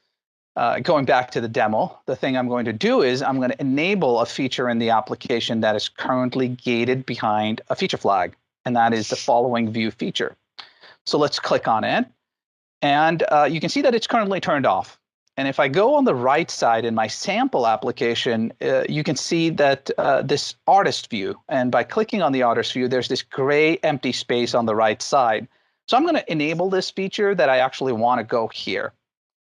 going back to the demo, the thing I'm going to do is I'm going to enable a feature in the application that is currently gated behind a feature flag, and that is the following view feature. So let's click on it, and you can see that it's currently turned off. And if I go on the right side in my sample application, you can see that this artist view, and by clicking on the artist view, there's this gray empty space on the right side. So I'm going to enable this feature that I actually want to go here.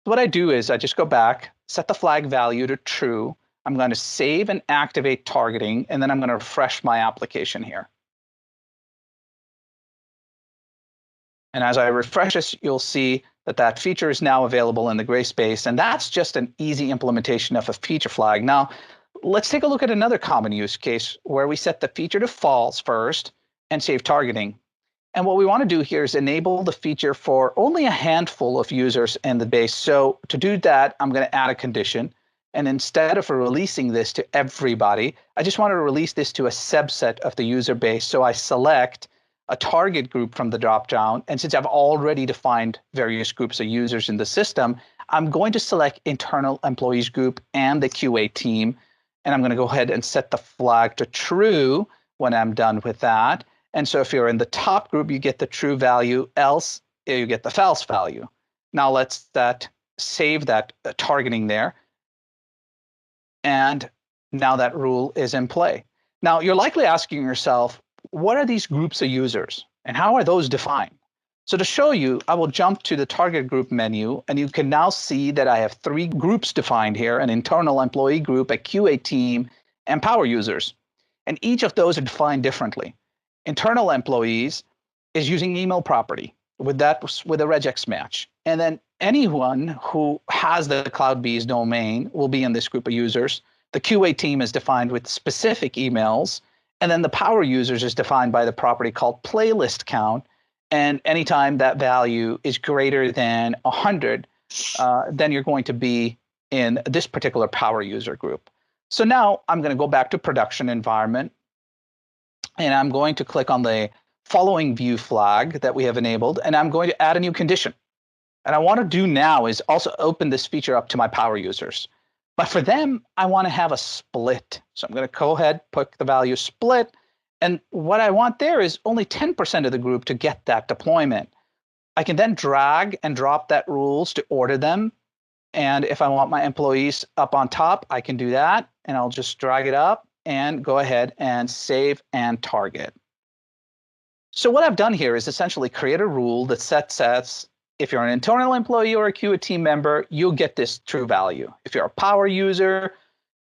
So what I do is I just go back, set the flag value to true. I'm going to save and activate targeting, and then I'm going to refresh my application here. And as I refresh this, you'll see that that feature is now available in the gray space. And that's just an easy implementation of a feature flag. Now, let's take a look at another common use case where we set the feature to false first and save targeting. And what we want to do here is enable the feature for only a handful of users in the base. So to do that, I'm going to add a condition. And instead of releasing this to everybody, I just want to release this to a subset of the user base. So I select a target group from the dropdown. And since I've already defined various groups of users in the system, I'm going to select internal employees group and the QA team. And I'm going to go ahead and set the flag to true when I'm done with that. And so if you're in the top group, you get the true value, else you get the false value. Now let's save that targeting there. And now that rule is in play. Now you're likely asking yourself, what are these groups of users and how are those defined? So to show you, I will jump to the target group menu, and you can now see that I have 3 groups defined here: an internal employee group, a QA team, and power users. And each of those are defined differently. Internal employees is using email property with a regex match. And then anyone who has the CloudBees domain will be in this group of users. The QA team is defined with specific emails. And then the power users is defined by the property called playlist count. And anytime that value is greater than 100, then you're going to be in this particular power user group. So now I'm going to go back to production environment. And I'm going to click on the following view flag that we have enabled. And I'm going to add a new condition. And I want to do now is also open this feature up to my power users. But for them, I want to have a split. So I'm going to go ahead, pick the value split. And what I want there is only 10% of the group to get that deployment. I can then drag and drop that rules to order them. And if I want my employees up on top, I can do that. And I'll just drag it up and go ahead and save and target. So what I've done here is essentially create a rule that sets if you're an internal employee or a QA team member, you'll get this true value. If you're a power user,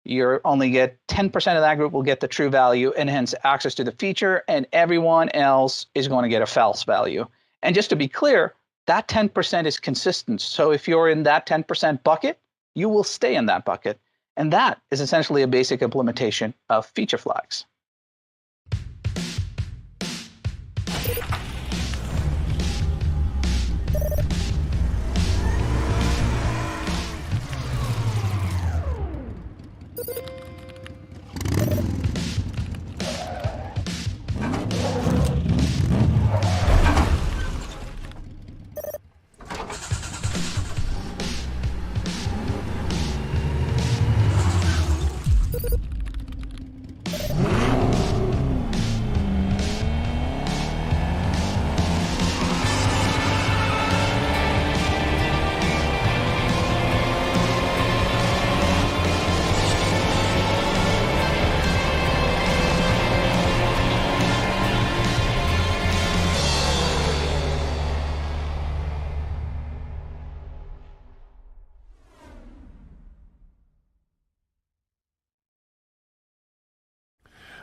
you only get 10% of that group will get the true value and hence access to the feature, and everyone else is going to get a false value. And just to be clear, that 10% is consistent. So if you're in that 10% bucket, you will stay in that bucket. And that is essentially a basic implementation of feature flags.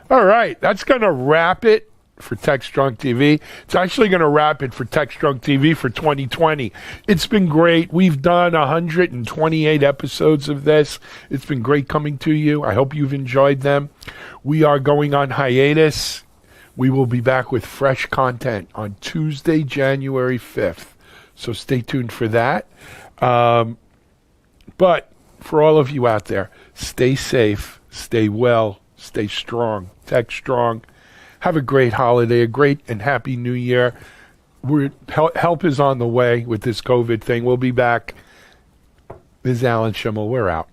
All right, that's going to wrap it for TechStrong TV. It's actually going to wrap it for TechStrong TV for 2020. It's been great. We've done 128 episodes of this. It's been great coming to you. I hope you've enjoyed them. We are going on hiatus. We will be back with fresh content on Tuesday, January 5th. So stay tuned for that. But for all of you out there, stay safe, stay well, stay strong, tech strong. Have a great holiday, a great and happy new year. Help is on the way with this COVID thing. We'll be back. This is Alan Schimmel. We're out.